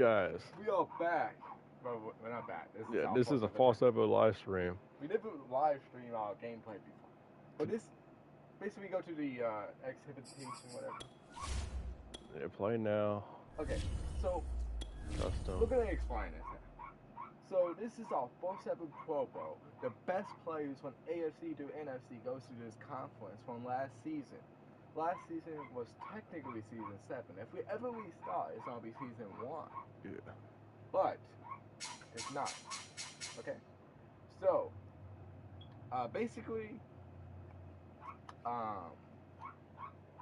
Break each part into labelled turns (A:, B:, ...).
A: guys?
B: We are back. Well, we're not back.
A: This is a false ever live stream.
B: We did live stream our gameplay before. But this, basically, go to the exhibition, whatever.
A: Yeah, play now.
B: Okay, so
A: Custom.
B: we're going to explain this now. So this is our RSFL Pro Bowl. The best players from AFC to NFC goes to this conference from last season. Last season was technically season 7. If we ever restart, it's going to be season 1.
A: Yeah.
B: But it's not. Okay? So, basically,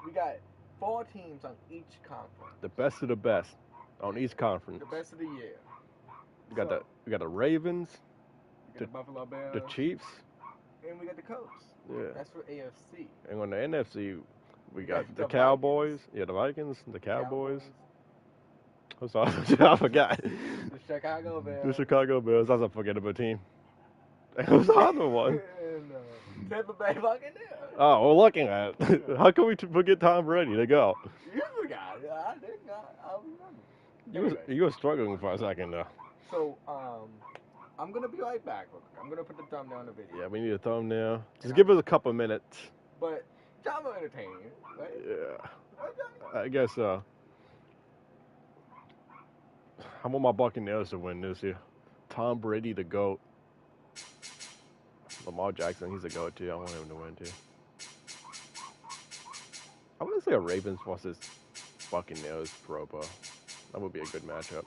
B: we got 4 teams on each conference.
A: The best of the best on each conference.
B: The best of the year.
A: We got the Ravens,
B: we got the Buffalo Bills,
A: the Chiefs,
B: and we got the Colts.
A: Yeah.
B: That's for AFC.
A: And on the NFC, we got the
B: The
A: Cowboys.
B: Vikings.
A: Yeah, the Vikings, the Cowboys. What's all? I forgot.
B: The Chicago Bears.
A: The Chicago Bears. That's a forgettable team. Who's the other one?
B: And Tampa Bay Buccaneers.
A: Oh, we're looking at it. How can we forget Tom Brady to go?
B: You forgot. I did not. I remember.
A: You were struggling for a second though.
B: So, I'm gonna be right back. I'm gonna put the thumbnail on the video.
A: Yeah, we need a thumbnail. Just give us a couple minutes.
B: But John will entertain you, right?
A: Yeah. I guess so. I want my Buccaneers to win this year. Tom Brady, the GOAT. Lamar Jackson, he's a GOAT too. I want him to win too. I want to say a Ravens versus Buccaneers Pro Bowl. That would be a good matchup.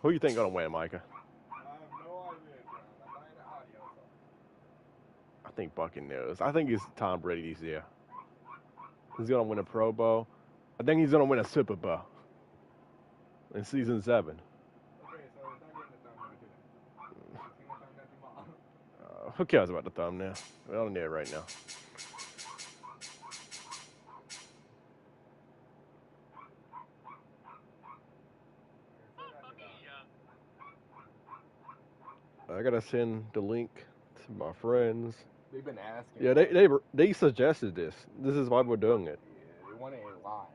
A: Who you think gonna win, Micah?
B: I have no idea, John. I'm not in the audio.
A: I think Buccaneers. I think it's Tom Brady this year. He's gonna win a Pro Bowl. I think he's gonna win a Super Bowl in season 7.
B: Okay, so it's not getting the thumbnail today. See my thumbnail tomorrow.
A: Who cares about the thumbnail? We don't need it right now. I gotta send the link to my friends.
B: They've been asking.
A: Yeah, they suggested this. This is why we're doing it.
B: Yeah, they wanted it live.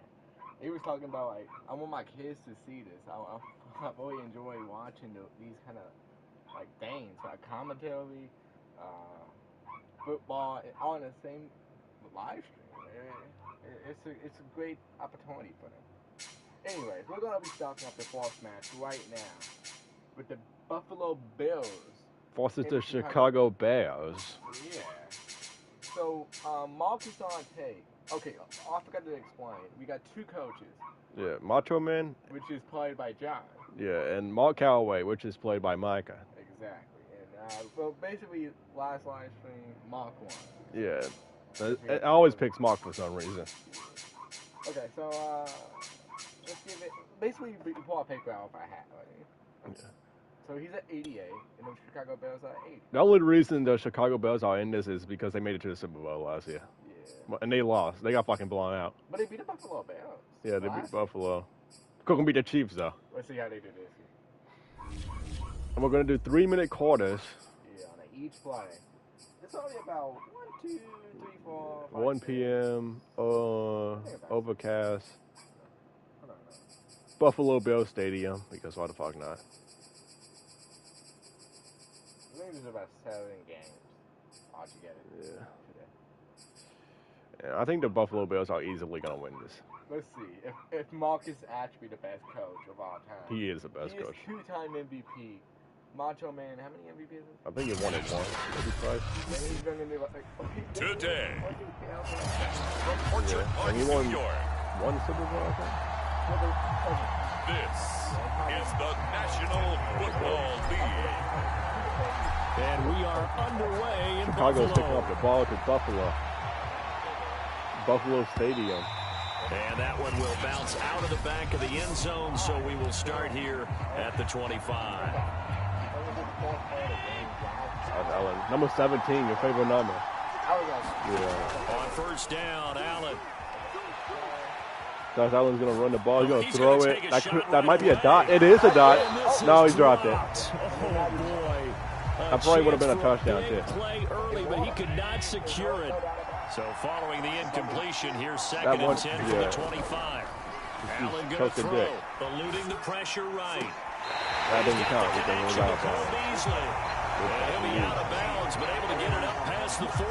B: They was talking about like, I want my kids to see this. I really enjoy watching these kind of like things, like commentary, football, all in the same live stream. It's a great opportunity for them. Anyways, we're gonna be starting up the 4th match right now with the Buffalo Bills
A: Versus the Chicago Bears.
B: Yeah. So, Marcus on tape. Okay, I forgot to explain. We got 2 coaches.
A: Yeah, Macho Man.
B: Which is played by John.
A: Yeah, and Mark Calloway, which is played by Micah.
B: Exactly. And so basically, last live stream, Mark won.
A: Yeah. It always picks Mark for some reason.
B: Okay, so let's give it. Basically, you pull a paper out of our hat, right?
A: Yeah.
B: So he's at 88, and the Chicago Bears are at 80.
A: The only reason the Chicago Bears are in this is because they made it to the Super Bowl last year.
B: Yeah.
A: And they lost. They got fucking blown out.
B: But they beat the Buffalo Bears.
A: Yeah, they beat Buffalo. Gonna beat the Chiefs though.
B: Let's see how they do this.
A: And we're gonna do 3-minute quarters.
B: Yeah, on each play. It's only about 1, 2, 3, 4, 5,
A: 1
B: 6.
A: p.m. Overcast. Buffalo Bills Stadium, because why the fuck not?
B: I think there's about 7 games altogether.
A: Yeah. Yeah, I think the Buffalo Bills are easily gonna win this.
B: Let's see. If Mark is actually the best coach of all time.
A: He is the best coach.
B: He is 2-time MVP. Macho Man, how many MVPs?
A: I think he won it once, maybe twice.
B: And he's gonna do like
C: today.
A: Yeah. And he won one Super Bowl, I think.
C: This is the National Football League.
D: And we are underway in
A: Chicago's
D: Buffalo.
A: picking up the ball to Buffalo Stadium.
D: And that one will bounce out of the back of the end zone, so we will start here at the 25.
A: Allen, number 17, your favorite number.
B: Yeah.
D: On first down, Allen.
A: Josh Allen's going to run the ball. He's going to throw it. That might be a dot. It is a dot. No, he dropped it.
D: Oh, boy.
A: That probably would have been a touchdown, too.
D: Play early, but he could not secure it. So following the incompletion, here's second and 10 for the 25. Allen going to throw, eluding the pressure right.
A: That didn't count because it was out of bounds.
D: Beasley. He'll be out of bounds, but able to get it up past the 45.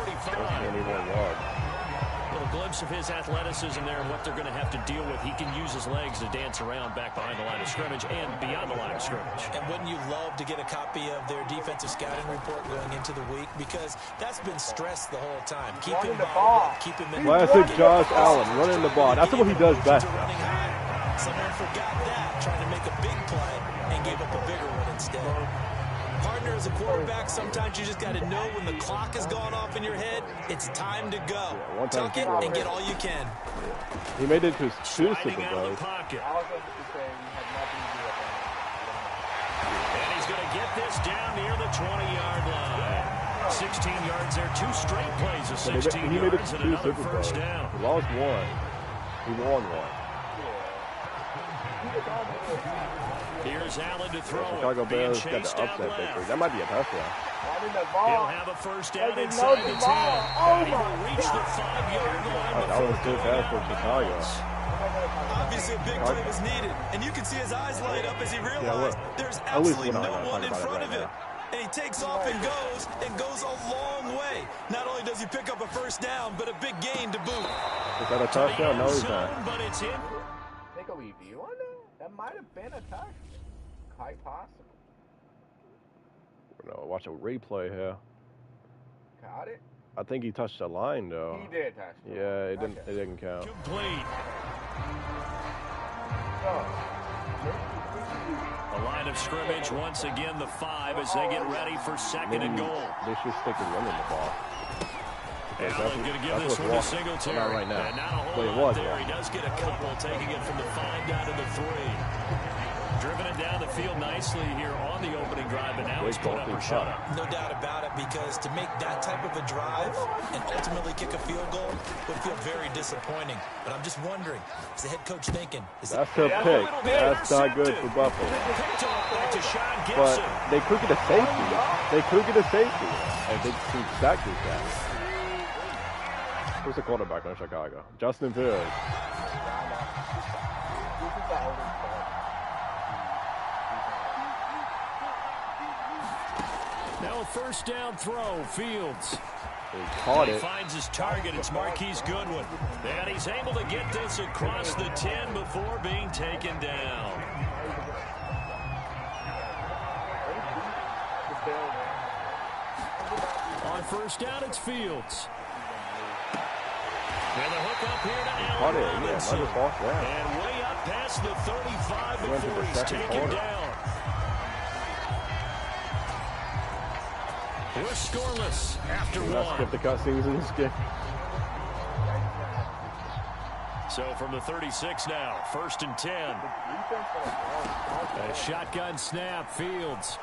D: Little glimpse of his athleticism there and what they're going to have to deal with. He can use his legs to dance around back behind the line of scrimmage and beyond the line of scrimmage.
E: And wouldn't you love to get a copy of their defensive scouting report going into the week? Because that's been stressed the whole time. Keep him ball. Keep him in.
A: Classic Josh Allen running the ball. That's what he does best.
E: Someone forgot that, trying to make a big play and gave up a bigger one instead. Partner, as a quarterback, sometimes you just got to know when the clock has gone off in your head, it's time to go. Tuck it and get all you can.
A: He made it to two Super Bowls.
D: And he's going to get this down near the 20-yard line. 16 yards there, 2 straight plays of 16 yards and another first down.
A: He lost one. He won one.
D: Here's Allen to throw
A: Chicago
D: it.
A: Bears got the upset victory. That might be a touchdown.
D: He'll have a first down inside the 10. And he will reach the 5-yard line.
A: That was too fast for Chicago.
E: Obviously a big play was needed, and you can see his eyes light up as he realized there's absolutely no one in front of him. And he takes off and goes a long way. Not only does he pick up a first down, but a big gain to boot.
A: Is that a touchdown? No, he's not.
D: But it's in.
B: Take a review on that? That might have been a touchdown. Quite possible.
A: We're gonna watch a replay here.
B: Caught it?
A: I think he touched the line though.
B: He did touch the line.
A: Yeah, it didn't. It didn't count.
D: Complete. The line of scrimmage once again the 5 as they get ready for second and goal.
A: They should stick to running the ball.
D: Allen going to give this one to Singletary.
A: Not right now.
D: And not a whole lot there. He does get a couple, taking it from the 5 down to the 3. Driven it down the field nicely here on the opening drive, but now he's put up or shut up.
E: No doubt about it, because to make that type of a drive and ultimately kick a field goal would feel very disappointing. But I'm just wondering, is the head coach thinking?
A: That's a pick. That's not good for Buffalo. But they could get a safety. They could get a safety. And they could sack this guy. Who's the quarterback on Chicago? Justin Fields.
D: Now a first down throw, Fields.
A: He caught it.
D: He finds his target. It's Marquise Goodwin. And he's able to get this across the 10 before being taken down. On first down, it's Fields. And the hook up here to Allen Robinson. And way up past the 35 before he's taken down. We're scoreless after one.
A: Skip the cussings in this game.
D: So from the 36 now, 1st and 10. A shotgun snap, Fields.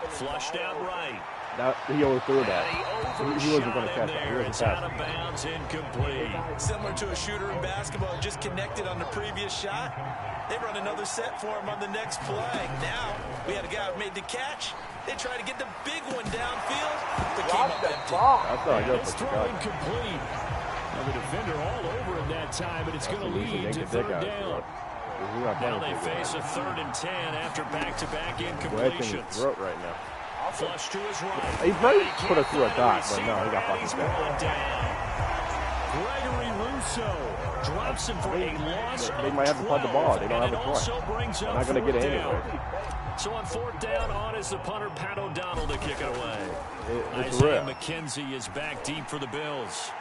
D: Flushed out right.
A: Now, he overthrew that. He wasn't going to catch that. He
D: It's out of bounds, incomplete.
E: Similar to a shooter in basketball, just connected on the previous shot. They run another set for him on the next play. Now, we had a guy who made the catch. They try to get the big one downfield, but came up empty.
A: That's not good for
D: throw incomplete. And the defender all over him that time, but it's going to lead to 3rd down. Now they face a 3rd and 10 after back-to-back incompletions.
A: Right now.
D: Flush to his right.
A: He might put it through a dot, but no, he got fucking
D: down. Gregory Rousseau drops him for a loss.
A: They might have to punt the ball. They don't have a choice. They're not going to get it anyway.
D: So on 4th down, on is the punter, Pat O'Donnell, to kick it away.
A: It's
D: Isaiah McKenzie is back deep for the Bills.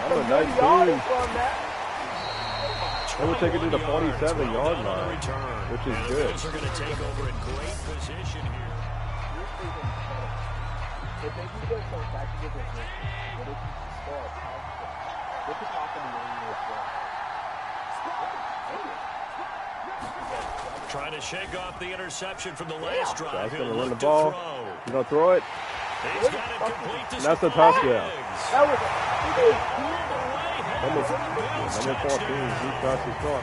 A: That's a nice team. They would take it to the 47-yard line, which is good.
D: Bills are going to take over in great position here.
B: If they can get some back to get this, they can score a touchdown. They could possibly win this game.
D: Trying to shake off the interception from the last drive.
A: That's going to run the ball. You don't throw it.
D: He's got it complete to
A: That's a touchdown.
B: That was
A: Number 14, deep cross his car.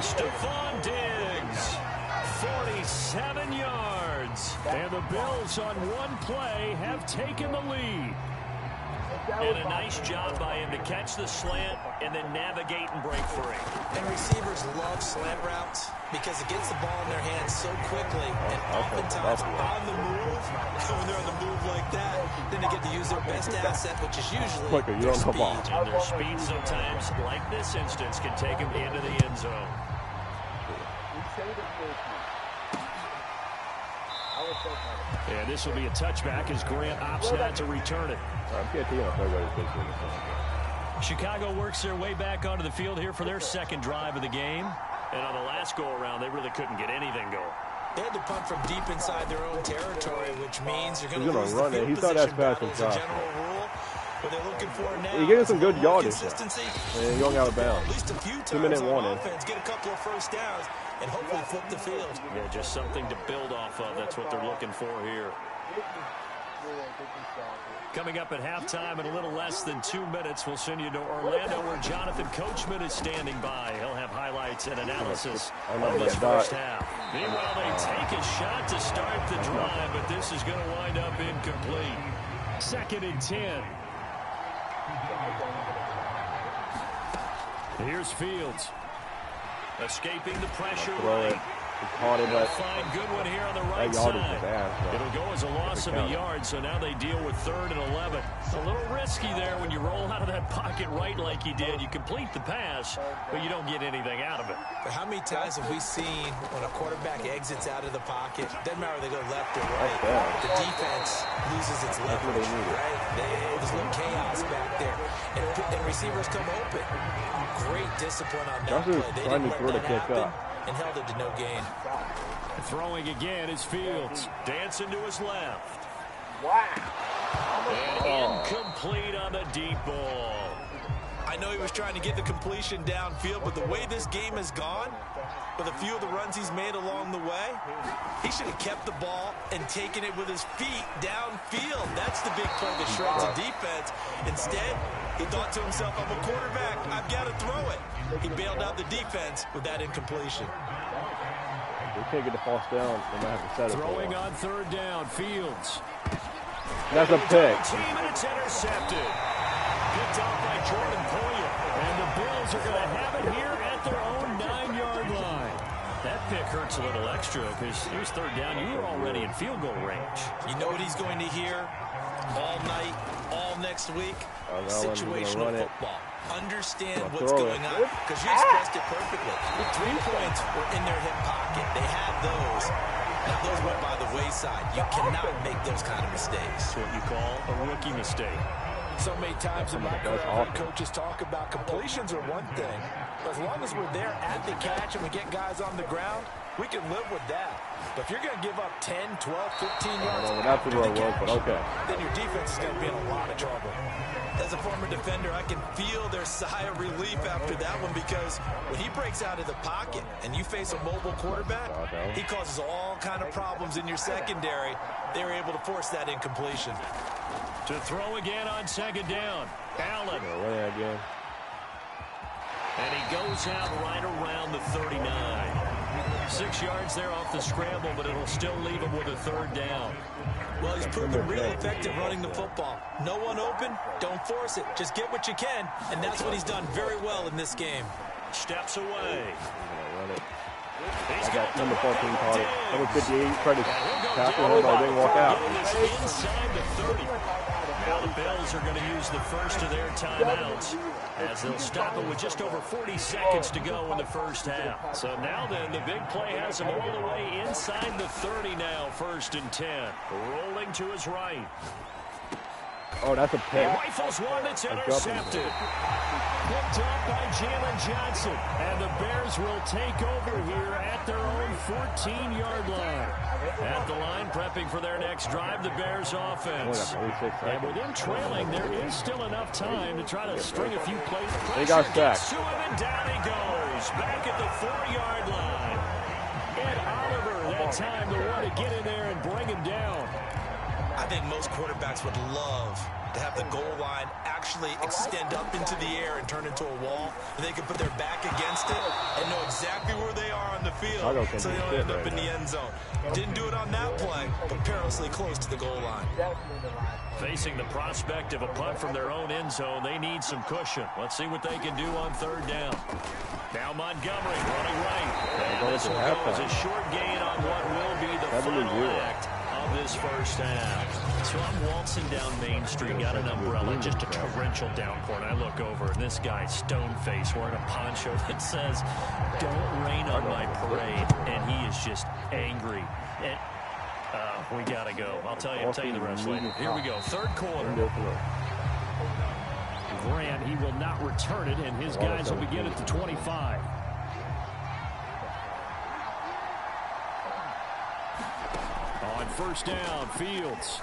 D: Stephon Diggs, 47 yards. yards. And the Bills on one play have taken the lead. And a nice job by him to catch the slant and then navigate and break free.
E: And receivers love slant routes because it gets the ball in their hands so quickly. And oftentimes on the move, when they're on the move like that, then they get to use their best asset, which is usually their speed.
D: And their speed sometimes, like this instance, can take them into the end zone. And this will be a touchback as Grant opts not to return it. Chicago works their way back onto the field here for their second drive of the game. And on the last go-around, they really couldn't get anything going.
E: They had to punt from deep inside their own territory, which means you're going to lose the
A: run
E: field
A: it. He thought that's fast and
E: as a general rule. What they're looking for now,
A: he gave us some good yardage.
E: And
A: going out of bounds.
E: At least a few
A: 2 minute warning.
E: Offense, get a couple of first downs, and hopefully flip the field.
D: Yeah, just something to build off of. That's what they're looking for here. Coming up at halftime in a little less than 2 minutes, we'll send you to Orlando where Jonathan Coachman is standing by. He'll have highlights and analysis of this first half. Meanwhile, they take a shot to start the drive, but this is going to wind up incomplete. 2nd and 10. Here's Fields. Escaping the pressure right.
A: They'll
D: find Goodwin here on the right side. It'll go as a loss of a yard, so now they deal with 3rd and 11. A little risky there when you roll out of that pocket right like you did. You complete the pass, but you don't get anything out of it.
E: But how many times have we seen when a quarterback exits out of the pocket, doesn't matter whether they go left or right, the defense loses its leverage, right? There's a little chaos back there, and receivers come open. Great discipline on that play. They didn't let that happen and held it to no gain.
D: Throwing again is Fields. Dancing to his left.
B: Wow.
D: And incomplete on the deep ball.
E: I know he was trying to get the completion downfield, but the way this game has gone, with a few of the runs he's made along the way, he should have kept the ball and taken it with his feet downfield. That's the big play that shreds a defense. Instead, he thought to himself, I'm a quarterback, I've got to throw it. He bailed out the defense with that incompletion.
A: We can't get the false down. They might have to set it.
D: Throwing on 3rd down, Fields.
A: That's a pick.
D: Team and it's intercepted. Picked off by Jordan Poyer. And the Bills are going to have it here at their own 9-yard line. That pick hurts a little extra because here's 3rd down. You were already in field goal range.
E: You know what he's going to hear all night, all next week? Situational football. Understand what's going on, because you expressed it perfectly. The 3 points were in their hip pocket. They had those. Now those went by the wayside. You cannot make those kind of mistakes.
D: That's what you call a rookie mistake.
F: So many times in my career, coaches talk about completions are one thing. But as long as we're there at the catch and we get guys on the ground, we can live with that. But if you're going to give up 10, 12, 15 yards after the catch, then your defense is going to be in a lot of trouble.
E: As a former defender, I can feel their sigh of relief after that one, because when he breaks out of the pocket and you face a mobile quarterback, he causes all kind of problems in your secondary. They were able to force that incompletion.
D: To throw again on 2nd down, Allen. And he goes out right around the 39. 6 yards there off the scramble, but it'll still leave him with a 3rd down.
E: Well, he's proven really effective running the football. No one open, don't force it. Just get what you can, and that's what he's done very well in this game.
D: Steps away.
A: I got number 14 caught it. Number 58 tried to tackle him, but didn't walk out.
D: Inside the 30. Now the Bills are going to use the first of their timeouts as they'll stop it with just over 40 seconds to go in the first half. So now then, the big play has him all the way inside the 30 now, 1st and 10. Rolling to his right.
A: Oh, that's a pick.
D: Rifles one, it's intercepted. Picked up by Jalen Johnson. And the Bears will take over here at their own 14-yard line. At the line, prepping for their next drive, the Bears offense. And with them trailing, there is still enough time to try to string a few plays.
A: They got stacked.
D: To him, and down he goes. Back at the 4-yard line. Ed Oliver, that time to want to get in there and bring him down.
E: I think most quarterbacks would love to have the goal line actually extend up into the air and turn into a wall, and they can put their back against it and know exactly where they are on the field, so they don't end up in the end zone. Didn't do it on that play, but perilously close to the goal line.
D: Facing the prospect of a punt from their own end zone, they need some cushion. Let's see what they can do on third down. Now Montgomery running right. And this will go as a short gain on what will be the final act of this first half. So I'm waltzing down Main Street, got an umbrella, just a torrential downpour, and I look over, and this guy, stone-faced, wearing a poncho that says, "Don't rain on my parade," and he is just angry. And we got to go. I'll tell you the rest later. Here we go. Third quarter. Grant, he will not return it, and his guys will begin at the 25. On first down, Fields.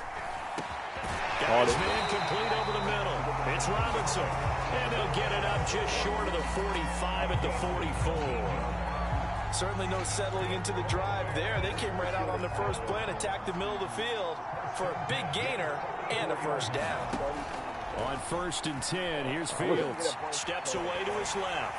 D: Got his man complete over the middle. It's Robinson. And they'll get it up just short of the 45 at the 44.
E: Certainly no settling into the drive there. They came right out on the first play and attacked the middle of the field for a big gainer and a first down.
D: On first and 10, here's Fields. Steps away to his left.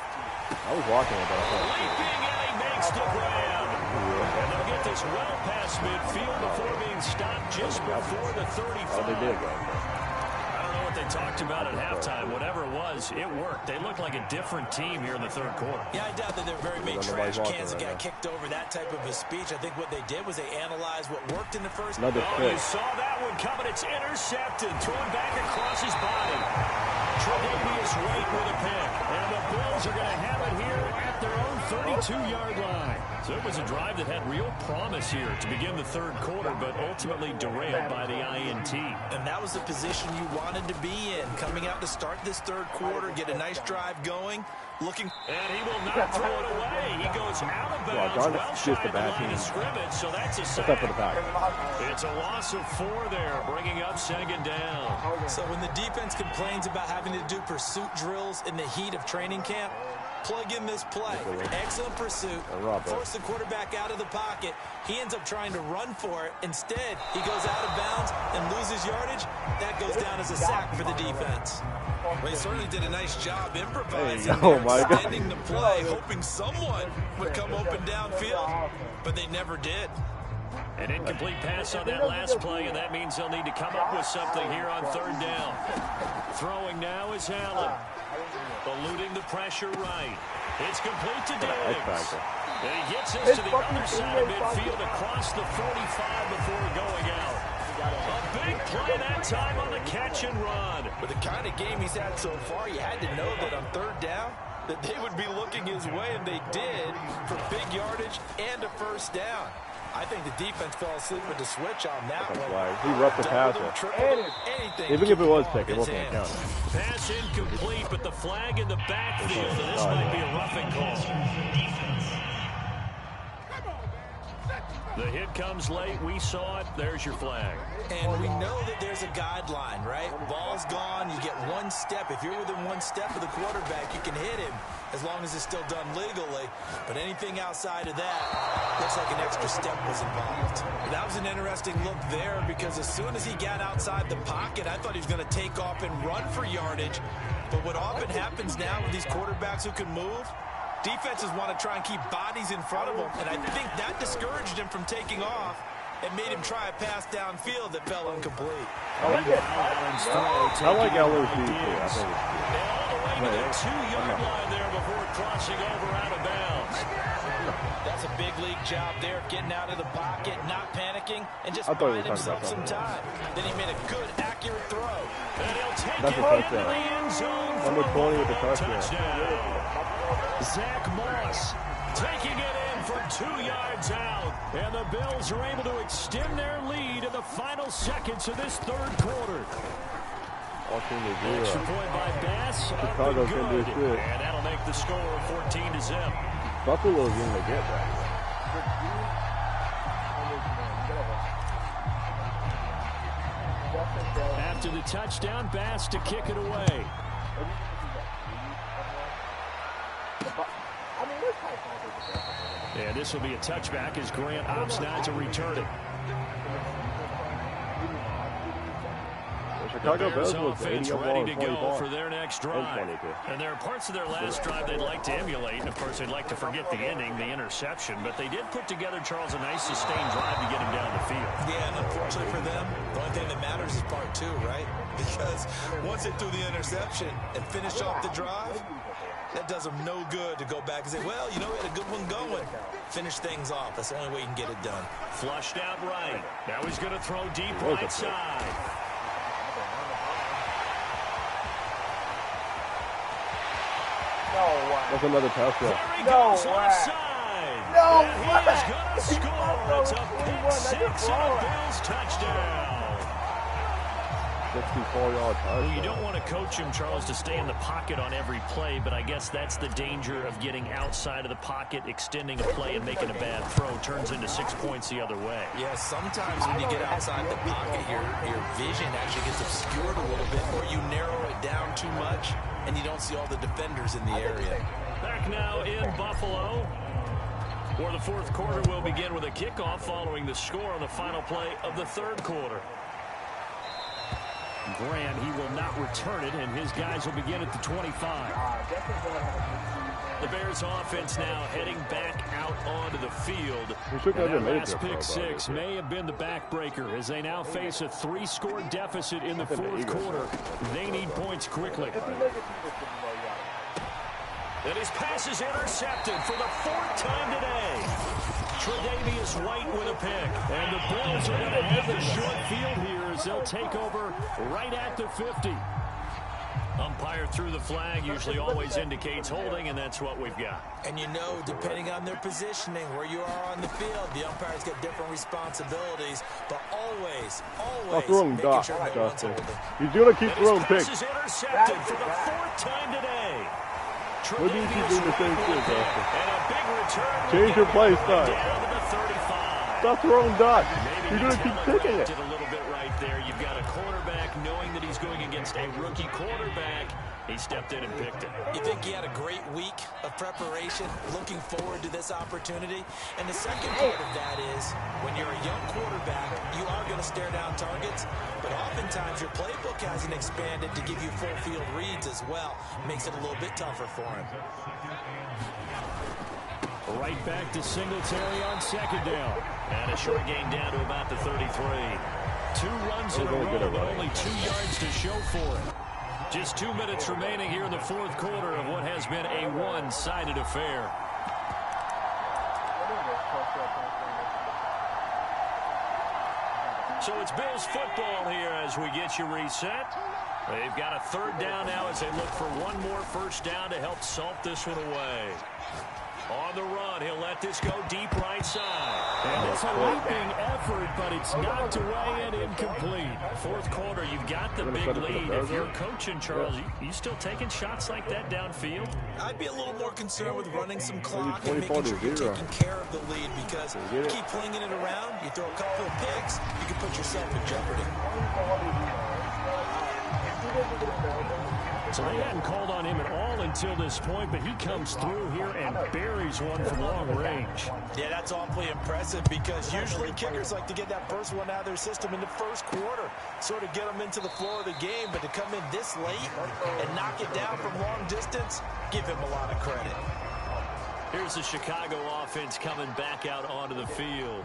A: I was walking about
D: leaping, and he makes the grab. And they'll get this well past midfield before being stopped just before the 35.
A: Oh, they did.
D: I don't know what they talked about at halftime. Whatever it was, it worked. They look like a different team here in the third quarter.
E: Yeah, I doubt that they're very big trash cans that got kicked over that type of a speech. I think what they did was they analyzed what worked in the first.
D: You saw that one coming. It's intercepted. Thrown back across his body. Tre'Davious White with a pick. And the Bills are going to have it here at their own 32-yard line. So it was a drive that had real promise here to begin the third quarter, but ultimately derailed by the INT.
E: And that was the position you wanted to be in. Coming out to start this third quarter, get a nice drive going. Looking.
D: And he will not throw it away. He goes out of bounds. Well shy of the line of scrimmage, so that's a sack. It's a loss of 4 there, bringing up second down.
E: So when the defense complains about having to do pursuit drills in the heat of training camp, plug in this play. Excellent pursuit. Force the quarterback out of the pocket. He ends up trying to run for it. Instead, he goes out of bounds and loses yardage. That goes down as a sack for the defense. Well, he certainly did a nice job improvising, extending the play, hoping someone would come open downfield, but they never did.
D: An incomplete pass on that last play, and that means they'll need to come up with something here on third down. Throwing now is Allen. Eluding the pressure right. It's complete to Diggs. And he gets this to the other side of midfield across the 45 before going out. A big play that time on the catch and run.
E: With the kind of game he's had so far, you had to know that on third down that they would be looking his way, and they did, for big yardage and a first down. I think the defense fell asleep with the switch on that one.
A: He roughed the passer. Even if it was pick, it wasn't count.
D: Pass incomplete, but the flag in the backfield, and this might be a roughing call. The hit comes late. We saw it. There's your flag.
E: And we know that there's a guideline, right? Ball's gone. You get one step. If you're within one step of the quarterback, you can hit him as long as it's still done legally. But anything outside of that looks like an extra step was involved. That was an interesting look there because as soon as he got outside the pocket, I thought he was going to take off and run for yardage. But what often happens now with these quarterbacks who can move, defenses want to try and keep bodies in front of them, and I think that discouraged him from taking off and made him try a pass downfield that fell incomplete.
A: I like Allen's too. I think
D: all the way to the 2-yard line there before crossing over out of bounds.
E: That's a big league job there, getting out of the pocket, not panicking, and just buying himself some time. Then he made a good, accurate throw.
D: And he'll take it into the end zone for
A: number 20 with the touchdown.
D: Zach Moss taking it in for 2 yards out. And the Bills are able to extend their lead in the final seconds of this third quarter. Extra point by Bass.
A: Chicago's going to do shit.
D: And that'll make the score 14-0.
A: Buffalo's going to get that.
D: After the touchdown, Bass to kick it away. And this will be a touchback as Grant opts not to return it.
A: Chicago Bears was
D: offense
A: 80
D: ready to go
A: 24.
D: for their next drive. And there are parts of their last drive they'd like to emulate. And, of course, they'd like to forget the ending, the interception. But they did put together, Charles, a nice sustained drive to get him down the field.
F: Yeah, and unfortunately for them, the only thing that matters is part two, right? Because once they threw the interception and finished off the drive, that does them no good to go back and say, well, you know, we had a good one going. Finish things off. That's the only way you can get it done.
D: Flushed out right. Now he's going to throw deep right side.
B: No way.
A: That's another touchdown.
D: There he goes left side.
B: No
D: and
B: way.
D: he is going to score. It's a pick six and a Bills touchdown.
A: 64-yard touchdown.
D: Well, you don't want to coach him, Charles, to stay in the pocket on every play, but I guess that's the danger of getting outside of the pocket, extending a play and making a bad throw. Turns into 6 points the other way.
F: Yeah, sometimes when you get outside the pocket, your vision actually gets obscured a little bit, or you narrow it down too much, and you don't see all the defenders in the area.
D: Back now in Buffalo, where the fourth quarter will begin with a kickoff following the score on the final play of the third quarter. Graham, he will not return it, and his guys will begin at the 25. The Bears offense now heading back out onto the field. That last pick six may have been the backbreaker as they now face a 3-score deficit in the fourth quarter. They need points quickly. And his pass is intercepted for the 4th time today. Tre'Davious White with a pick. And the Bills are going to head the short field here as they'll take over right at the 50. Umpire threw the flag, usually always indicates holding, and that's what we've got.
F: And you know, depending on their positioning, where you are on the field, the umpires get different responsibilities, but always making sure no one's holding.
A: He's going to keep throwing picks.
D: This is intercepted for the 4th time today.
A: What do you keep doing the same thing, Justin?
D: And a big return.
A: Change your play style.
D: Down to the 35.
A: Stop throwing dots. You're going to keep picking it.
D: A little bit right there. You've got a cornerback knowing that he's going against a rookie quarterback. He stepped in and picked it.
F: You think he had a great week of preparation, looking forward to this opportunity? And the second part of that is, when you're a young quarterback, you are going to stare down targets, but oftentimes your playbook hasn't expanded to give you full field reads as well. Makes it a little bit tougher for him.
D: Right back to Singletary on second down. And a short gain down to about the 33. 2 runs in a row, but only 2 yards to show for it. Just 2 minutes remaining here in the fourth quarter of what has been a one-sided affair. So it's Bills football here as we get you reset. They've got a 3rd down now as they look for one more first down to help salt this one away. On the run, he'll let this go deep right side. And it's a leaping effort, but it's knocked away and incomplete. Fourth quarter, you've got the big lead. If you're coaching, Charles, you still taking shots like that downfield?
F: I'd be a little more concerned with running some clock and making sure you're taking care of the lead, because you keep flinging it around, you throw a couple of picks, you can put yourself in jeopardy.
D: So they hadn't called on him at all until this point, but he comes through here and buries one from long range.
F: Yeah, that's awfully impressive, because usually kickers like to get that first one out of their system in the first quarter, sort of get them into the flow of the game, but to come in this late and knock it down from long distance, give him a lot of credit.
D: Here's the Chicago offense coming back out onto the field.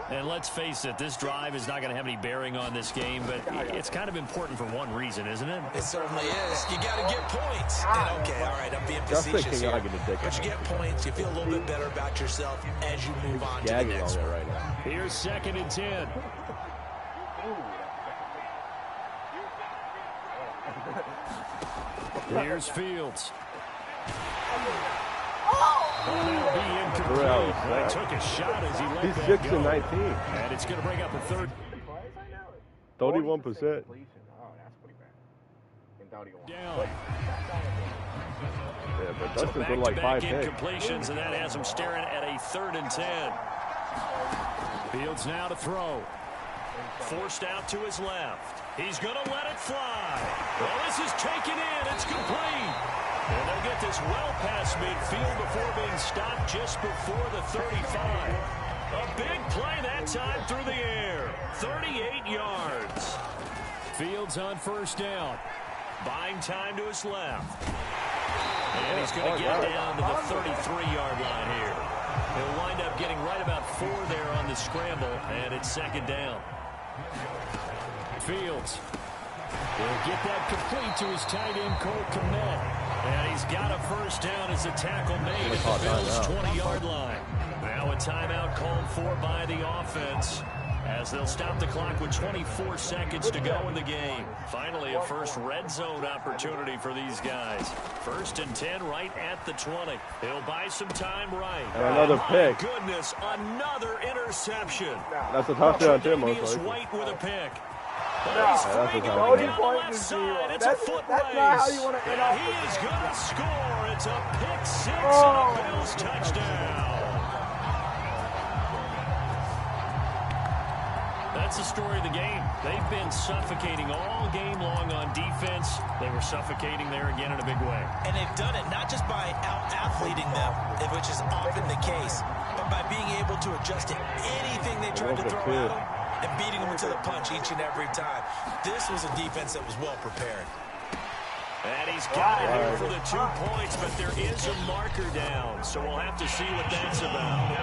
D: And let's face it, this drive is not going to have any bearing on this game, but it's kind of important for one reason, isn't it?
F: It certainly is. You got to get points. And okay, all right, I'm being facetious here, but you get points, you feel a little bit better about yourself as you move on to the next one.
A: Right now.
D: Here's 2nd and 10. Here's Fields. That'll be incomplete. He took a shot as he let
A: He's
D: that
A: 6
D: go.
A: and 19.
D: And it's going to bring up a 3rd.
A: 31%.
D: Down.
A: Yeah, but
D: So
A: Dustin put like 5 picks.
D: incompletions, and that has him staring at a 3rd and 10. Fields now to throw. Forced out to his left. He's going to let it fly. Well, this is taken in. It's complete. And they'll get this well past midfield before being stopped just before the 35. A big play that time through the air. 38 yards. Fields on first down. Buying time to his left. And he's going to get down to the 33-yard line here. He'll wind up getting right about 4 there on the scramble, and it's second down. Fields will get that complete to his tight end, Cole Kmet. And he's got a first down as a tackle made at the Bills' 20-yard line. Now a timeout called for by the offense, as they'll stop the clock with 24 seconds to go in the game. Finally, a first red zone opportunity for these guys. 1st and 10 right at the 20. He'll buy some time right.
A: And another pick.
D: Goodness, another interception.
A: That's a touchdown, too, most likely.
D: White with a pick.
A: That's a touchdown.
D: It's a foot race.
B: Not how you want to end off.
D: He is going to score. It's a pick 6 and a Bills touchdown. That's the story of the game. They've been suffocating all game long on defense. They were suffocating there again in a big way.
F: And they've done it not just by out-athleting them, which is often the case, but by being able to adjust to anything they tried to throw at them and beating them to the punch each and every time. This was a defense that was well prepared.
D: And he's got it here for the 2 points, but there is a marker down, so we'll have to see what that's about.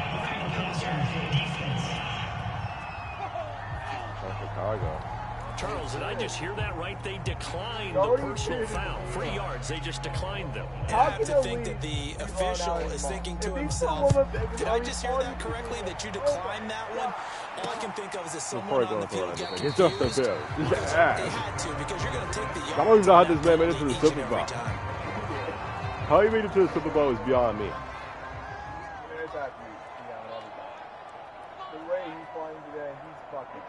A: Chicago.
D: Charles, did I just hear that right? They declined the personal foul. 3 yards, they just declined them.
F: And I have to think that the official is thinking to himself, did I just hear that correctly, that you declined that one? All I can think of is that someone on the field got confused.
A: It's just a bill.
F: They had to, because you're going to take the yard.
A: I don't even know how this man made it to the Super Bowl. How he made it to the Super Bowl is beyond me.
B: The way he's playing today, he's fucking.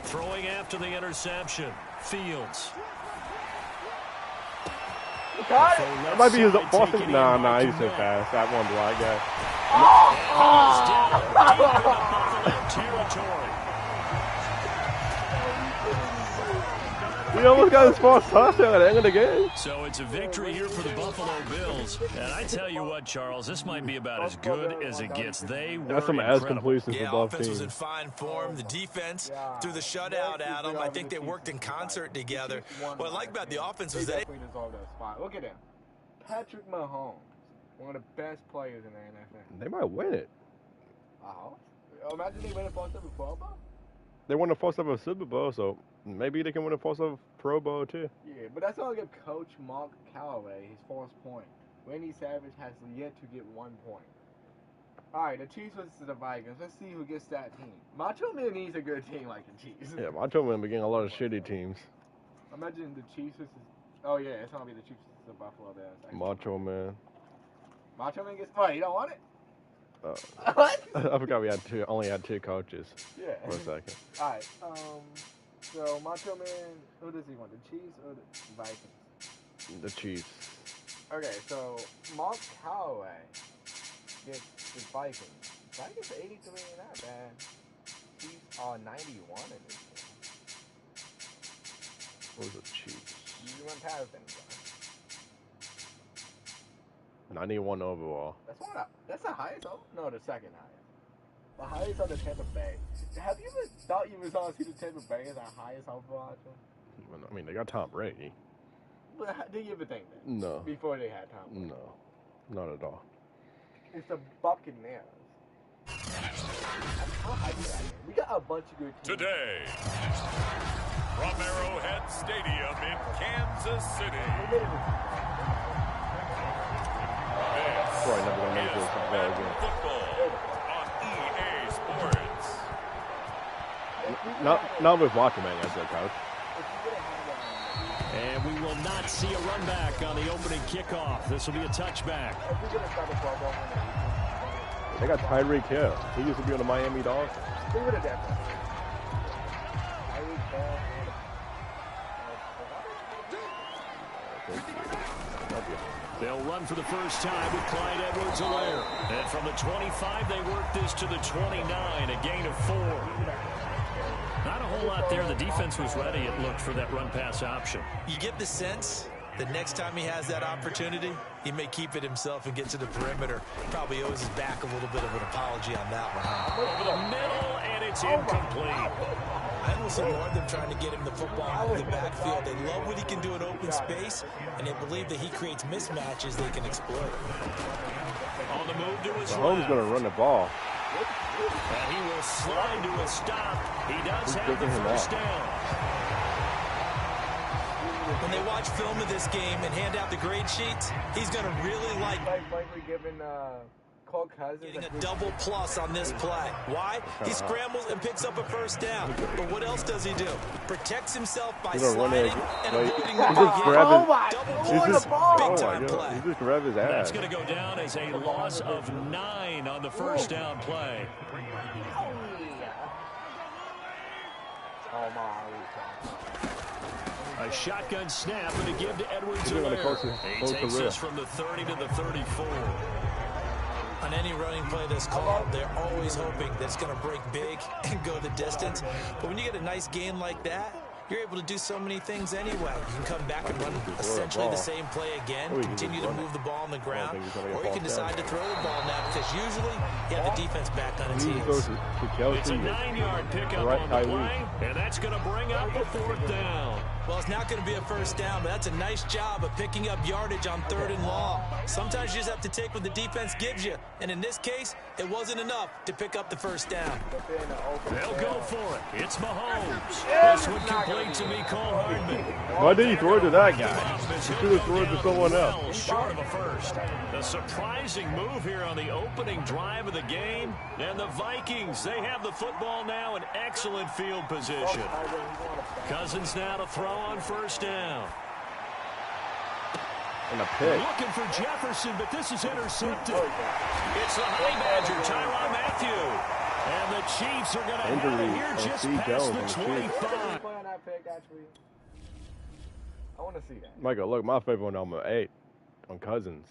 D: Throwing after the interception. Fields.
A: That might be his Boston. Nah, he's so fast. That one black guy. He almost got his first touchdown at the end of the game.
D: So it's a victory here for the Buffalo Bills. And I tell you what, Charles, this might be about as good as it gets. They were
A: That's some
D: incredible.
A: ass completions for both
F: offense
A: teams.
F: was in fine form. The defense threw the shutout at them. I think they worked in concert together. What I like about the offense was that
B: Look at him. Patrick Mahomes, one of the best players in the NFL.
A: They might win it.
B: Imagine they win a first ever Pro Bowl.
A: They won the first ever Super Bowl, so maybe they can win the first ever Pro Bowl too.
B: Yeah, but that's only give Coach Mark Callaway his first point. Randy Savage has yet to get 1 point. Alright, the Chiefs versus the Vikings. Let's see who gets that team. Macho Man needs a good team like the Chiefs.
A: Yeah, Macho Man be getting a lot of shitty teams.
B: Imagine the Chiefs versus... Oh yeah, it's gonna be the Chiefs versus the Buffalo Bills.
A: Macho Man.
B: Macho Man gets... Oh, you don't want it?
A: What? I forgot we only had 2 coaches.
B: Yeah.
A: For a second.
B: Alright, so Macho Man, who does he want? The Chiefs or the Vikings?
A: The Chiefs.
B: Okay, so Mark Callaway gets the Vikings. Vikings are 83 and not bad. Chiefs are 91 in this game.
A: What was the Chiefs?
B: You went past them,
A: 91 overall.
B: That's the highest? No, the second highest. The highest are the Tampa Bay. Have you ever thought you was going to see the Tampa Bay as our highest overall?
A: I mean, they got Tom Brady.
B: But did you ever think that?
A: No.
B: Before they had Tom Brady?
A: No. Not at all.
B: It's the Buccaneers. We got a bunch of good teams.
C: Today, from Arrowhead Stadium in Kansas City.
A: Probably never gonna make this
C: Football on EA Sports.
A: Not with Macho Man as their coach.
D: And we will not see a run back on the opening kickoff. This will be a touchback.
A: They got Tyreek Hill. He used to be on the Miami Dolphins.
B: They would have done that.
D: They'll run for the first time with Clyde Edwards-Helaire. And from the 25, they work this to the 29, a gain of 4. Not a whole lot there. The defense was ready, it looked, for that run-pass option.
F: you get the sense the next time he has that opportunity, he may keep it himself and get to the perimeter. Probably owes his back a little bit of an apology on that one.
D: Over the middle, and it's incomplete.
F: I almost ignore them trying to get him the football out of the backfield. They love what he can do in open space, and they believe that he creates mismatches they can exploit.
D: On the move to his
A: Mahomes going to run the ball.
D: And he will slide to a stop. He does have the first down.
F: When they watch film of this game and hand out the grade sheets, he's going to really like
B: giving
F: getting a double plus on this play. Why? He scrambles and picks up a first down. But what else does he do? Protects himself by sliding and avoiding the double big-time play.
A: He just grabbed his ass.
D: That's going to go down as a loss of 9 on the first down play. A shotgun snap and a give to Edwards-Helaire. He takes this from the 30 to the 34.
F: On any running play that's called, they're always hoping that it's going to break big and go the distance. But when you get a nice gain like that, you're able to do so many things anyway. You can come back and run essentially the same play again, continue to move the ball on the ground, or you can decide to throw the ball now because usually you have the defense back on its heels.
D: It's a 9-yard pickup on the play, and that's going to bring up a 4th down.
F: Well, it's not going to be a first down, but that's a nice job of picking up yardage on 3rd and long. Sometimes you just have to take what the defense gives you, and in this case, it wasn't enough to pick up the first down.
D: They'll go for it. It's Mahomes. This one complete to Mecole Hardman.
A: Why did he throw it to that guy? He should have thrown it to someone else.
D: Short of a first. A surprising move here on the opening drive of the game. And the Vikings, they have the football now in excellent field position. Cousins now to throw on first down.
A: And a pick.
D: Looking for Jefferson, but this is intercepted. It's the Honey Badger, Tyrann Mathieu. And the Chiefs are going to have it here just past the 25.
B: I want to see that.
A: Michael, look, my favorite one, number 8 on Cousins.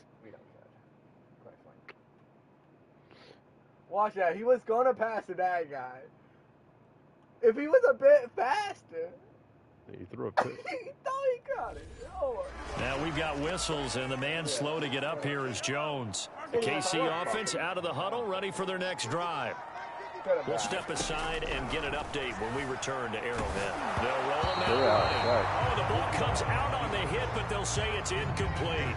B: Watch that. He was going to pass to that guy. If he was a bit faster.
A: He threw a pick.
B: He thought he got it. Oh.
D: Now we've got whistles, and the man slow to get up here is Jones. The KC offense out of the huddle, ready for their next drive. We'll step aside and get an update when we return to Arrowhead. They'll roll him out right. Oh, the ball comes out on the hit, but they'll say it's incomplete.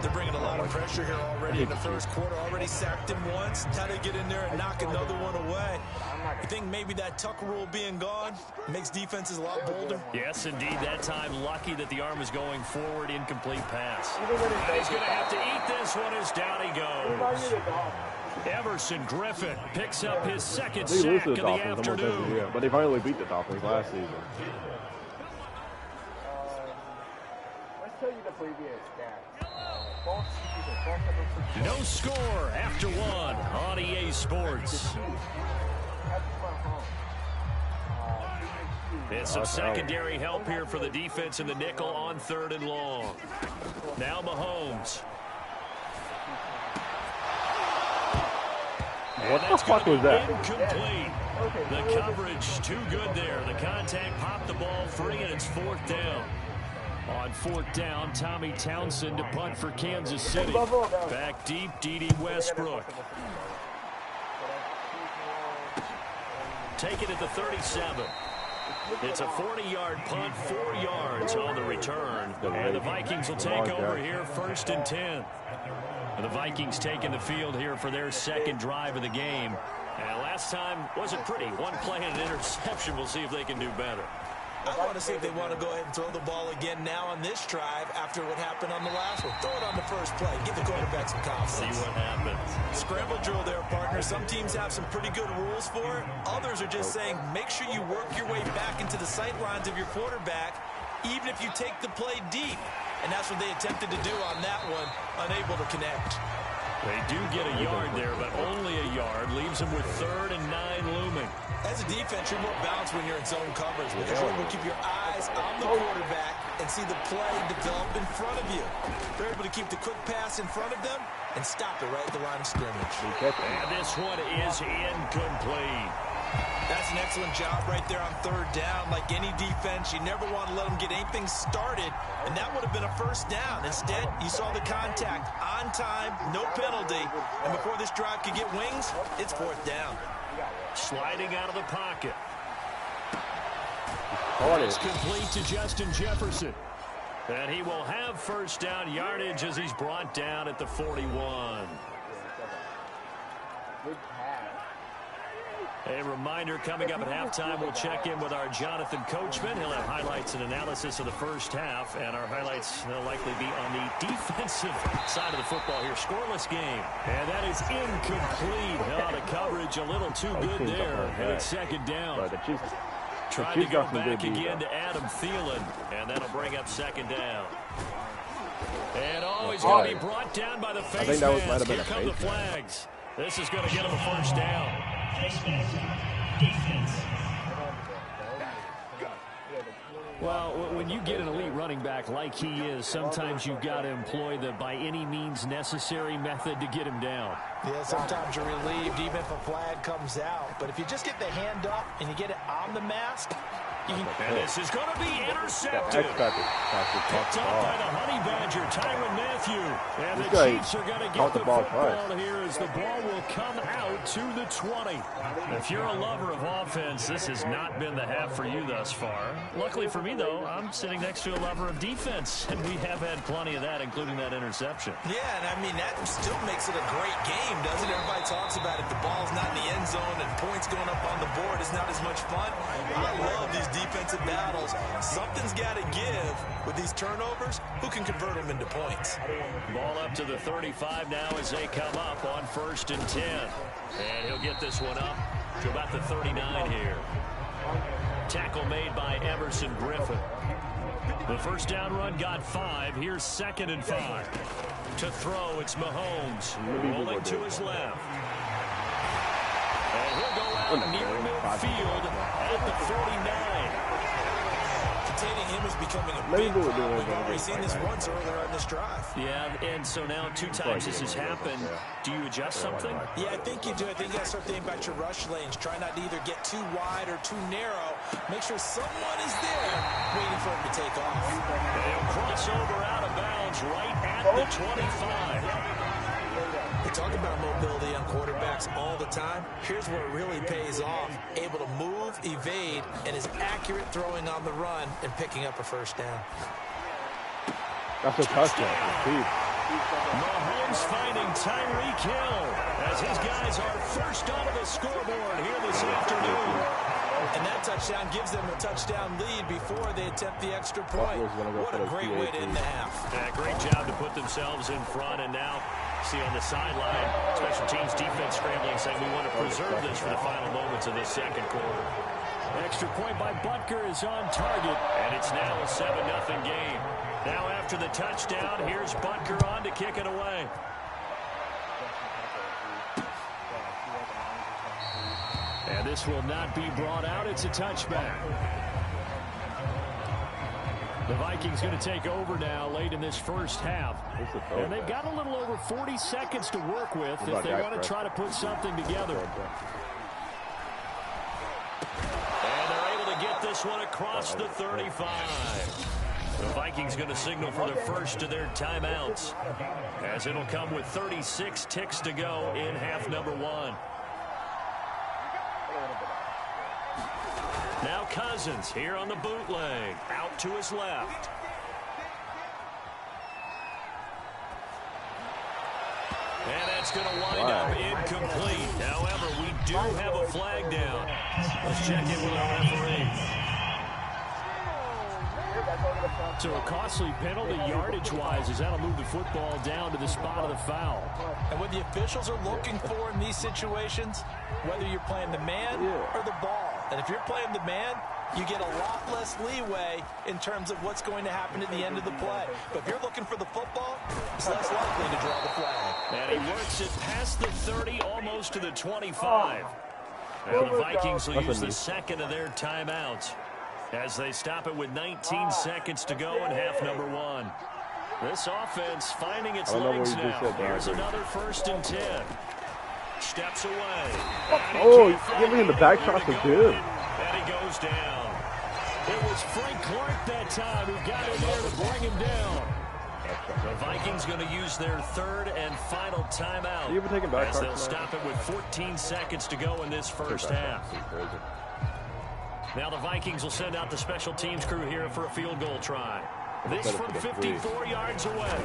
F: They're bringing a lot of pressure here already in the first quarter. Already sacked him once. Now they get in there and knock another one away. I think maybe that tuck rule being gone makes defenses a lot bolder.
D: Yes, indeed. That time, lucky that the arm is going forward, incomplete pass. He's going to have to eat this one as down he goes. Everson Griffin picks up his second sack of the afternoon.
A: But they finally beat the Dolphins last season.
B: Let's tell you the previous stats.
D: No score after 1 on EA Sports. And some secondary help here for the defense in the nickel on 3rd and long. Now Mahomes.
A: What the fuck was that?
D: Incomplete. The coverage too good there. The contact popped the ball free, and it's 4th down. On 4th down, Tommy Townsend to punt for Kansas City. Back deep, D.D. Westbrook. Take it at the 37. It's a 40-yard punt, 4 yards on the return. And the Vikings will take over here 1st and 10. And the Vikings taking the field here for their second drive of the game. And last time wasn't pretty. 1 play and an interception. We'll see if they can do better.
F: I want to see if they want to go ahead and throw the ball again now on this drive after what happened on the last one. Throw it on the first play. Give the quarterback some confidence.
D: See what happens.
F: Scramble drill there, partner. Some teams have some pretty good rules for it. Others are just saying make sure you work your way back into the sight lines of your quarterback, even if you take the play deep. And that's what they attempted to do on that one, unable to connect.
D: They do get a yard there, but only a yard. Leaves them with 3rd and 9 looming.
F: As a defense, you're more balanced when you're in zone coverage because you're able to keep your eyes on the quarterback and see the play develop in front of you. They're able to keep the quick pass in front of them and stop it right at the line of scrimmage.
D: And this one is incomplete.
F: That's an excellent job right there on 3rd down. Like any defense, you never want to let them get anything started, and that would have been a first down. Instead, you saw the contact on time, no penalty, and before this drive could get wings, it's 4th down.
D: Sliding out of the pocket. It's complete to Justin Jefferson. And he will have first down yardage as he's brought down at the 41. A reminder, coming up at halftime, we'll check in with our Jonathan Coachman. He'll have highlights and analysis of the first half, and our highlights will likely be on the defensive side of the football here. Scoreless game, and that is incomplete. Out of coverage, a little too good there, and it's second down. Trying to go back again to Adam Thielen, and that'll bring up second down. And he's going to be brought down by the face mask. Here come the flags. This is going to get him a first down. Well, when you get an elite running back like he is, sometimes you've got to employ the by any means necessary method to get him down.
F: Yeah, sometimes you're relieved even if a flag comes out. But if you just get the hand up and you get it on the mask,
D: and this is going to be intercepted. Picked up by the Honey Badger, Tyrann Mathieu. And the Chiefs are going to get the football here as the ball will come out to the 20. If you're a lover of offense, this has not been the half for you thus far. Luckily for me, though, I'm sitting next to a lover of defense, and we have had plenty of that, including that interception.
E: Yeah, and I mean, that still makes it a great game, doesn't it? Everybody talks about if the ball's not in the end zone and points going up on the board, it's not as much fun. I love these defensive battles. Something's got to give with these turnovers. Who can convert them into points?
D: Ball up to the 35 now as they come up on 1st and 10. And he'll get this one up to about the 39 here. Tackle made by Emerson Griffin. The first down run got 5. Here's 2nd and 5. To throw, it's Mahomes rolling to his left. And he'll go out near midfield at the 49.
E: Containing him is becoming a big problem. We've already seen this once earlier on this drive.
D: Yeah, and so now 2 times this has happened. Do you adjust something?
E: Yeah, I think you do. I think you got to start thinking about your rush lanes. Try not to either get too wide or too narrow. Make sure someone is there waiting for him to take off.
D: They'll cross over out of bounds right at the 25.
E: We talk about mobility on quarterbacks all the time. Here's where it really pays off. Able to move, evade, and is accurate throwing on the run and picking up a first down.
A: That's a touchdown.
D: Mahomes finding Tyreek Hill as his guys are first onto the scoreboard here this afternoon.
E: And that touchdown gives them a touchdown lead before they attempt the extra point. What a great way to end the half.
D: Yeah, great job to put themselves in front, and now see on the sideline, special teams defense scrambling, saying we want to preserve this for the final moments of this second quarter. Extra point by Butker is on target, and it's now a 7-0 game. Now after the touchdown, here's Butker on to kick it away. And this will not be brought out. It's a touchback. The Vikings going to take over now late in this first half. And they've got a little over 40 seconds to work with if they want to try to put something together. And they're able to get this one across the 35. The Vikings going to signal for the first of their timeouts, as it'll come with 36 ticks to go in half number 1. Now Cousins here on the bootleg, out to his left. And that's going to wind up incomplete. However, we do have a flag down. Let's check in with our referee. So a costly penalty yardage-wise, as that'll move the football down to the spot of the foul.
E: And what the officials are looking for in these situations, whether you're playing the man or the ball. And if you're playing the man, you get a lot less leeway in terms of what's going to happen at the end of the play. But if you're looking for the football, it's less likely to draw the flag.
D: And he works it past the 30, almost to the 25. And the Vikings will use the second of their timeouts as they stop it with 19 seconds to go in half number 1. This offense finding its legs now. Here's another 1st and 10. Steps away.
A: Oh, give me the back shot to do.
D: And he goes down. It was Frank Clark that time who got in there to bring him down. The Vikings going to use their 3rd and final timeout as they'll stop it with 14 seconds to go in this first half. Now the Vikings will send out the special teams crew here for a field goal try. This from 54 yards away.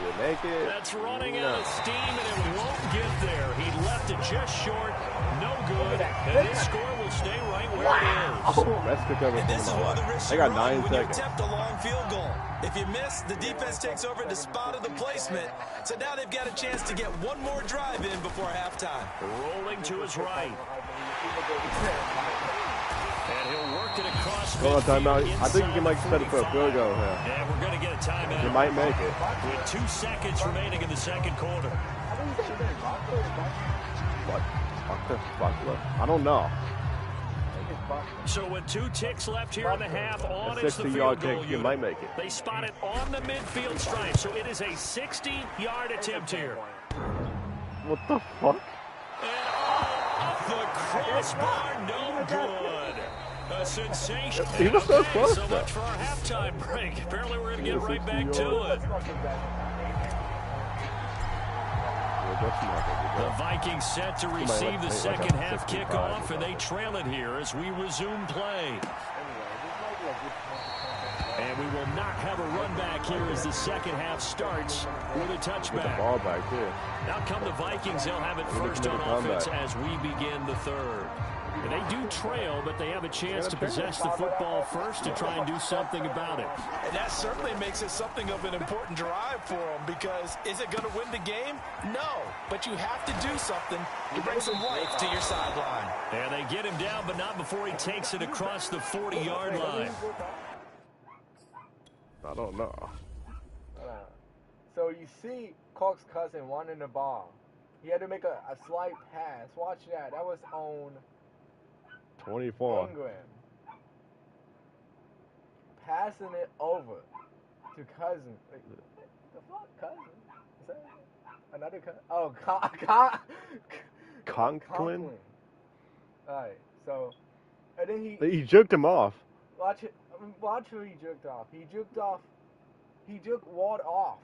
A: Will it make it?
D: That's running out of steam, and it won't get there. He left it just short. No good. And this score will stay right where it is.
A: Let's pick up
E: And this is one of the risks
A: I
E: you
A: got
E: run
A: 9
E: when you
A: seconds.
E: attempt a long field goal. If you miss, the defense takes over at the spot of the placement. So now they've got a chance to get one more drive in before halftime.
D: Rolling to his right. And he'll work it across
A: Hold on, timeout.
D: midfield
A: I think you can make
D: inside
A: set
D: the
A: it for a field goal here.
D: And we're going to get a timeout.
A: You might make it.
D: With 2 seconds remaining in the second quarter.
A: What? I don't know.
D: So with 2 ticks left here in the half, on
A: A
D: it's the
A: 60-yard
D: field goal
A: kick, you
D: unit.
A: might make it.
D: They spot it on the midfield stripe, so it is a 60-yard attempt here.
A: What the fuck?
D: And off the crossbar, no good. A sensational.
A: He was so close,
D: So
A: though.
D: much for our halftime break. Apparently we're going to get right back to it. The Vikings set to receive the second half kickoff, and they trail it here as we resume play. And we will not have a run back here as the second half starts with a
A: Get the
D: touchback.
A: ball back here.
D: Now come the Vikings. They'll have it first on offense as we begin the third. And they do trail, but they have a chance to possess the football first to try and do something about it.
E: And that certainly makes it something of an important drive for them, because is it going to win the game? No, but you have to do something to bring some life to your sideline.
D: And they get him down, but not before he takes it across the 40-yard line.
A: I don't know.
B: So you see Clark's cousin wanting the ball. He had to make a slight pass. Watch that. That was on
A: 24.
B: Ingram. Passing it over to cousin. Wait, what the fuck, cousin? Is that another cousin? Oh,
A: Conklin?
B: Alright, so, and then
A: He juked him off.
B: watch it. Watch who he juked off. He juked Ward off.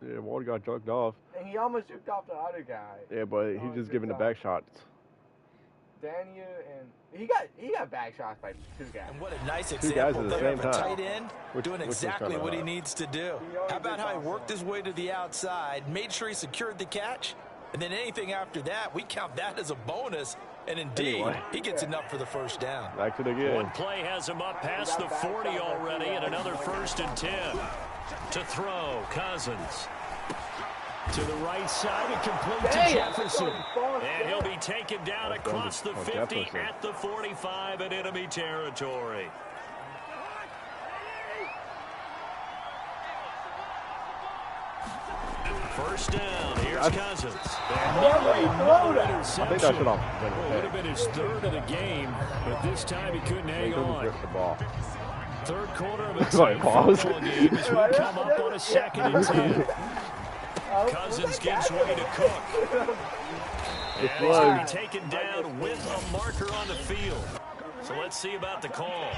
A: Yeah, Ward got juked off.
B: And he almost juked off the other guy.
A: Yeah, but he just giving the back shots.
B: Daniel and he got back shots by 2 guys.
E: And what a nice
A: guys
E: example
A: at the
E: there
A: same
E: of a
A: time.
E: tight end doing
A: Which was
E: exactly
A: kinda
E: what he
A: hot.
E: needs to do. How about how he worked his way to the outside, made sure he secured the catch, and then anything after that, we count that as a bonus. And indeed,
A: Anyway.
E: he gets enough for the first down.
A: Back to the game.
D: One play has him up past the 40 already, and another 1st and 10. To throw, Cousins. To the right side and complete to Jefferson. And he'll be taken down across the 50 at the 45 in enemy territory. First down. Here's Cousins. And nearly another
A: I
D: interception.
A: think that should have been
D: Well, it would have been his 3rd of the game, but this time he couldn't hang
A: He couldn't
D: on.
A: grip the ball.
D: 3rd quarter of a
A: Sorry,
D: tight
A: pause.
D: football game as we come up on a 2nd and 10. Cousins gives way to Cook. And he's going to be taken down with a marker on the field. So let's see about the call.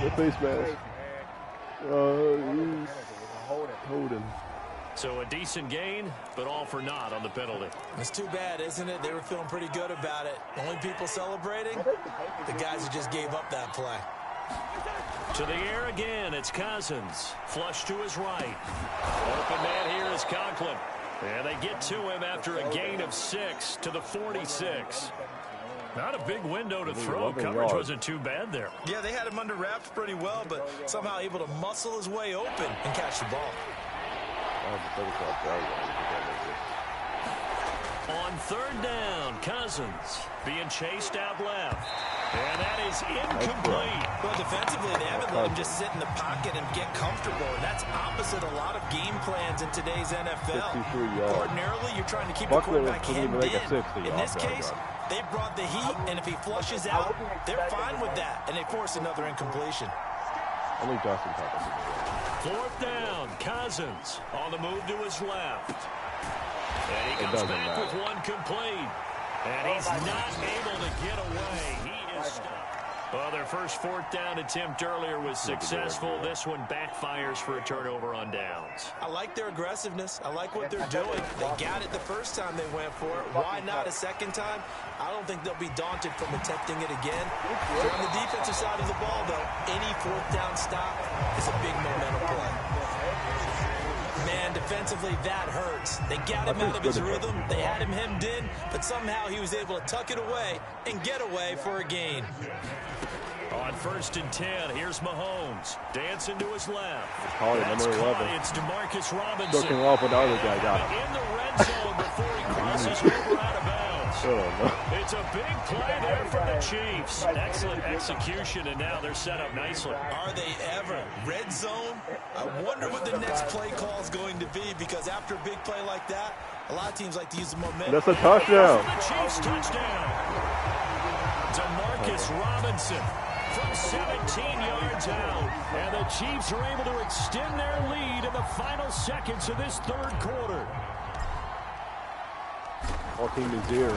A: Good face mask. Holding.
D: So a decent gain, but all for naught on the penalty.
E: It's too bad, isn't it? They were feeling pretty good about it. Only people celebrating, the guys who just gave up that play.
D: To the air again, it's Cousins. Flush to his right. Open man here is Conklin. And they get to him after a gain of 6 to the 46. Not a big window to throw. Coverage wasn't too bad there.
E: Yeah, they had him under wraps pretty well, but somehow able to muscle his way open and catch the ball.
D: On 3rd down, Cousins being chased out left. And that is incomplete.
E: Well, defensively, they haven't let him just sit in the pocket and get comfortable. And that's opposite a lot of game plans in today's NFL. Ordinarily, you're trying to keep the quarterback hemmed in. In this case, they brought the heat, and if he flushes out, they're fine with that, and they force another incompletion.
A: Only Justin Tucker.
D: 4th down, Cousins on the move to his left. And he comes back with one complete. And he's not able to get away. He is stopped. Well, their first 4th down attempt earlier was successful. This one backfires for a turnover on downs.
F: I like their aggressiveness. I like what they're doing. They got it the first time they went for it. Why not a second time? I don't think they'll be daunted from attempting it again. On the defensive side of the ball, though, any 4th down stop is a big momentum play. Man, defensively, that hurts. They got him out of his rhythm. They had him hemmed in, but somehow he was able to tuck it away and get away for a gain.
D: On 1st and 10, here's Mahomes. Dancing to his left.
A: That's number 11.
D: It's DeMarcus Robinson.
A: Looking off what the other guy got.
D: In the red zone before he crosses over out of bounds. It's a big play there for the Chiefs. Excellent execution, and now they're set up nicely.
F: Are they ever? Red zone? I wonder what the next play call is going to be, because after a big play like that, a lot of teams like to use the momentum.
A: That's a touchdown.
D: The Chiefs touchdown. DeMarcus Robinson from 17 yards out. And the Chiefs are able to extend their lead in the final seconds of this 3rd quarter.
A: 14-0.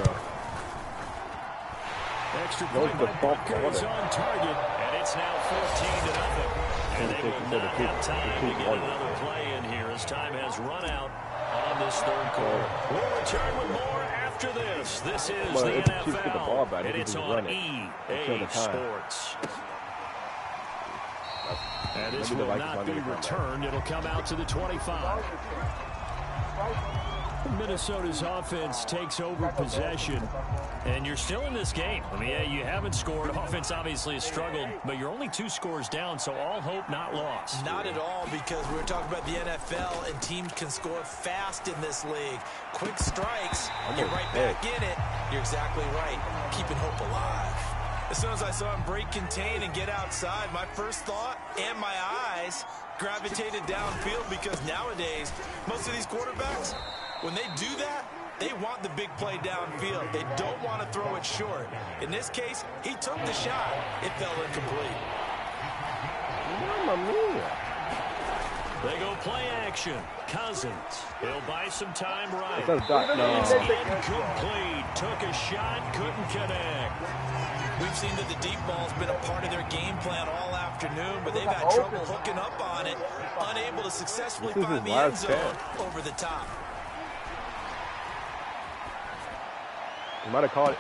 D: Extra point by Booker is on target, and it's now 14-0. And they will not have time to get another play in here as time has run out on this 3rd quarter. We'll return with more after this. This is the NFL, and it's on EA Sports. And this will not be returned. It'll come out to the 25. Minnesota's offense takes over possession, and you're still in this game. I mean, yeah, you haven't scored. Offense obviously has struggled, but you're only 2 scores down, so all hope not lost.
F: Not at all, because we're talking about the NFL, and teams can score fast in this league. Quick strikes, you're right back in it. You're exactly right. Keeping hope alive. As soon as I saw him break contain and get outside, my first thought and my eyes gravitated downfield, because nowadays, most of these quarterbacks, when they do that, they want the big play downfield. They don't want to throw it short. In this case, he took the shot. It fell incomplete.
A: Mamma mia.
D: They go play action. Cousins. He'll buy some time right.
A: It's
D: incomplete. Took a shot, couldn't connect.
F: We've seen that the deep ball's been a part of their game plan all afternoon, but they've had trouble hooking up on it, unable to successfully find the end zone over the top.
A: He might have caught it.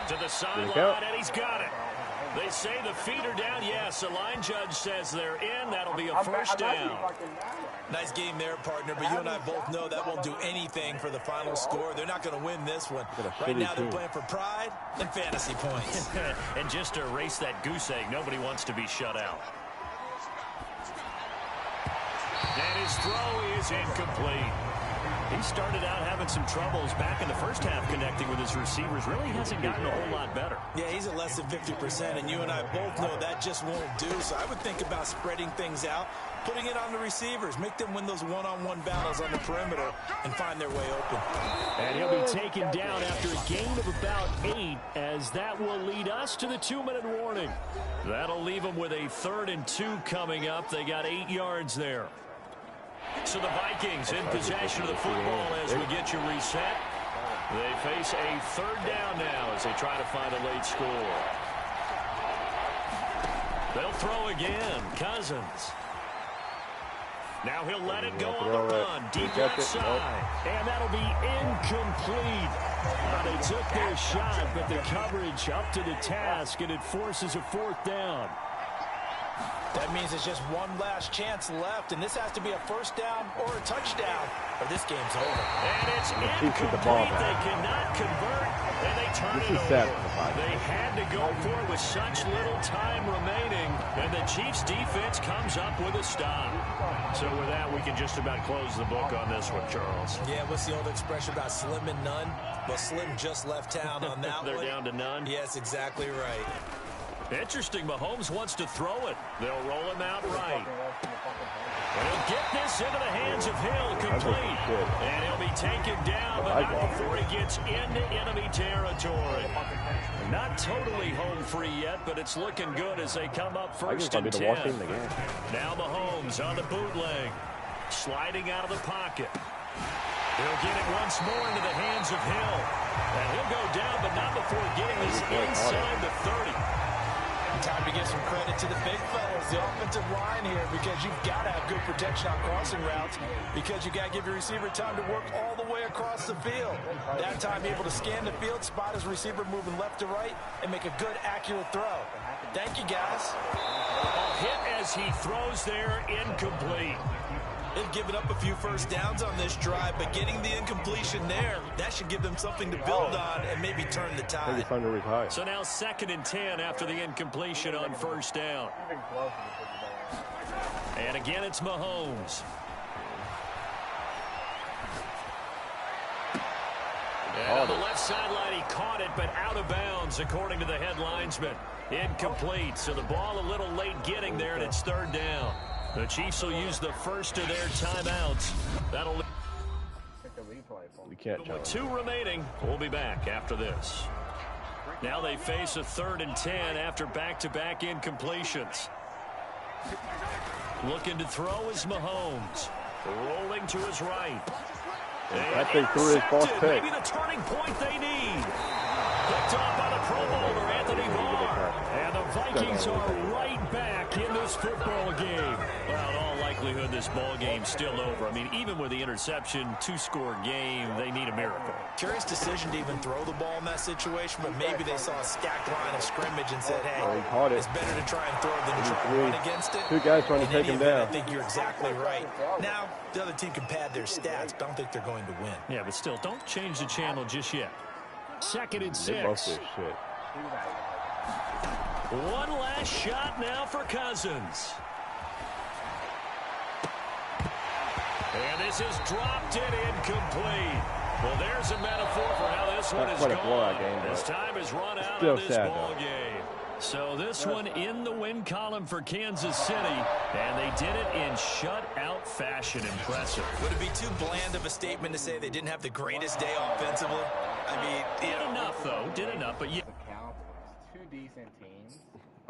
D: To the sideline, and he's got it. They say the feet are down. Yes, the line judge says they're in. That'll be a 1st down.
F: Nice game there, partner, but you and I both know that won't do anything for the final score. They're not going to win this one. Right now they're playing for pride and fantasy points.
D: And just to erase that goose egg, nobody wants to be shut out. And his throw is incomplete. He started out having some troubles back in the first half connecting with his receivers. Really hasn't gotten a whole lot better.
F: Yeah, he's at less than 50%, and you and I both know that just won't do. So I would think about spreading things out, putting it on the receivers, make them win those one-on-one battles on the perimeter and find their way open.
D: And he'll be taken down after a gain of about 8, as that will lead us to the 2-minute warning. That'll leave them with a 3rd and 2 coming up. They got 8 yards there. So the Vikings in possession of the football as we get you reset. They face a 3rd down now as they try to find a late score. They'll throw again. Cousins. Now he'll let it go on the run. Deep left side. And that'll be incomplete. They took their shot, but the coverage up to the task, and it forces a 4th down.
F: That means there's just one last chance left, and this has to be a 1st down or a touchdown, or this game's over.
D: And it's incomplete. They cannot convert, and they turn it over. They had to go for it with such little time remaining, and the Chiefs' defense comes up with a stop. So with that, we can just about close the book on this one, Charles.
F: Yeah, what's the old expression about slim and none? Well, Slim just left town on that
D: They're
F: one.
D: down to none?
F: Yes, exactly right.
D: Interesting, Mahomes wants to throw it. They'll roll him out right. And he'll get this into the hands of Hill, complete. And he'll be taken down, but not before he gets into enemy territory. Not totally home free yet, but it's looking good as they come up 1st and 10. Now Mahomes on the bootleg, sliding out of the pocket. He'll get it once more into the hands of Hill. And he'll go down, but not before getting this inside the 30.
F: Time to give some credit to the big fellas, the offensive line here, because you've got to have good protection on crossing routes, because you got to give your receiver time to work all the way across the field. That time, able to scan the field, spot his receiver moving left to right, and make a good, accurate throw. Thank you, guys.
D: A hit as he throws there, incomplete.
E: They've given up a few first downs on this drive, but getting the incompletion there, that should give them something to build on and maybe turn the tide.
D: So now 2nd and 10 after the incompletion on first down. And again, it's Mahomes. And on the left sideline, he caught it, but out of bounds, according to the head linesman. Incomplete, so the ball a little late getting there, and it's 3rd down. The Chiefs will use the first of their timeouts. That'll...
A: We can't
D: With 2 remaining, we'll be back after this. Now they face a 3rd and 10 after back-to-back incompletions. Looking to throw is Mahomes. Rolling to his right.
A: I think through his false pick.
D: Maybe the turning point they need. Picked off by the Pro Bowler, Anthony Barr. And the Vikings are right back in this football game. Well, in all likelihood, this ball game's still over. I mean, even with the interception, 2-score game, they need a miracle.
F: Curious decision to even throw the ball in that situation, but maybe they saw a stacked line of scrimmage and said, hey, it's better to try and throw than to try and run against it.
A: 2 guys trying to take him down.
F: I think you're exactly right. Now, the other team can pad their stats, but I don't think they're going to win.
D: Yeah, but still, don't change the channel just yet. 2nd and 6. One last shot now for Cousins. And this is dropped it incomplete. Well, there's a metaphor for how this one is going. As time has run out of this ball game. So this one in the win column for Kansas City, and they did it in shutout fashion. Impressive.
E: Would it be too bland of a statement to say they didn't have the greatest day offensively? I mean,
D: did enough, though. Did enough, but yeah.
B: The Cowboys, 2 decent teams.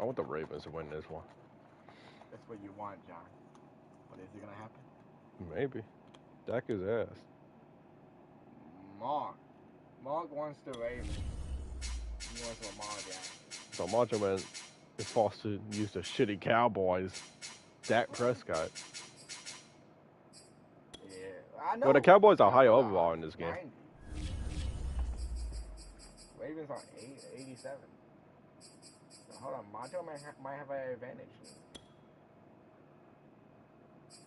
A: I want the Ravens to win this one.
B: That's what you want, John. But is it going to happen?
A: Maybe. Dak his ass.
B: Mark wants the Ravens. He wants Lamar Jackson.
A: So Macho Man is forced to use the shitty Cowboys. Dak Prescott.
B: Yeah, I know.
A: Well, the Cowboys are higher overall in this game.
B: 90. Ravens are 87. So hold on, Macho Man might have an advantage.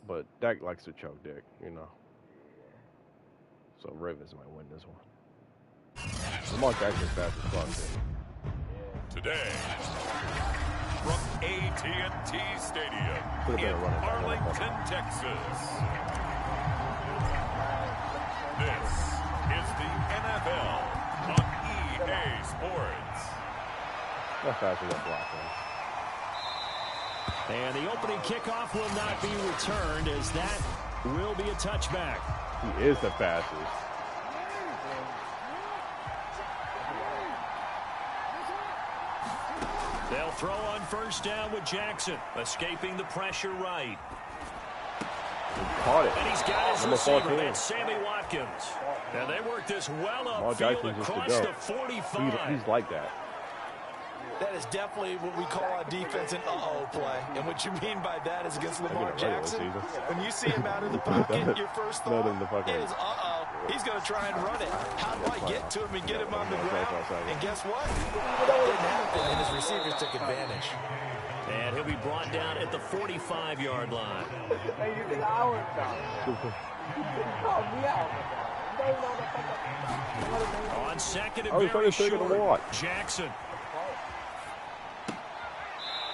A: But Dak likes to choke dick, you know.
B: Yeah.
A: So Ravens might win this one. Lamar Jackson's fast as fuck.
C: Today, from AT&T Stadium in Arlington, Texas. This is the NFL on EA Sports.
A: That's faster than blocking.
D: And the opening kickoff will not be returned, as that will be a touchback.
A: He is the fastest.
D: They'll throw on first down with Jackson, escaping the pressure right.
A: Caught it.
D: And he's got his receiver, that's Sammy Watkins. And they work this well upfield across the 45.
A: He's like that.
F: That is definitely what we call a defense an uh-oh play. And what you mean by that is against Lamar Jackson. When you see him out of the pocket, your first thought is, uh-oh, he's going to try and run it. How do I get to him and get him on the ground? And guess what? That didn't happen, and his receivers took advantage.
D: And he'll be brought down at the 45-yard line.
B: Hey, you think I was down? Call me out.
D: On 2nd and very short, Jackson.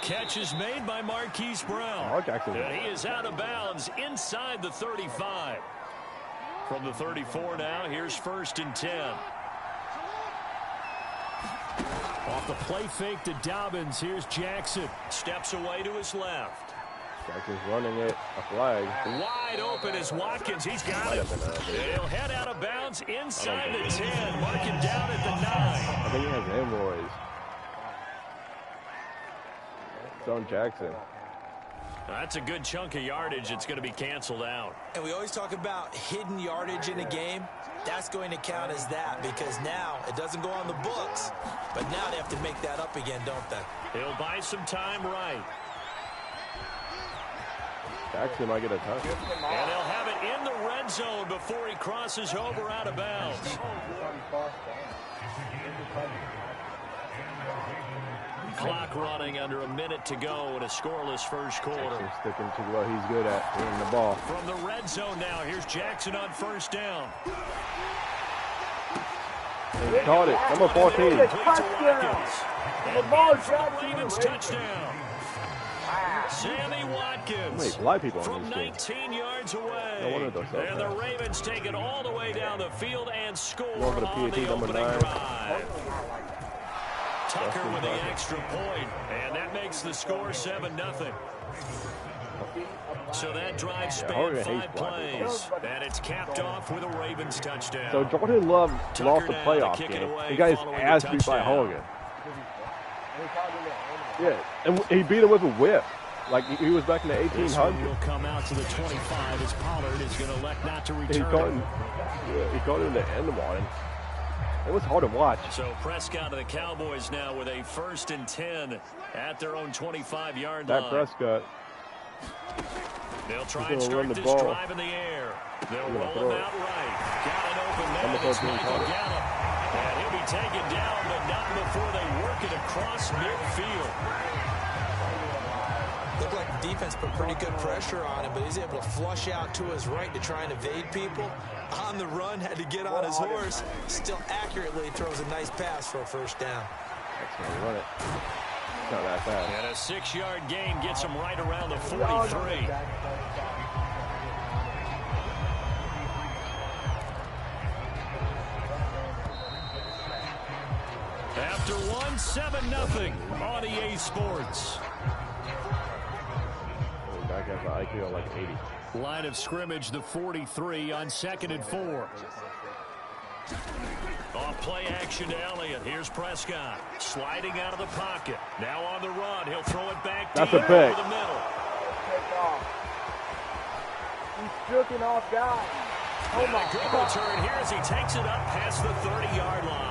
D: Catch is made by Marquise Brown. And he is out of bounds inside the 35. From the 34 now, here's 1st and 10. Off the play fake to Dobbins, here's Jackson. Steps away to his left.
A: Jackson's running it, a flag.
D: Wide open is Watkins, he's got it. He'll head out of bounds inside the 10. Mark him down at the 9.
A: I think he has hemorrhoids. It's on Jackson.
D: That's a good chunk of yardage. It's going to be canceled out.
F: And we always talk about hidden yardage in a game. That's going to count as that because now it doesn't go on the books, but now they have to make that up again, don't they?
D: He'll buy some time right.
A: Jackson might get a touch.
D: And they'll have it in the red zone before he crosses over out of bounds. Clock running under a minute to go in a scoreless first quarter.
A: Jackson sticking to what he's good at, winning the ball.
D: From the red zone now, here's Jackson on first down.
A: He caught it. Number 14.
D: Ravens touchdown. Sammy Watkins from 19 yards away. And the Ravens take it all the way down the field and score on the opening drive. Tucker with the extra point, and that makes the score 7-0. So that drive spanned 5 plays, and it's capped off with a Ravens touchdown.
A: So Jordan Love lost the playoff game. He got his ass beat by Hogan. Yeah, and he beat him with a whip. Like he was back in the 1800s.
D: He will come out to the 25 as Pollard is going to elect not to return.
A: He caught it in the end one. It was hard to watch.
D: So Prescott and the Cowboys now with a 1st and 10 at their own 25-yard line.
A: That Prescott.
D: They'll try and start this drive in the air. They'll roll him out right. Got it open there. It's Michael Gallup. And he'll be taken down, but not before they work it across midfield.
F: Looked like the defense put pretty good pressure on him, but he's able to flush out to his right to try and evade people. On the run, had to get on his horse. Still accurately throws a nice pass for a first down.
A: That's going to run it. It's not that bad.
D: And a 6-yard gain gets him right around the 43. After 1, 7-0 on EA Sports.
A: Back has an IQ of like 80.
D: Line of scrimmage, the 43 on 2nd and 4. Off play action to Elliott. Here's Prescott sliding out of the pocket. Now on the run. He'll throw it back deep over the middle.
B: He's stripping off guys.
D: Oh my good return here as he takes it up past the 30-yard line.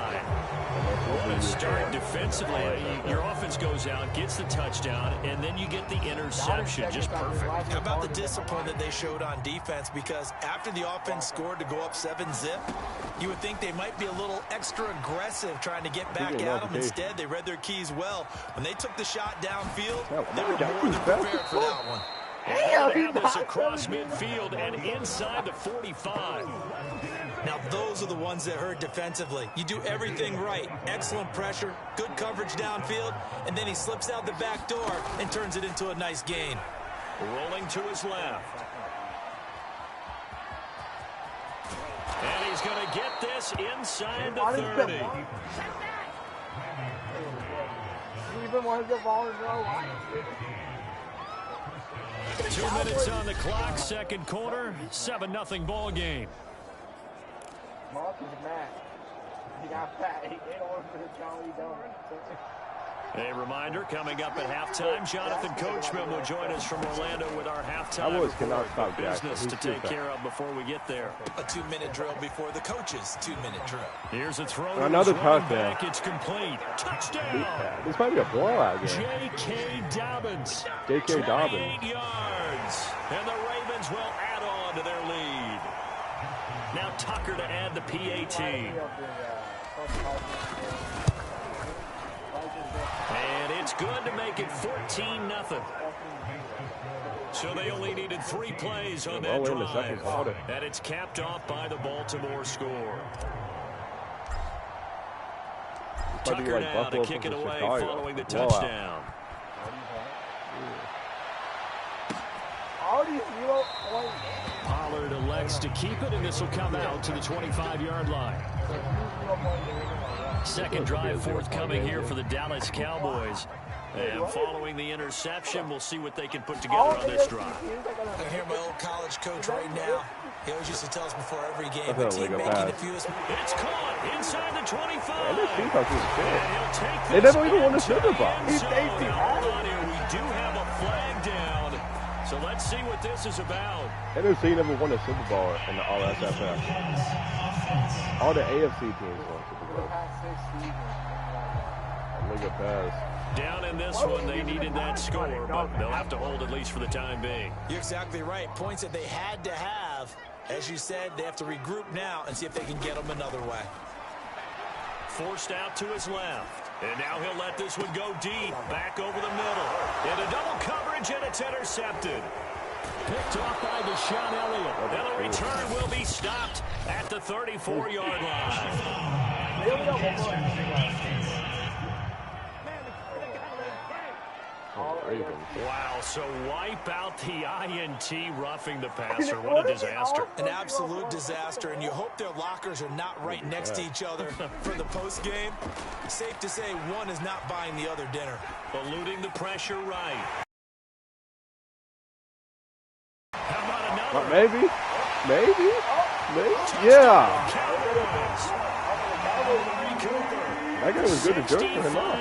D: What a start defensively. Your offense goes out, gets the touchdown, and then you get the interception. Just perfect.
F: How about the discipline that they showed on defense? Because after the offense scored to go up 7-zip, you would think they might be a little extra aggressive trying to get back at them. Instead, they read their keys well. When they took the shot downfield, they were more than prepared for that one.
D: And have this across midfield and inside the 45.
F: Now, those are the ones that hurt defensively. You do everything right. Excellent pressure, good coverage downfield, and then he slips out the back door and turns it into a nice gain.
D: Rolling to his left. And he's going to get this inside the 30.
B: Even want to get ball in row.
D: 2 minutes on the clock, second quarter, 7-0 ball game.
B: Mark is mad. He got fat. He ain't on for the Johnny Donut.
D: A reminder, coming up at halftime, Jonathan Coachman will join us from Orlando with our halftime report. Business to take care of before we get there.
F: A 2-minute drill before the coach's 2-minute drill.
D: Here's a throw.
A: Another touchdown.
D: It's complete. Touchdown.
A: This might be a blowout game.
D: J.K. Dobbins.
A: J.K. Dobbins.
D: 28 yards. And the Ravens will add on to their lead. Now Tucker to add the PAT. And it's good to make it 14-0. So they only needed 3 plays on that drive. And it's capped off by the Baltimore score. Tucker now to kick it away following the touchdown. Pollard elects to keep it, and this will come out to the 25-yard line. Second drive forthcoming here for the Dallas Cowboys. And following the interception, we'll see what they can put together on this drive.
F: I can hear my old college coach right now. He always used to tell us before every game, the team making a few.
D: It's caught inside the 25.
A: And this defense is good. They never even won the Super Bowl.
D: We do have a flag down. So let's see what this is about.
A: NFC never won a Super Bowl in the RSFL. All the AFC teams won Super Bowl. Look at pass.
D: Down in this one, they needed that score, but they'll have to hold at least for the time being.
F: You're exactly right. Points that they had to have. As you said, they have to regroup now and see if they can get them another way.
D: Forced out to his left. And now he'll let this one go deep. Back over the middle. Into double coverage, and it's intercepted. Picked off by Deshaun Elliott. And the return will be stopped at the 34-yard line. Wow, so wipe out the INT roughing the passer. What a disaster.
F: An absolute disaster, and you hope their lockers are not right next to each other for the postgame. Safe to say one is not buying the other dinner.
D: Eluding the pressure right. How about another?
A: Maybe. Yeah. That guy was good to jerk for him off.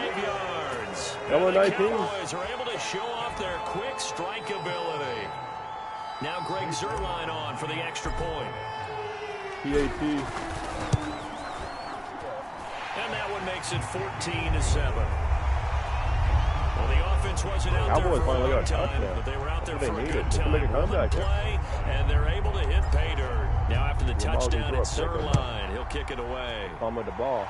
A: Number 19.
D: Cowboys are able to show off their quick strike ability. Now Greg Zuerlein on for the extra point.
A: PAT.
D: And that one makes it 14-7. Well, the offense wasn't out there for a long time, but they were out there for a good time. One play, and they're able to hit pay dirt. Now after the touchdown, it's Zuerlein. He'll kick it away.
A: Palm of the ball.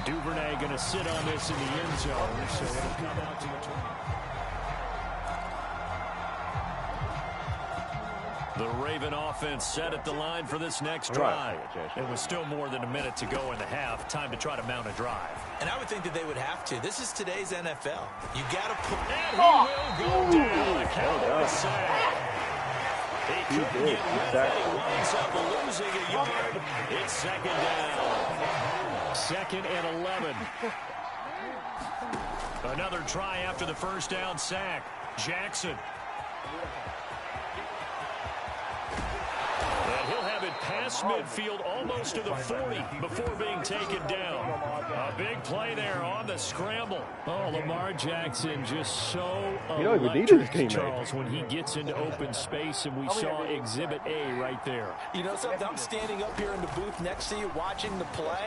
D: Duvernay going to sit on this in the end zone, so it'll come out to the 20. The Raven offense set at the line for this next drive. It was still more than a minute to go in the half. Time to try to mount a drive.
F: And I would think that they would have to. This is today's NFL. You got to put...
D: And he will go down. The Cowboys say. He couldn't get rid of it. He winds up losing a yard. It's second down. Second and 11. Another try after the first down sack. Jackson. And he'll have it past midfield almost to the 40 before being taken down. A big play there on the scramble. Oh, Lamar Jackson just so electric, Charles, when he gets into open space, and we saw Exhibit A right there.
F: You know something? I'm standing up here in the booth next to you watching the play.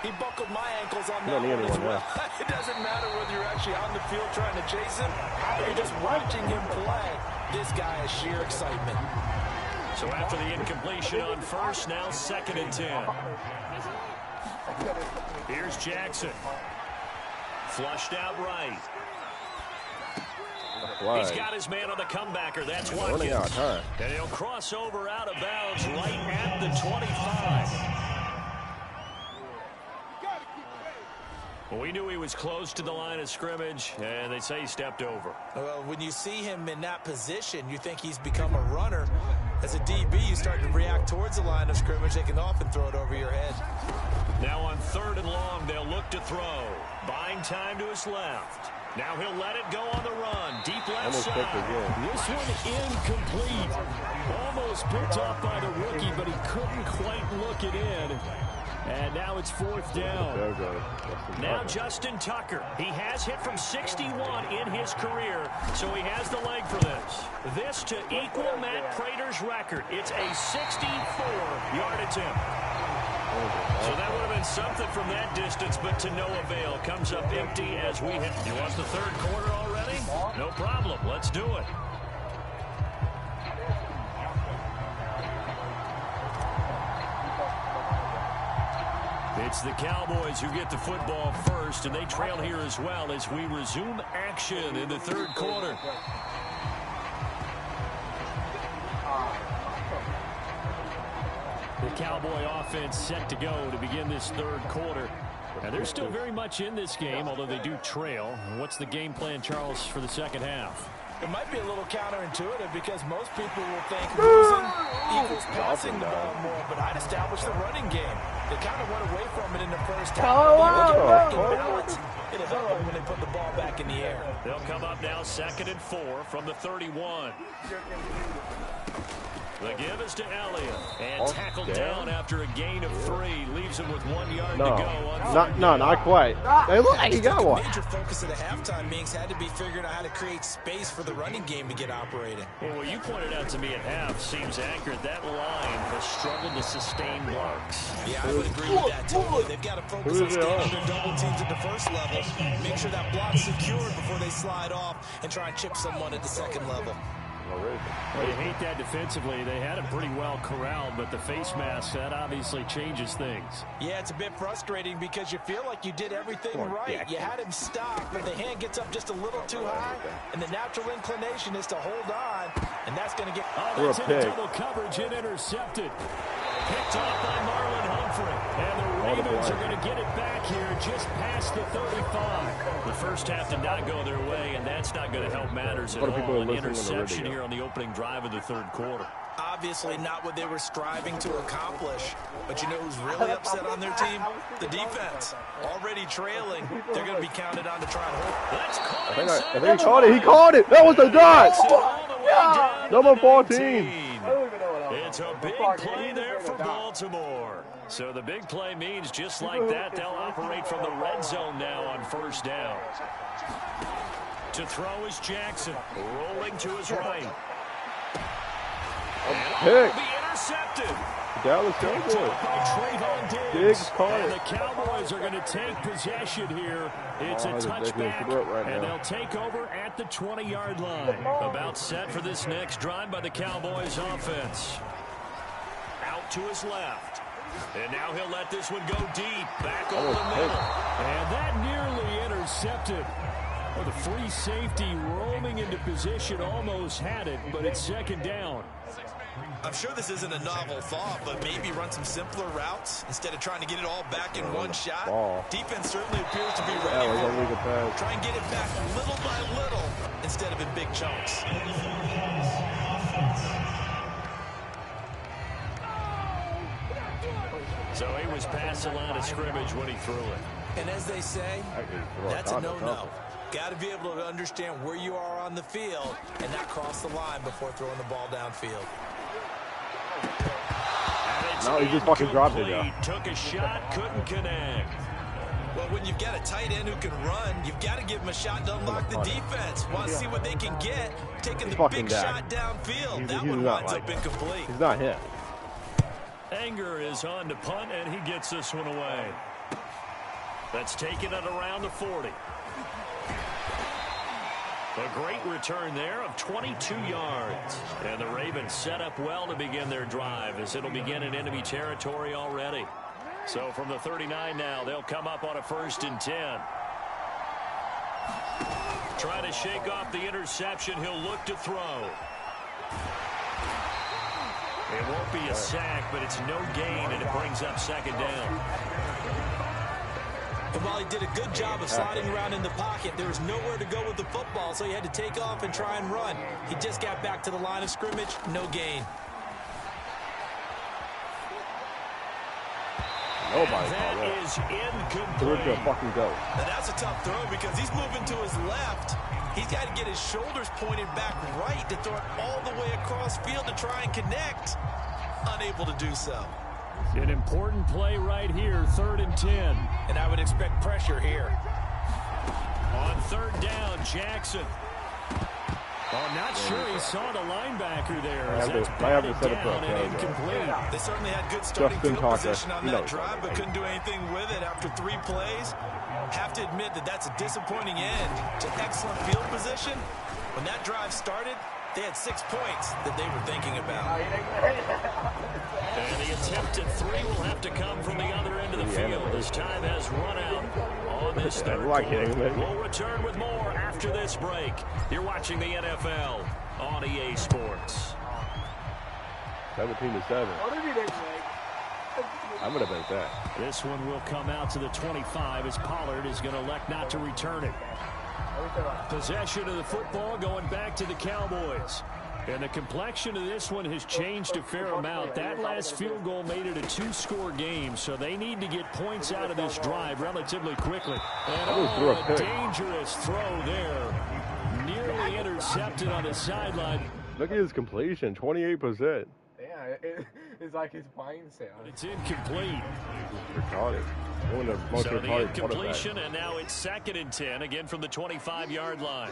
F: He buckled my ankles on that one as well. It doesn't matter whether you're actually on the field trying to chase him or you're just watching him play. This guy is sheer excitement.
D: So after the incompletion on first, now second and 10. Here's Jackson. Flushed out right. He's got his man on the comebacker. That's Watkins. And he'll cross over out of bounds right at the 25. Well, we knew he was close to the line of scrimmage, and they say he stepped over.
F: Well, when you see him in that position, you think he's become a runner. As a DB, you start to react towards the line of scrimmage. They can often throw it over your head.
D: Now on third and long, they'll look to throw. Buying time to his left. Now he'll let it go on the run. Deep left side. This one incomplete. Almost picked off by the rookie, but he couldn't quite look it in. And now it's fourth down. Now Justin Tucker. He has hit from 61 in his career, so he has the leg for this. This to equal Matt Prater's record. It's a 64-yard attempt. So that would have been something from that distance, but to no avail. Comes up empty as we hit. You want the third quarter already? No problem. Let's do it. It's the Cowboys who get the football first, and they trail here as well as we resume action in the third quarter. The Cowboy offense set to go to begin this third quarter. And they're still very much in this game, although they do trail. What's the game plan, Charles, for the second half?
F: It might be a little counterintuitive because most people will think losing equals passing the ball more, but I'd establish the running game. They kind of went away from it in the first half. It'll help them when they put the ball back in the air.
D: They'll come up now 2nd and 4 from the 31. The give is to Elliott. And tackled down after a gain of 3. Leaves him with 1 yard to go.
A: Not quite. They look like he got one.
F: The major focus of the halftime meetings had to be figuring out how to create space for the running game to get operating.
D: Well, what you pointed out to me at half seems accurate. That line has struggled to sustain blocks.
F: Yeah, I would agree with that totally. They've got to focus on staying their double teams at the first level. Make sure that block's secured before they slide off and try and chip someone at the second level.
D: Well, you hate that defensively. They had it pretty well corralled, but the face mask, that obviously changes things.
F: Yeah, it's a bit frustrating because you feel like you did everything right. You had him stop, but the hand gets up just a little too high, and the natural inclination is to hold on, and that's going to get...
D: Oh, that's in double coverage and intercepted. Picked off by Marlon Humphrey, and the Ravens are going to get it back here just past the 35. The first half did not go their way, and that's not going to help matters at all. An interception here on the opening drive of the third quarter.
F: Obviously not what they were striving to accomplish. But you know who's really upset on their team? The defense. Already trailing. They're going to be counted on to try and hold.
A: I think he caught it. He caught it. That was a dot. Number 14.
D: It's a big play there for Baltimore. So the big play means just like that, they'll operate from the red zone now on first down. To throw is Jackson, rolling to his right. And will be intercepted.
A: Dallas Cowboys. Diggs caught it.
D: And the Cowboys are going to take possession here. It's a touchback, and they'll take over at the 20-yard line. About set for this next drive by the Cowboys offense. Out to his left. And now he'll let this one go deep. Back over the middle. And that nearly intercepted. Well, the free safety roaming into position almost had it, but it's second down.
F: I'm sure this isn't a novel thought, but maybe run some simpler routes instead of trying to get it all back in one shot. Defense certainly appears to be ready. Try and get it back little by little instead of in big chunks.
D: So he was past the line of scrimmage when he threw it.
F: And as they say, that's a no-no. Got to be able to understand where you are on the field and not cross the line before throwing the ball downfield.
A: No, he just fucking dropped it, though.
D: Took a shot, couldn't connect.
F: Well, when you've got a tight end who can run, you've got to give him a shot to unlock the defense. Want to see what they can get, taking the big shot downfield. That one winds up incomplete.
A: He's not hit.
D: Anger is on to punt, and he gets this one away. That's taken at around the 40. A great return there of 22 yards. And the Ravens set up well to begin their drive as it'll begin in enemy territory already. So from the 39 now, they'll come up on a 1st and 10. Trying to shake off the interception. He'll look to throw. It won't be a sack, but it's no gain, and it brings up second down.
F: And while he did a good job of sliding around in the pocket, there was nowhere to go with the football, so he had to take off and try and run. He just got back to the line of scrimmage, no gain.
D: That is incomplete.
A: Where'd you fucking go?
F: And that's a tough throw because he's moving to his left. He's got to get his shoulders pointed back right to throw it all the way across field to try and connect. Unable to do so.
D: An important play right here, 3rd and 10.
F: And I would expect pressure here.
D: On 3rd down, Jackson. Oh, not sure he saw the linebacker there. That's batted down and incomplete.
F: They certainly had good starting field position on that drive, but couldn't do anything with it after 3 plays. Have to admit that that's a disappointing end to excellent field position. When that drive started, they had 6 points that they were thinking about.
D: And the attempt at 3 will have to come from the other end of the field. This time has run out on this third quarter. We'll return with more after this break. You're watching the NFL on EA Sports.
A: 17-7. I'm going to bet that.
D: This one will come out to the 25 as Pollard is going to elect not to return it. Possession of the football going back to the Cowboys. And the complexion of this one has changed a fair amount. That last field goal made it a 2-score game, so they need to get points out of this drive relatively quickly. And a dangerous throw there. Nearly intercepted on the sideline.
A: Look at his completion, 28%.
B: Yeah, it's like his mindset.
D: It's incomplete.
A: Retarded.
D: So the incompletion, and now it's 2nd and 10, again from the 25-yard line.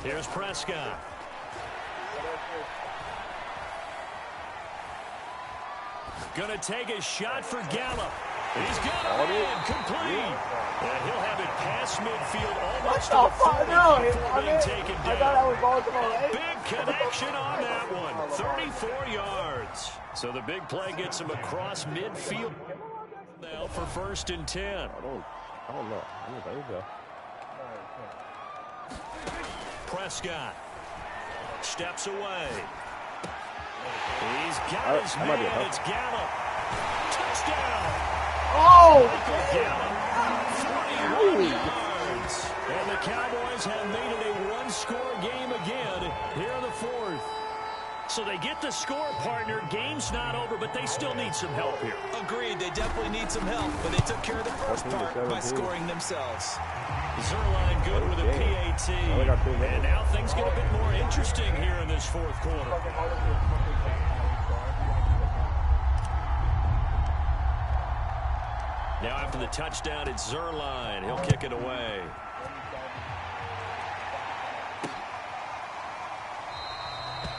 D: Here's Prescott. Going to take a shot for Gallup. He's got it in, complete. And he'll have it past midfield, almost to the 40 before being taken down.
B: I thought that was Baltimore.
D: A big connection on that one, 34 yards. So the big play gets him across midfield now for 1st and 10.
A: I don't know. I don't think so.
D: Prescott steps away. He's got his man. It's Gallup. Touchdown.
B: Oh!
D: Gallup, 41 yards. And the Cowboys have made it a 1-score game again here in the 4th. So they get the score, partner. Game's not over, but they still need some help here.
E: Agreed. They definitely need some help, but they took care of the first part by scoring themselves.
D: Zerline good with a PAT. And now things get a bit more interesting here in this 4th quarter. Now after the touchdown, it's Zerline. He'll kick it away.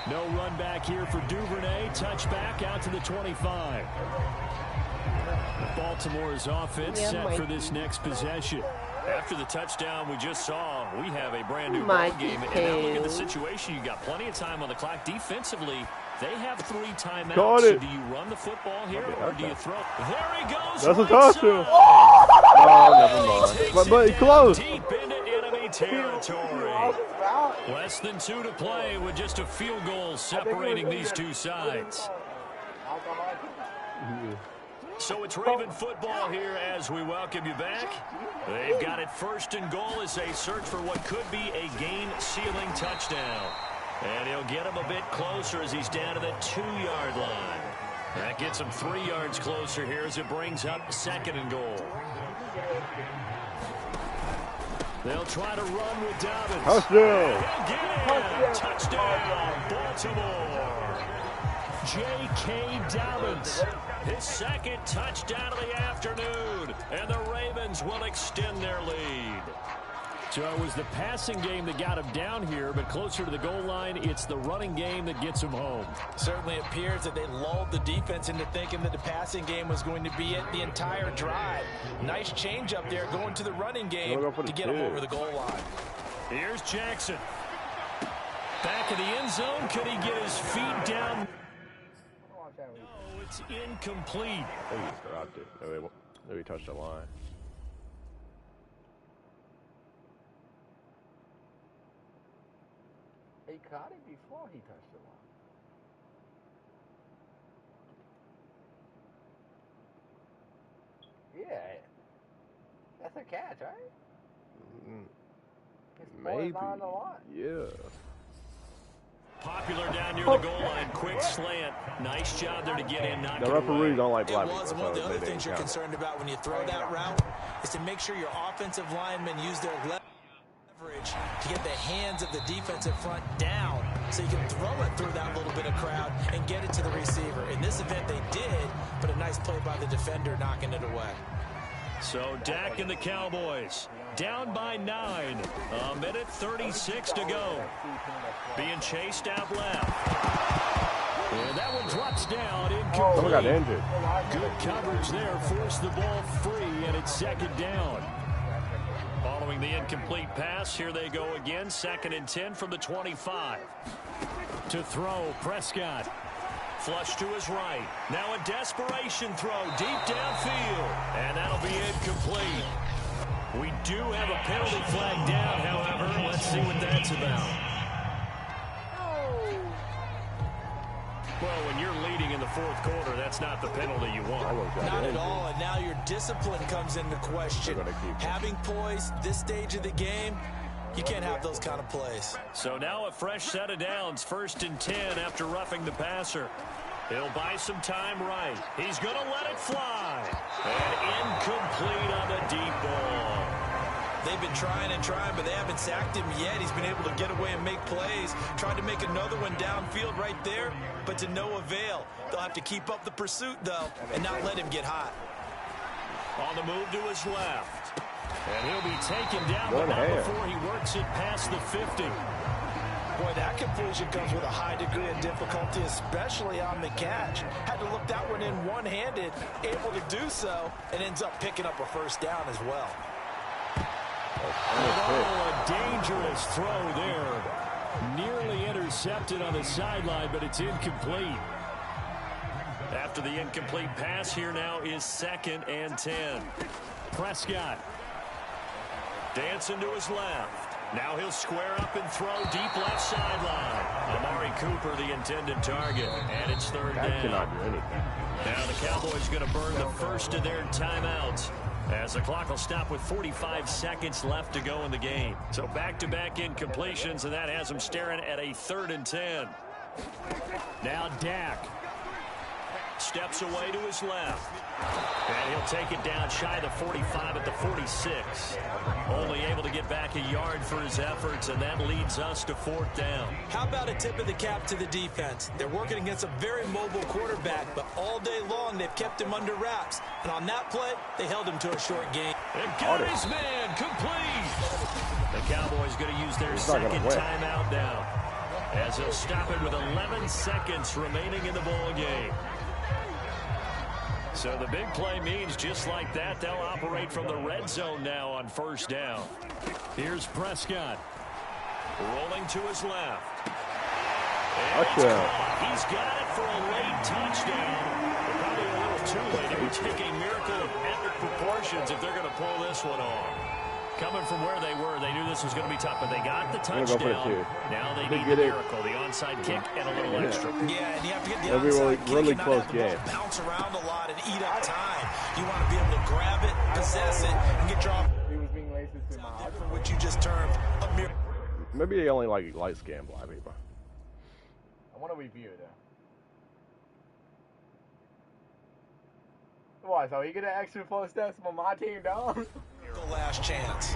D: No run back here for Duvernay. Touchback out to the 25. Baltimore's offense set for this next possession. After the touchdown we just saw, we have a brand new ball game. And now look at the situation. You got plenty of time on the clock. Defensively, they have 3 timeouts. So do you run the football here or do you throw? There he goes.
A: That's a touchdown. Oh, never mind. But close.
D: Deep into enemy territory. Less than 2 to play with just a field goal separating these two sides. So it's Raven football here as we welcome you back. They've got it 1st and goal as they search for what could be a game-sealing touchdown. And he'll get him a bit closer as he's down to the 2-yard line. That gets him 3 yards closer here as it brings up 2nd and goal. They'll try to run with Dobbins.
A: Touchdown.
D: Touchdown, Baltimore. J.K. Dobbins, his 2nd touchdown of the afternoon, and the Ravens will extend their lead. So it was the passing game that got him down here, but closer to the goal line, it's the running game that gets him home.
E: Certainly appears that they lulled the defense into thinking that the passing game was going to be it the entire drive. Nice change up there going to the running game to get him over the goal line.
D: Here's Jackson. Back in the end zone. Could he get his feet down? Oh, it's incomplete.
A: I think he dropped it. No, he touched the line.
B: He caught it before he touched the line. Yeah. That's a catch, right?
A: Maybe.
B: On the line.
A: Yeah.
D: Popular down near the goal line. Quick slant. Nice job there to get in.
A: The referees don't like black people.
E: One of the other things you're concerned about when you throw that route is to make sure your offensive linemen use their leverage to get the hands of the defensive front down so you can throw it through that little bit of crowd and get it to the receiver. In this event, they did, but a nice play by the defender knocking it away.
D: So Dak and the Cowboys down by 9. A minute 36 to go. Being chased out left. And that one drops down. Incomplete.
A: Someone got injured.
D: Good coverage there. Forced the ball free, and it's 2nd down. Following the incomplete pass, here they go again. 2nd and 10 from the 25. To throw, Prescott. Flush to his right. Now a desperation throw deep downfield. And that'll be incomplete. We do have a penalty flag down, however. Let's see what that's about. Well, when you're leading in the fourth quarter. That's not the penalty you want.
F: Not at all, and now your discipline comes into question. Having poise this stage of the game, you can't have those kind of plays.
D: So now a fresh set of downs, 1st and 10 after roughing the passer. He'll buy some time right. He's going to let it fly. And incomplete on the deep ball.
F: They've been trying and trying, but they haven't sacked him yet. He's been able to get away and make plays. Tried to make another one downfield right there, but to no avail. They'll have to keep up the pursuit, though, and not let him get hot.
D: On the move to his left. And he'll be taken down, but not before he works it past the 50.
F: Boy, that completion comes with a high degree of difficulty, especially on the catch. Had to look that one in one-handed, able to do so, and ends up picking up a first down as well.
D: Oh, a dangerous throw there. Nearly intercepted on the sideline, but it's incomplete. After the incomplete pass, here now is 2nd and 10. Prescott dancing to his left. Now he'll square up and throw deep left sideline. Amari Cooper, the intended target, and it's 3rd down.
A: Cannot do anything.
D: Now the Cowboys going to burn the first of their timeouts, as the clock will stop with 45 seconds left to go in the game. So back-to-back incompletions, and that has them staring at a 3rd and 10. Now Dak steps away to his left. And he'll take it down shy of the 45 at the 46. Only able to get back a yard for his efforts, and that leads us to 4th down.
F: How about a tip of the cap to the defense? They're working against a very mobile quarterback, but all day long they've kept him under wraps. And on that play, they held him to a short gain.
D: And got his man complete. The Cowboys going to use their 2nd timeout now, as they'll stop it with 11 seconds remaining in the ball game. So the big play means just like that, they'll operate from the red zone now on 1st down. Here's Prescott. Rolling to his left. He's got it for a late touchdown. But probably a little too late. It would take a miracle of epic proportions if they're going to pull this one off. Coming from where they were, they knew this was going to be tough, but they got the touchdown. Now they need the miracle, the onside kick, and a little extra.
F: Yeah, and you have to get the onside kick
A: really
F: and not
A: close
F: have the
A: game.
F: ball bounce around a lot and eat up time. You want to be able to grab it, possess it, and get your
B: He was being racist in my heart.
F: what you just termed a miracle.
A: Maybe they only like light-skinned black people.
B: I want to review it, though. What, so he get an extra 4 steps from my team, dog?
F: The last chance.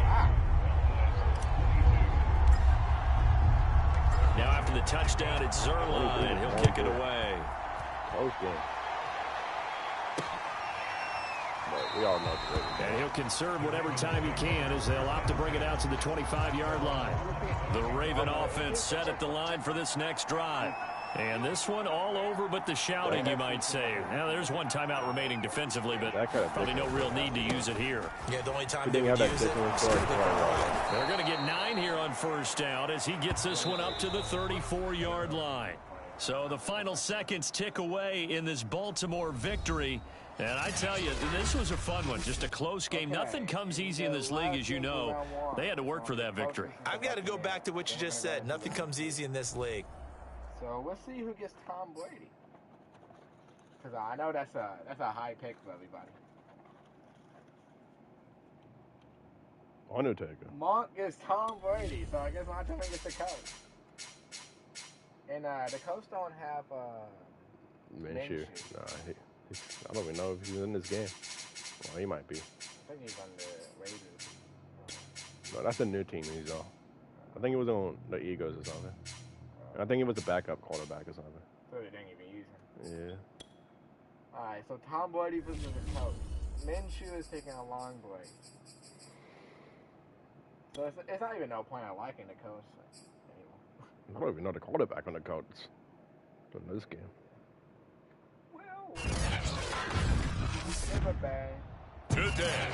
D: Now after the touchdown, it's Zerline. He'll kick it away.
A: Close game. But we all know the
D: And he'll conserve whatever time he can as they'll opt to bring it out to the 25-yard line. The Raven offense set at the line for this next drive. And this one all over but the shouting, you might say. Now, there's one timeout remaining defensively, but probably no real need to use it here.
F: Yeah, the only time they would use it.
D: They're going to get 9 here on 1st down as he gets this one up to the 34-yard line. So the final seconds tick away in this Baltimore victory. And I tell you, this was a fun one. Just a close game. Nothing comes easy in this league, as you know. They had to work for that victory.
F: I've got to go back to what you just said. Nothing comes easy in this league.
B: So we'll see who gets Tom Brady. Because I know that's a high pick for everybody.
A: Undertaker.
B: Monk is Tom Brady, so I guess my turn gets the coach. And the coach don't have
A: Minshew. Nah, I don't even know if he's in this game. Well, he might be.
B: I think he's on the Raiders.
A: No, that's a new team he's on. I think it was on the Eagles or something. I think it was a backup quarterback or something.
B: So they didn't even use him.
A: Yeah.
B: Alright, so Tom Brady versus the coach. Minshew is taking a long break. So it's not even no point in liking the coach anymore.
A: I don't even know the quarterback on the Colts in this game.
B: Well, never bad.
C: Today.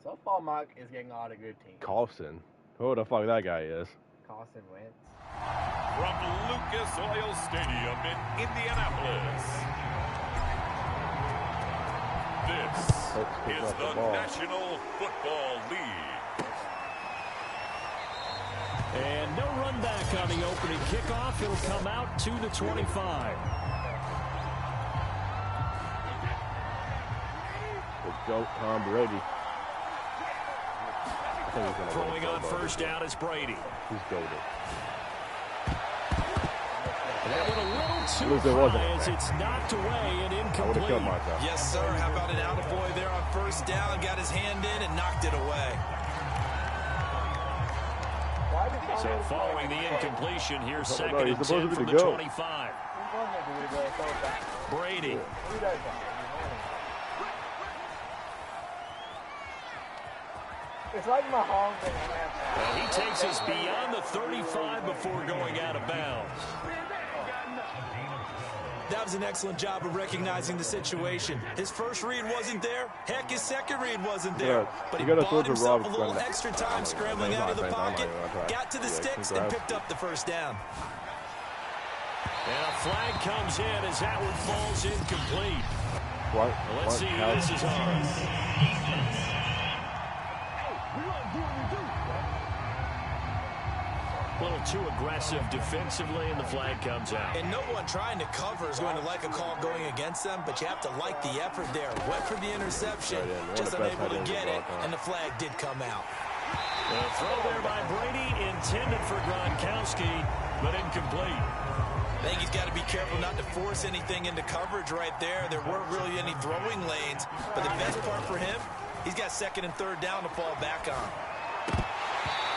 B: So far, Mark is getting all the good teams.
A: Carlson. Who the fuck that guy is?
B: Carson Wentz.
C: From Lucas Oil Stadium in Indianapolis, this is the National Football League.
D: And no run back on the opening kickoff. It'll come out to the 25.
A: Let's go, Tom Brady.
D: Throwing on first down is Brady.
A: He's goaded.
D: That one a little too high as it's knocked away and incomplete.
E: Yes, sir. How about an attaboy there on first down? Got his hand in and knocked it away.
D: So following the incompletion, here's second and 10 from the 25. Brady.
B: It's like my home thing.
D: And he takes us beyond the 35 before going out of bounds.
E: That was an excellent job of recognizing the situation. His first read wasn't there. Heck, his second read wasn't there.
A: Yeah,
E: but he bought himself a little extra time scrambling out of the pocket, got to the sticks, and picked up the first down.
D: And a flag comes in as that one falls incomplete.
A: What?
D: Well, let's see who this is on. A little too aggressive defensively, and the flag comes out.
E: And no one trying to cover is going to like a call going against them, but you have to like the effort there. Went for the interception, just unable to get it, and the flag did come out.
D: A throw there by Brady, intended for Gronkowski, but incomplete.
E: I think he's got to be careful not to force anything into coverage right there. There weren't really any throwing lanes, but the best part for him, he's got second and third down to fall back on.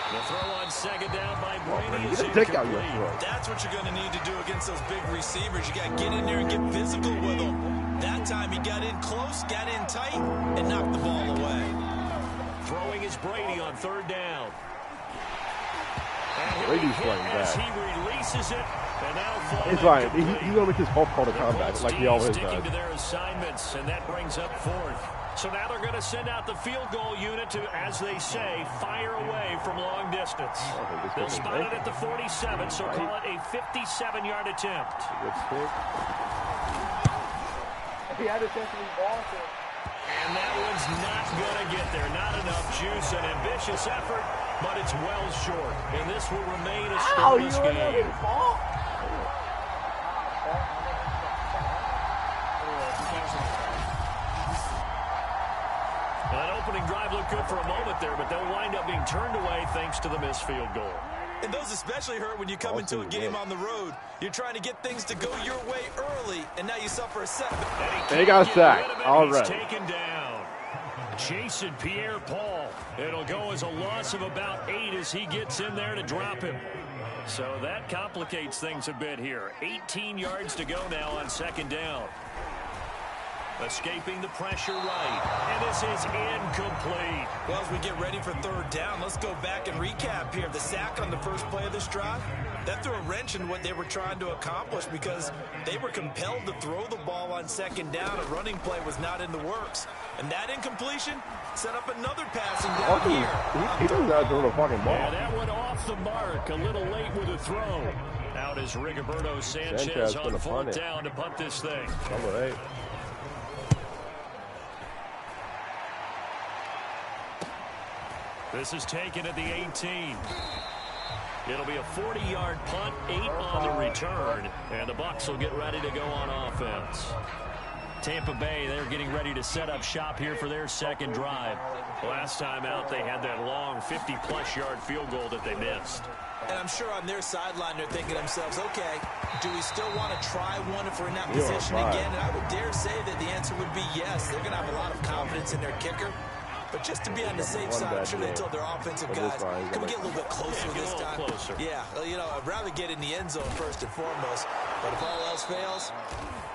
D: The throw on second down by Brady is
A: take out your
D: incomplete.
A: throw.
E: That's what you're going to need to do against those big receivers. You got to get in there and get physical with them. That time he got in close, got in tight, and knocked the ball away.
D: Throwing is Brady on third down.
A: Brady's playing
D: as
A: bad.
D: he releases it, and that'll fall
A: It's fine.
D: incomplete.
A: He's going to make his whole call to combat like he always
D: sticking
A: does.
D: to their assignments, and that brings up fourth. So now they're going to send out the field goal unit to, as they say, fire away from long distance. They'll spot it at the 47, so call it a 57-yard attempt.
B: He had a chance to be bouncing.
D: And that one's not going to get there. Not enough juice, an ambitious effort, but it's well short. And this will remain a scoreless game. That opening drive looked good for a moment there, but they'll wind up being turned away thanks to the missed field goal.
E: And those especially hurt when you come into a game on the road. You're trying to get things to go your way early, and now you suffer a setback.
A: They got sacked already.
D: Taken down. Jason Pierre-Paul. It'll go as a loss of about 8 as he gets in there to drop him. So that complicates things a bit here. 18 yards to go now on second down. Escaping the pressure right. And this is incomplete.
E: Well, as we get ready for third down, let's go back and recap here. The sack on the first play of this drive, that threw a wrench in what they were trying to accomplish because they were compelled to throw the ball on second down. A running play was not in the works. And that incompletion set up another passing down here.
A: He does not throw the fucking ball.
D: Yeah, that one off the mark. A little late with a throw. Out is Rigoberto Sanchez on fourth down to punt this thing.
A: Number 8.
D: This is taken at the 18. It'll be a 40-yard punt, 8 on the return, and the Bucs will get ready to go on offense. Tampa Bay, they're getting ready to set up shop here for their second drive. Last time out, they had that long 50-plus yard field goal that they missed.
E: And I'm sure on their sideline they're thinking to themselves, okay, do we still want to try one if we're in that position again? And I would dare say that the answer would be yes. They're going to have a lot of confidence in their kicker. But just to be on the safe side, I'm sure they told their offensive guys, can we get a little bit closer this time?
D: Closer.
E: Yeah, you know, I'd rather get in the end zone first and foremost. But if all else fails,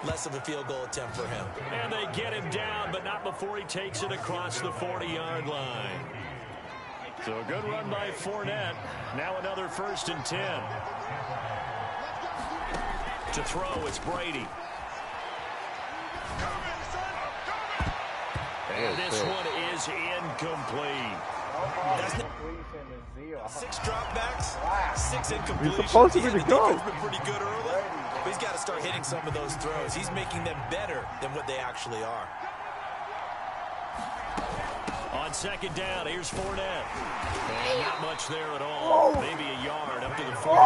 E: less of a field goal attempt for him.
D: And they get him down, but not before he takes it across the 40-yard line. So a good run by Fournette. Now another 1st and 10. To throw, it's Brady. And this one is incomplete.
E: That's 6 dropbacks, 6 incompletions.
A: He's supposed to be the
E: defense has been pretty good early, but he's got to start hitting some of those throws. He's making them better than what they actually are.
D: On second down, here's Fournette. And not much there at all. Maybe a yard up to the 40.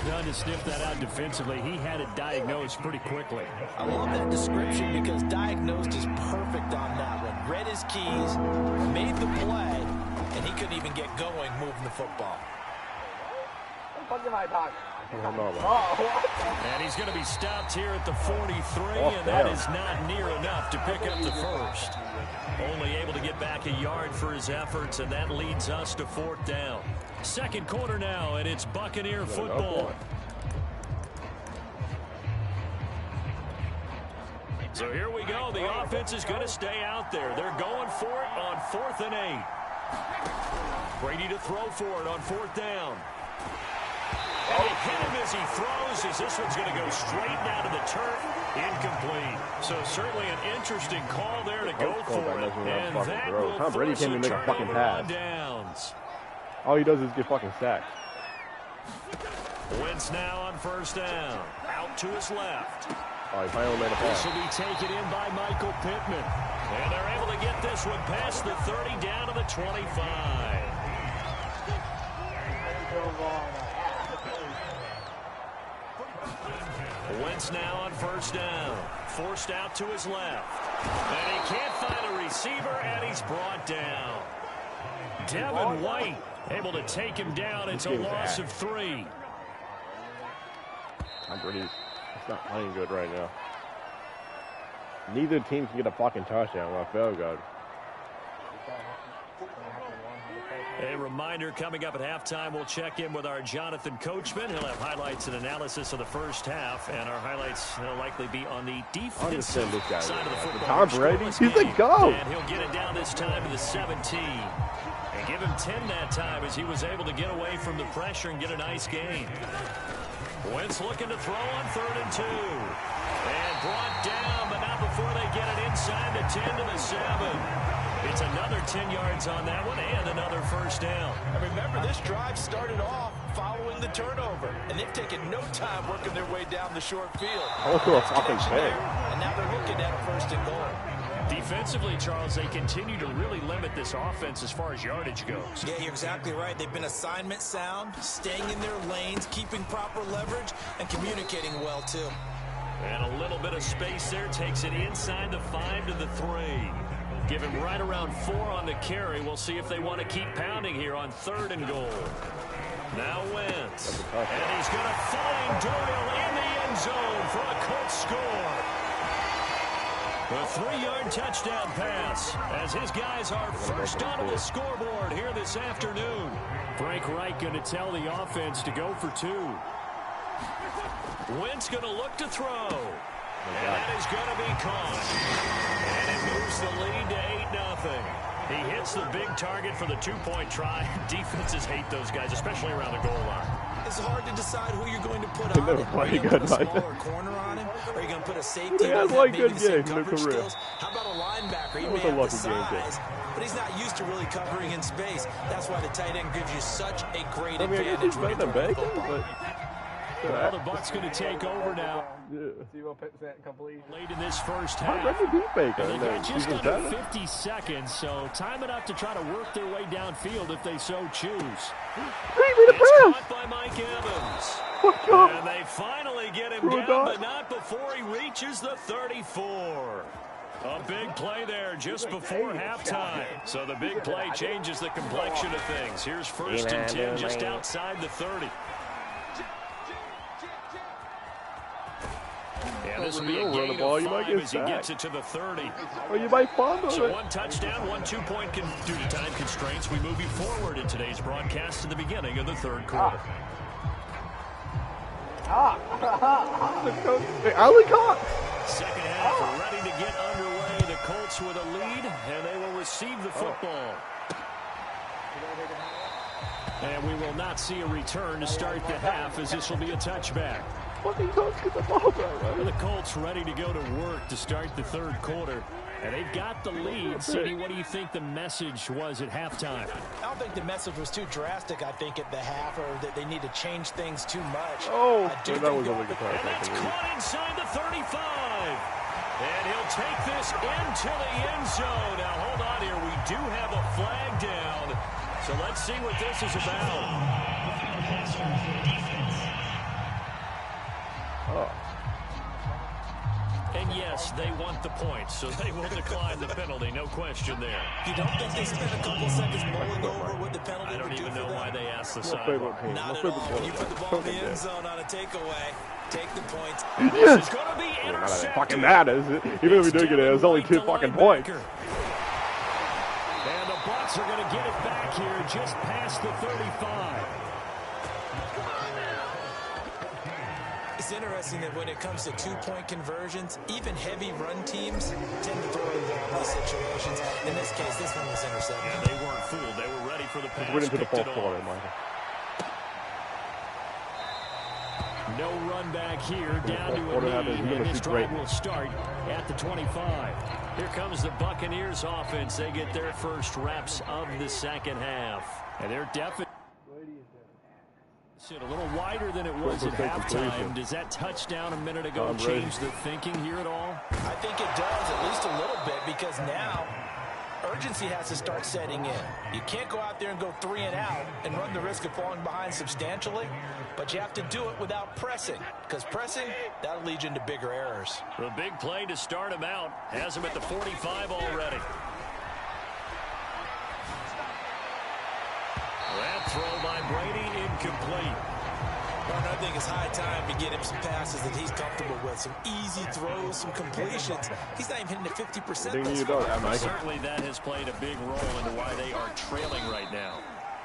D: done to sniff that out defensively. He had it diagnosed pretty quickly.
E: I love that description because diagnosed is perfect on that one. Read his keys, made the play, and he couldn't even get going moving the football.
B: What am I talking?
D: And he's going to be stopped here at the 43, and that is not near enough to pick up the first. Only able to get back a yard for his efforts, and that leads us to 4th down. Second quarter now, and it's Buccaneer football. So here we go. The offense is going to stay out there. They're going for it on 4th and 8. Brady to throw for it on 4th down. And they hit him as he throws, as this one's going to go straight down to the turf. Incomplete. So certainly an interesting call there to go for it. And that will
A: Tom Brady can't even make a fucking pass.
D: Downs.
A: All he does is get fucking sacked.
D: Wentz now on 1st down. Out to his left.
A: Oh, he finally made a pass.
D: This will be taken in by Michael Pittman. And they're able to get this one past the 30 down to the 25. Wentz now on 1st down. Forced out to his left. And he can't find a receiver, and he's brought down. Devin White able to take him down. It's a loss of 3.
A: Tom Brady's not playing good right now. Neither team can get a fucking touchdown or a field goal.
D: A reminder, coming up at halftime, we'll check in with our Jonathan Coachman. He'll have highlights and analysis of the first half, and our highlights will likely be on the defensive side of the football.
A: Tom Brady, he's the GOAT.
D: And he'll get it down this time to the 17. And give him 10 that time as he was able to get away from the pressure and get a nice gain. Wentz looking to throw on 3rd and 2. And brought down, but not before they get it inside the 10 to the 7. It's another 10 yards on that one and another 1st down.
E: And remember, this drive started off following the turnover, and they've taken no time working their way down the short field.
A: Also a fucking pick.
E: And now they're looking at a 1st and goal.
D: Defensively, Charles, they continue to really limit this offense as far as yardage goes.
E: Yeah, you're exactly right. They've been assignment sound, staying in their lanes, keeping proper leverage, and communicating well, too.
D: And a little bit of space there takes it inside the 5 to the 3. Give him right around 4 on the carry. We'll see if they want to keep pounding here on 3rd and goal. Now Wentz. And he's going to find Doyle in the end zone for a Colts score. A 3-yard touchdown pass as his guys are first onto the scoreboard here this afternoon. Frank Reich going to tell the offense to go for 2. Wentz going to look to throw. And that is going to be caught. And it moves the lead to 8-0. He hits the big target for the 2-point try. Defenses hate those guys, especially around the goal line.
E: It's hard to decide who you're going to put on him. Are you going to put a smaller corner on him? Or are you going to put a safety?
A: He has like good games in his career.
E: How about a linebacker? He may have the size, but he's not used to really covering in space. That's why the tight end gives you such a great advantage when you're throwing the football.
D: Well, the Bucs going to take over now.
B: 0% complete.
D: Late in this first half. They've got just under 50 seconds, so time enough to try to work their way downfield if they so choose. It's caught by Mike Evans. And they finally get him down, but not before he reaches the 34. A big play there just before halftime. So the big play changes the complexion of things. Here's 1st and 10 just outside the 30. Yeah, this will be a gain of 5 as he gets it to the 30.
A: Or you might fumble it.
D: So 1 touchdown, 1 2-point due to time constraints. We move you forward in today's broadcast to the beginning of the 3rd quarter. Second half ready to get underway. The Colts with a lead, and they will receive the football. And we will not see a return to start the half, as this will be a touchback. The Colts ready to go to work to start the 3rd quarter. And they've got the lead. CD, what do you think the message was at halftime?
E: I don't think the message was too drastic, I think, at the half, or that they need to change things too much.
A: Oh, that was
D: and that's caught inside the 35. And he'll take this into the end zone. Now, hold on here. We do have a flag down. So let's see what this is about. Yes, they want the points, so they will decline the penalty. No question there.
E: You don't think they spent a couple seconds mulling over what the penalty
D: I don't even know why they asked the
A: sideline.
E: Not at all. When you put the ball in the end zone on a takeaway, take the points.
D: And this is going to be intercepted.
A: Not that fucking matters. Even if we do get it, it's only 2 fucking points.
D: And the Bucs are going to get it back here just past the 35.
E: It's interesting that when it comes to 2-point conversions, even heavy run teams tend to throw the ball in these situations. In this case, this one was intercepted.
D: Yeah, they weren't fooled. They were ready for the pass.
A: Went into the fourth quarter, Michael.
D: No run back here, down to a knee, and this drive will start at the 25. Here comes the Buccaneers offense. They get their first reps of the second half. And they're definitely a little wider than it was at halftime. Does that touchdown a minute ago change the thinking here at all?
E: I think it does, at least a little bit, because now urgency has to start setting in. You can't go out there and go 3 and out and run the risk of falling behind substantially, but you have to do it without pressing, because pressing, that'll lead you into bigger errors.
D: The big play to start him out has him at the 45 already. That throw by Brady incomplete.
E: Well, I think it's high time to get him some passes that he's comfortable with. Some easy throws, some completions. He's not even hitting the 50% thus far.
D: Certainly that has played a big role into why they are trailing right now.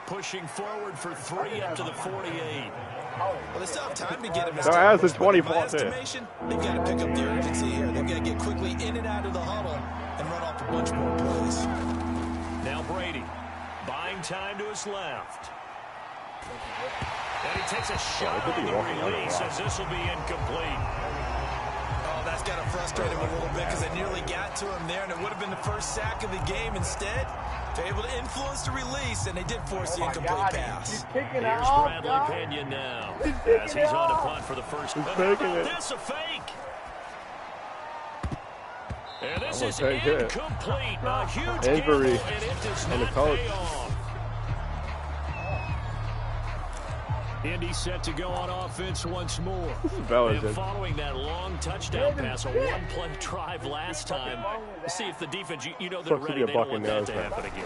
D: Pushing forward for 3 up to the 48.
E: Well, they still have time to get him.
A: That's the 24.
E: Estimation, they've got to pick up the urgency here. They've got to get quickly in and out of the huddle and run off a bunch more plays.
D: Now Brady. Buying time to his left. And he takes a shot on the release as this will be incomplete.
E: Oh, that's got to frustrate him a little bit because they nearly got to him there, and it would have been the first sack of the game. Instead, they're able to influence the release, and they did force the incomplete pass.
D: Here's Bradley Pinion now as he's on to punt for the first. How about this, a fake? And this is incomplete. A huge
A: injury
D: and it does not
A: on the coach.
D: pay off. Indy set to go on offense once more. And following that long touchdown pass, a one-play drive last time. See if the defense, you know they're ready. They don't want that to happen again.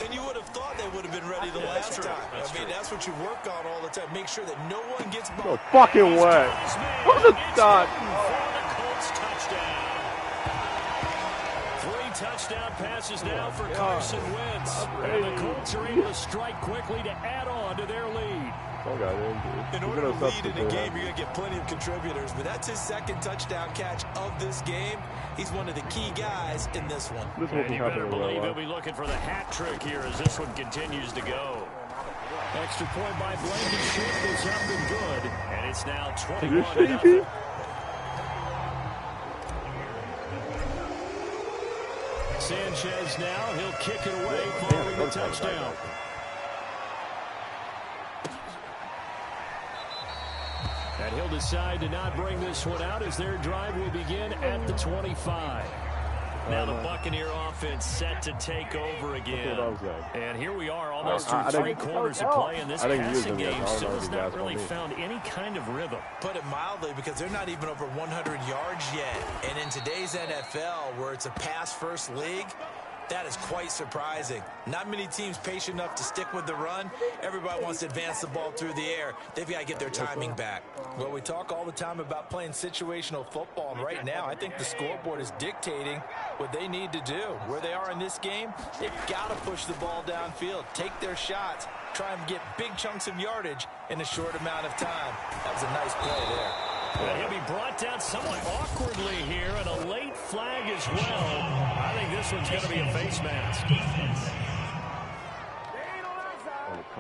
E: And you would have thought they would have been ready the last time. I mean, that's what you work on all the time. Make sure that no one gets by.
A: No fucking way. What was the start?
D: For the Colts touchdown. 3 touchdown passes now for Carson Wentz. And the Colts are able to strike quickly to add on to their lead.
E: In order to lead in a game, you're going to get plenty of contributors, but that's his second touchdown catch of this game. He's one of the key guys in this one.
D: And you better believe he'll be looking for the hat trick here as this one continues to go. Extra point by Blankenship is up and good, and it's now 21-0. Sanchez now, he'll kick it away following the touchdown. And he'll decide to not bring this one out as their drive will begin at the 25. Now the Buccaneer offense set to take over again. And here we are almost through 3 quarters of play, and this passing game still has not really found any kind of rhythm.
E: Put it mildly, because they're not even over 100 yards yet. And in today's NFL, where it's a pass-first league, that is quite surprising. Not many teams patient enough to stick with the run. Everybody wants to advance the ball through the air. They've got to get their timing back. Well, we talk all the time about playing situational football, and right now I think the scoreboard is dictating what they need to do. Where they are in this game, they've got to push the ball downfield, take their shots, try and get big chunks of yardage in a short amount of time. That was a nice play there.
D: Well, he'll be brought down somewhat awkwardly here, and a late flag as well. I think this one's going to be a face mask.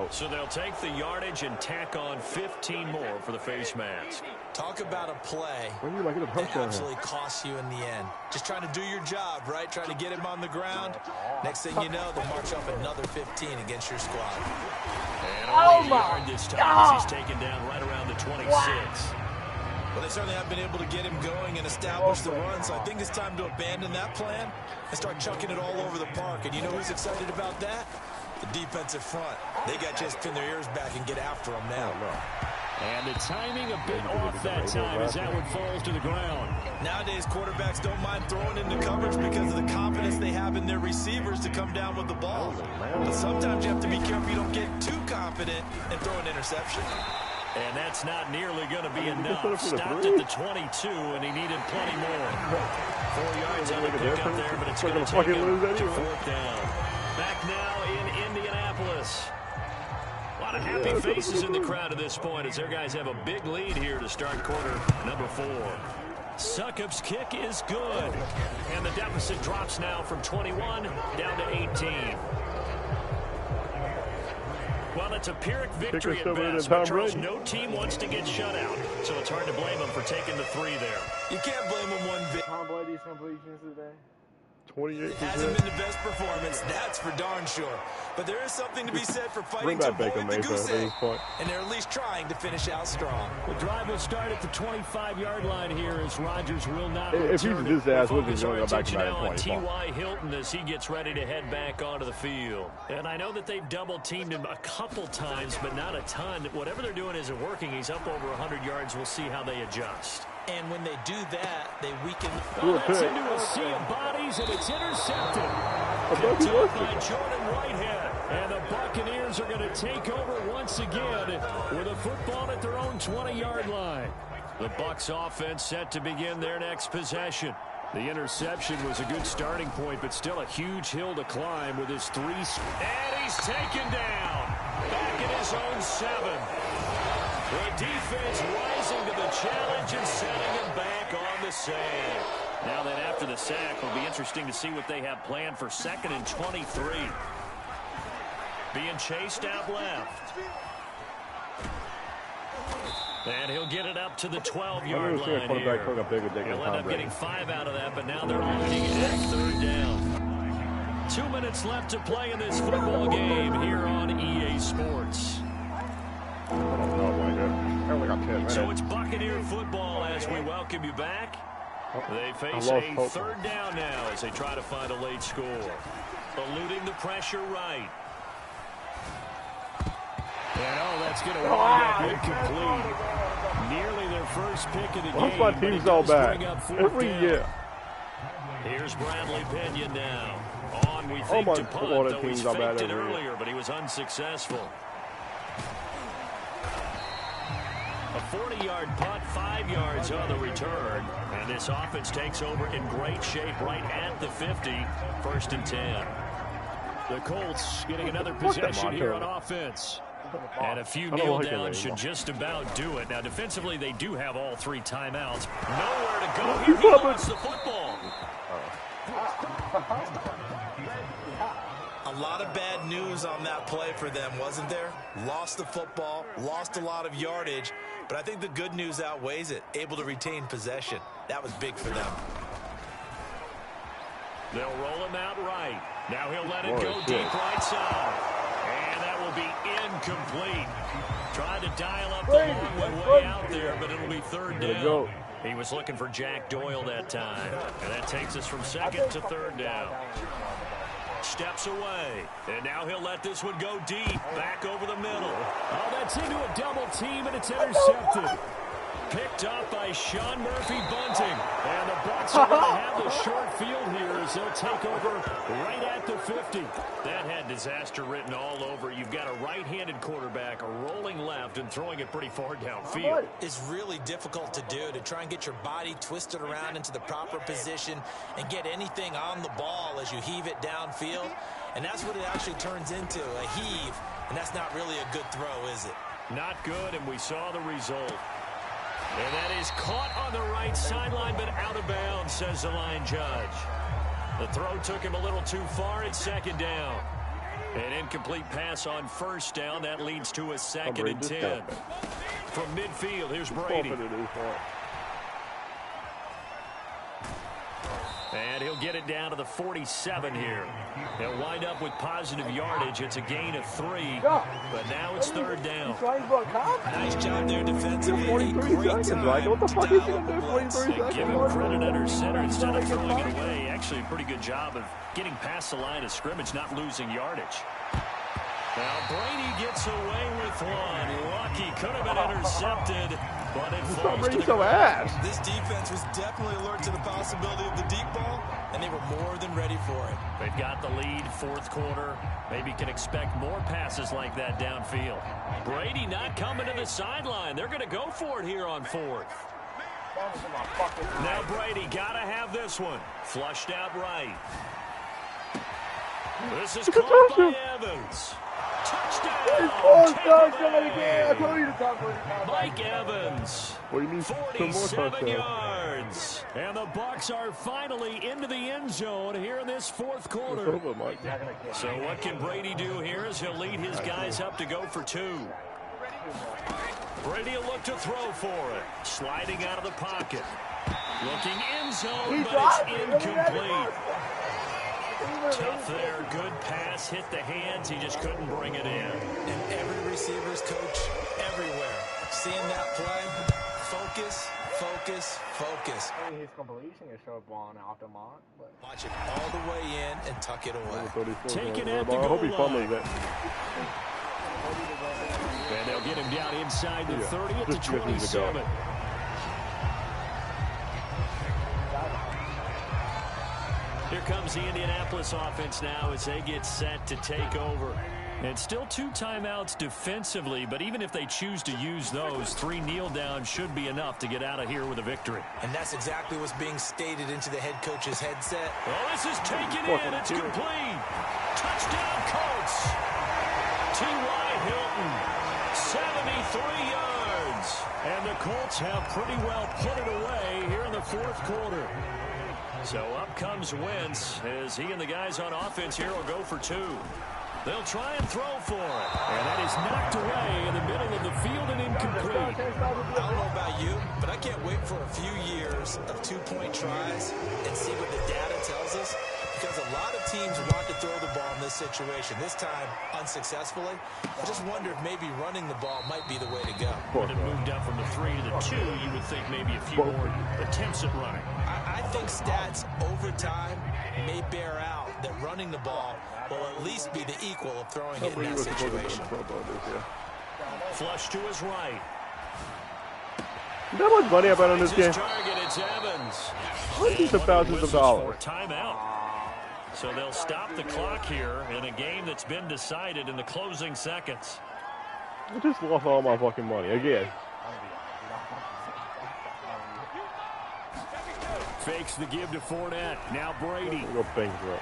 D: So they'll take the yardage and tack on 15 more for the face mask.
E: Talk about a play that absolutely costs you in the end. Just trying to do your job, right? Trying to get him on the ground. Next thing you know, they'll march off another 15 against your squad.
D: And only a yard this time as he's taken down right around the 26.
E: Well, they certainly have been able to get him going and establish the run, so I think it's time to abandon that plan and start chucking it all over the park. And you know who's excited about that? The defensive front. They got just pin their ears back and get after him now.
D: And the timing a bit off that time as that one falls to the ground.
E: Nowadays, quarterbacks don't mind throwing into coverage because of the confidence they have in their receivers to come down with the ball. But sometimes you have to be careful you don't get too confident and throw an interception.
D: And that's not nearly going to be enough. Stopped at the 22, and he needed plenty more. 4 yards on the pickup there, but it's going to take him to 4th down. Back now in Indianapolis. A lot of happy faces in the crowd at this point as their guys have a big lead here to start quarter number 4. Succop's kick is good. And the deficit drops now from 21 down to 18. Well, it's a Pyrrhic victory at best, but Charles, no team wants to get shut out, so it's hard to blame them for taking the 3 there.
E: You can't blame them one bit.
B: Tom Brady's completions today.
A: 28%.
E: It hasn't been the best performance, that's for darn sure. But there is something to be said for fighting to avoid the goose egg, and they're at least trying to finish out strong.
D: The drive will start at the 25-yard line here as Rodgers will not
A: if
D: return.
A: If he's this ass, we're going
D: to
A: to go back to
D: now on T.Y. Hilton as he gets ready to head back onto the field. And I know that they've double-teamed him a couple times, but not a ton. Whatever they're doing isn't working. He's up over 100 yards. We'll see how they adjust.
E: And when they do that, they weaken.
D: Well, that's into a sea of bodies, and it's intercepted. Picked up by Jordan Whitehead. And the Buccaneers are going to take over once again with a football at their own 20-yard line. The Bucs offense set to begin their next possession. The interception was a good starting point, but still a huge hill to climb with his 3. And he's taken down. Back in his own 7. The defense rising to the challenge and setting him back on the sand. Now that after the sack, it'll be interesting to see what they have planned for 2nd and 23. Being chased out left. And he'll get it up to the 12-yard line here. He'll end up getting 5 out of that, but now they're looking at 3rd down. 2 minutes left to play in this football game here on EA Sports. So it's Buccaneer football as we welcome you back. They face a 3rd down now as they try to find a late score. Eluding the pressure right. And that's going to wind up incomplete. Nearly their first pick of the game.
A: My team's all back every year.
D: Here's Bradley Pinion now. On, we think, to punt, though he's faked it earlier, but he was unsuccessful. A 40-yard punt, 5 yards on the return. And this offense takes over in great shape right at the 50. 1st and 10. The Colts getting another possession here on offense. And a few kneel downs should just about do it. Now, defensively, they do have all 3 timeouts. Nowhere to go here. He wants the football.
E: A lot of bad news on that play for them, wasn't there? Lost the football, lost a lot of yardage, but I think the good news outweighs it. Able to retain possession. That was big for them.
D: They'll roll him out right. Now he'll let it go deep right side. And that will be incomplete. Tried to dial up the long one way out there, but it'll be 3rd down. He was looking for Jack Doyle that time. And that takes us from 2nd to 3rd down. Steps away. And now he'll let this one go deep. Back over the middle. Oh, that's into a double team, and it's intercepted. Picked up by Sean Murphy-Bunting. And the Bucs are going to have the short field here as they'll take over right at the 50. That had disaster written all over. You've got a right-handed quarterback rolling left and throwing it pretty far downfield.
E: It's really difficult to do, to try and get your body twisted around into the proper position and get anything on the ball as you heave it downfield. And that's what it actually turns into, a heave. And that's not really a good throw, is it?
D: Not good, and we saw the result. And that is caught on the right sideline, but out of bounds, says the line judge. The throw took him a little too far at 2nd down. An incomplete pass on 1st down. That leads to a 2nd and 10. From midfield, here's Brady. And he'll get it down to the 47 here. He'll wind up with positive yardage. It's a gain of 3, but now it's 3rd down.
E: Nice job there defensively. Great time
A: what the fuck is he going to do 43 seconds?
D: Give him credit under center instead of throwing it away. Actually, a pretty good job of getting past the line of scrimmage, not losing yardage. Now Brady gets away with one. Lucky, could have been intercepted, but it falls to the ground.
E: This defense was definitely alert to the possibility of the deep ball, and they were more than ready for it.
D: They've got the lead, fourth quarter. Maybe can expect more passes like that downfield. Brady not coming to the sideline. They're going to go for it here on fourth. Now Brady got to have this one. Flushed out right. This is caught by Evans. Touchdown! Mike Evans, 47 yards. And the Bucs are finally into the end zone here in this fourth quarter. So what can Brady do here as he'll lead his guys up to go for two. Brady will look to throw for it. Sliding out of the pocket. Looking end zone, but it's incomplete. Tough there, good pass, hit the hands, he just couldn't bring it in.
E: And every receiver's coach everywhere, seeing that play, focus, focus, focus.
B: His completion is short ball off the mark, but
E: watch it all the way in and tuck it away.
D: Take it at the goal line. And they'll get him down inside the 30 at the 27. Here comes the Indianapolis offense now as they get set to take over. And still 2 timeouts defensively, but even if they choose to use those, 3 kneel downs should be enough to get out of here with a victory.
E: And that's exactly what's being stated into the head coach's headset.
D: Oh, this is taken in. It's complete. Touchdown, Colts. T.Y. Hilton, 73 yards. And the Colts have pretty well put it away here in the fourth quarter. So up comes Wentz as he and the guys on offense here will go for 2. They'll try and throw for it. And that is knocked away in the middle of the field and incomplete.
E: I don't know about you, but I can't wait for a few years of 2-point tries and see what the data tells us. Because a lot of teams want to throw the ball in this situation. This time, unsuccessfully. I just wonder if maybe running the ball might be the way to go.
D: When it moved up from the 3 to the 2, you would think maybe a few more attempts at running.
E: I think stats over time may bear out that running the ball will at least be the equal of throwing it in that situation.
D: Flush to his right.
A: You know what's funny about on this game?
D: Target, it's Evans.
A: Hundreds of thousands of dollars.
D: Timeout. So they'll stop the clock here in a game that's been decided in the closing seconds.
A: I just lost all my fucking money again.
D: Fakes the give to Fournette. Now Brady.
A: Go things up.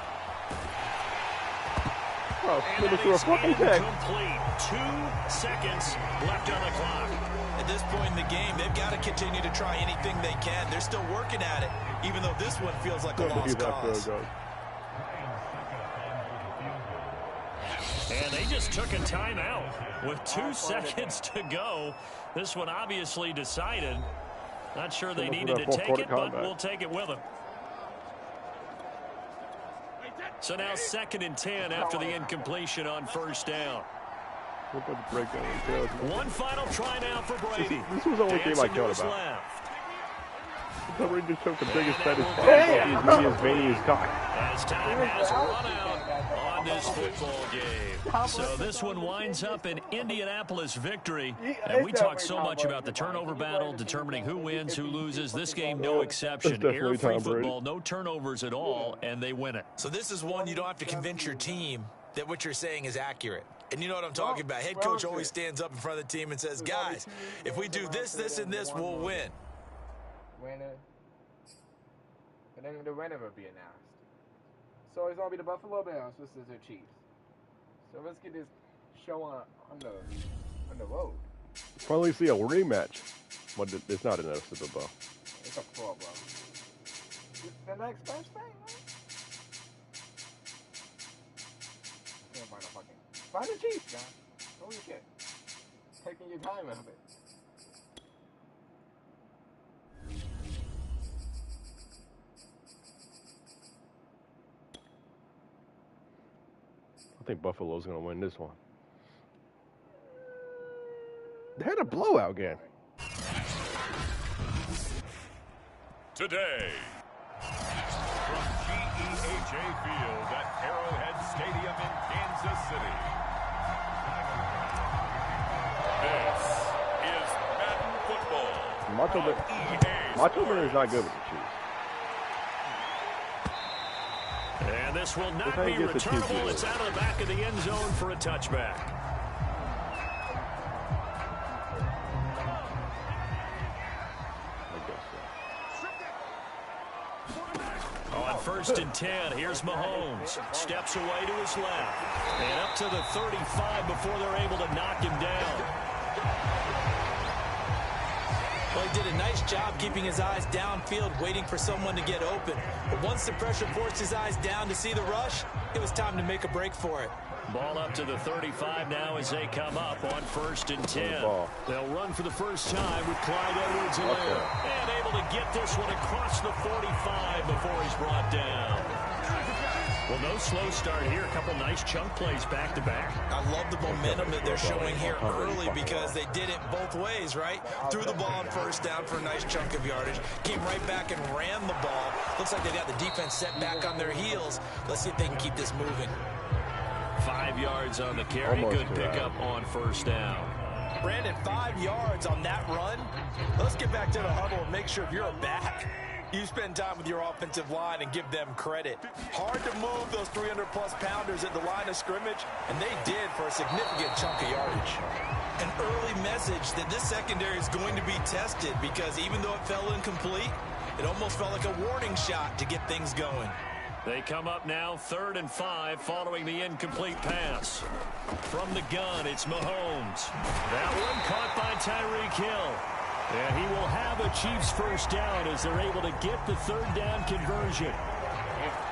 A: Oh, through a fucking pick.
D: Complete. 2 seconds left on the clock.
E: At this point in the game, they've got to continue to try anything they can. They're still working at it, even though this one feels like a lost cause.
D: And they just took a timeout with 2 seconds to go. This one obviously decided. Not sure they needed to take it, but we'll take it with them. So now 2nd and 10 after the incompletion on first down. One final try now for Brady.
A: This was the only game I cared about. Brady just took the biggest bet his veiny as cock.
D: As time has run out on this football game. So this one winds up an Indianapolis victory. And we talk so much about the turnover battle, determining who wins, who loses. This game, no exception. Air-free football, no turnovers at all, and they win it.
E: So this is one you don't have to convince your team that what you're saying is accurate. And you know what I'm talking about. Head coach always stands up in front of the team and says, guys, if we do this, this, and this, we'll win.
B: Winner. And then the winner will be announced. So it's going to be the Buffalo Bills versus the Chiefs. So let's get this show on the road.
A: Finally see a rematch. But it's not another Super Bowl.
B: It's a Pro Bowl. The next best thing, man. Find the Chiefs, guys. Holy shit. Taking your time out of it.
A: I think Buffalo's going to win this one. They had a blowout game.
C: Today, from GEHA Field at Arrowhead Stadium in Kansas City,
A: Macho Man is not good with the Chiefs.
D: And this will not be returnable. It's out of the back of the end zone for a touchback. On 1st and 10, here's Mahomes. Steps away to his left. And up to the 35 before they're able to knock him down.
E: Well, he did a nice job keeping his eyes downfield, waiting for someone to get open. But once the pressure forced his eyes down to see the rush, it was time to make a break for it.
D: Ball up to the 35 now as they come up on 1st and 10. They'll run for the first time with Clyde Edwards-Helaire. And able to get this one across the 45 before he's brought down. Well, no slow start here. A couple nice chunk plays back-to-back.
E: I love the momentum that they're showing here early because they did it both ways, right? Threw the ball on 1st down for a nice chunk of yardage. Came right back and ran the ball. Looks like they got the defense set back on their heels. Let's see if they can keep this moving.
D: 5 yards on the carry. Good pickup on 1st down.
E: Brandon, 5 yards on that run. Let's get back to the huddle and make sure if you're a back, you spend time with your offensive line and give them credit. Hard to move those 300-plus pounders at the line of scrimmage, and they did for a significant chunk of yardage. An early message that this secondary is going to be tested because even though it fell incomplete, it almost felt like a warning shot to get things going.
D: They come up now 3rd and 5 following the incomplete pass. From the gun, it's Mahomes. That one caught by Tyreek Hill. And he will have a Chiefs 1st down as they're able to get the 3rd down conversion.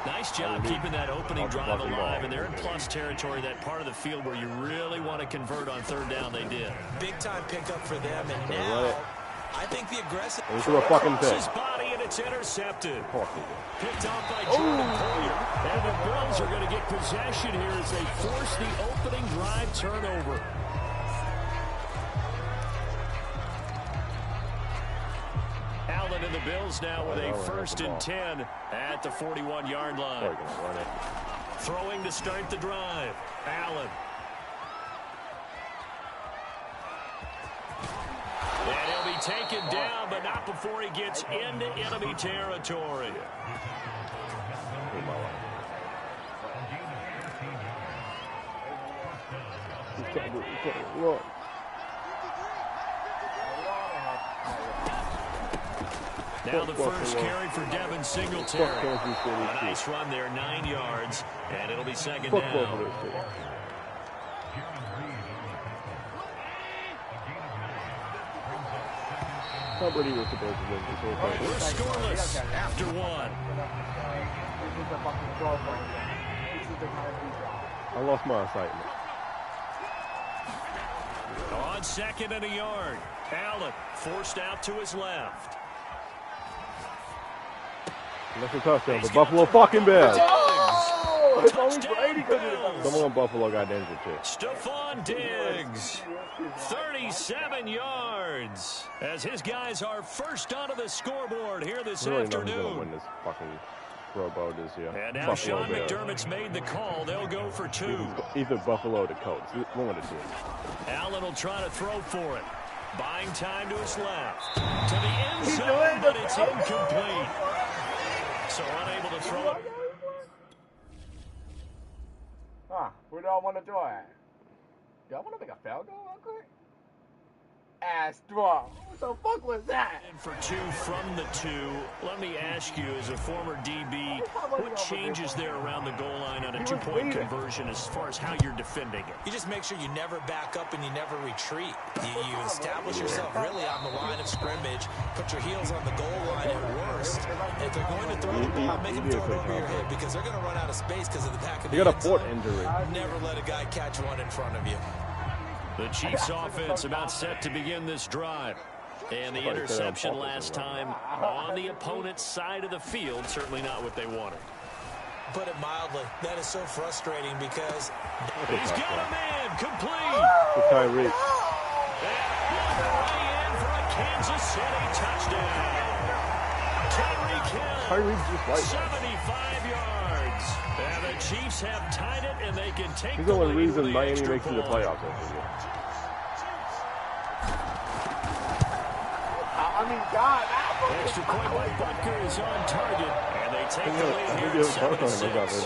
D: Nice job keeping that opening drive alive, and they're in plus territory, that part of the field where you really want to convert on 3rd down. They did.
E: Big time pickup for them, and now I think the aggressive
D: his body, and it's intercepted. Picked off by Jordan Poyer. And the Bills are going to get possession here as they force the opening drive turnover. Allen and the Bills now with a 1st and 10 at the 41-yard line. Throwing to start the drive. Allen. And he'll be taken down, but not before he gets into enemy territory. Now the first carry for Devin Singletary. A nice run there, 9 yards, and it'll be 2nd down.
A: Somebody was supposed to win this whole thing.
D: We're scoreless after 1.
A: I lost my excitement.
D: On 2nd and a yard. Allen forced out to his left.
A: That's a touchdown for Buffalo fucking Bills.
D: Oh!
A: It's only for 80 because someone on Buffalo got injured too.
D: Stephon Diggs, 37 yards, as his guys are first onto the scoreboard here this afternoon.
A: Who's gonna win this fucking Pro Bowl this year?
D: And now Buffalo Sean McDermott's made the call. They'll go for 2.
A: Either Buffalo or the Colts. One of the 2.
D: Allen will try to throw for it. Buying time to his left. To the end zone, but it's incomplete. So unable to throw it.
B: Who do I want to do it? Y'all want to make a field goal real quick? Astro. What the fuck was that?
D: And for 2 from the 2, let me ask you, as a former DB, what changes there around the goal line on a 2-point conversion as far as how you're defending it?
E: You just make sure you never back up and you never retreat. You establish yourself really on the line of scrimmage, put your heels on the goal line at worst. If they're going to throw the ball, make them throw it over your head because they're going to run out of space because of the back of the end zone.
A: You got a foot injury.
E: Never let a guy catch one in front of you.
D: The Chiefs offense about set to begin this drive. And the interception last time on the opponent's side of the field, certainly not what they wanted.
E: Put it mildly, that is so frustrating because
D: he's got a man complete.
A: Tyreek.
D: Way in for a Kansas City touchdown. Tyreek Hill, 75 yards. And the Chiefs have tied it, and they can take
A: the only reason Miami makes it to the playoffs every year.
B: I'm God.
D: Extra point by Butker is on target, and they take the lead here at 7-6.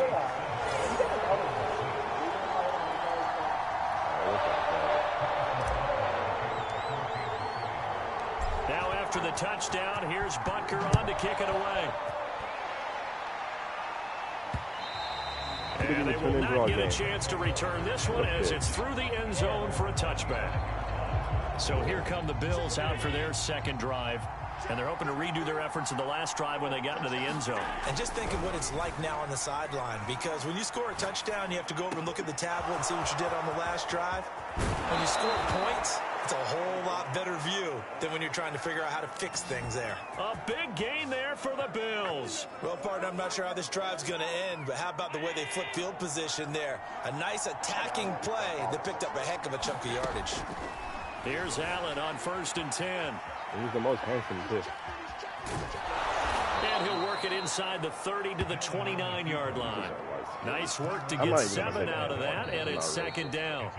D: Now after the touchdown, here's Butker on to kick it away. And they will not get a chance to return this one as it's through the end zone for a touchback. So here come the Bills out for their second drive. And they're hoping to redo their efforts in the last drive when they got into the end zone.
F: And just think of what it's like now on the sideline, because when you score a touchdown, you have to go over and look at the tablet and see what you did on the last drive. When you score points, it's a whole lot better view than when you're trying to figure out how to fix things there.
D: A big gain there for the Bills.
F: Well, partner, I'm not sure how this drive's going to end, but how about the way they flip field position there? A nice attacking play that picked up a heck of a chunk of yardage.
D: Here's Allen on 1st and 10.
A: He's the most handsome too.
D: And he'll work it inside the 30 to the 29-yard line. Nice work to get 7 out of that, and it's second down.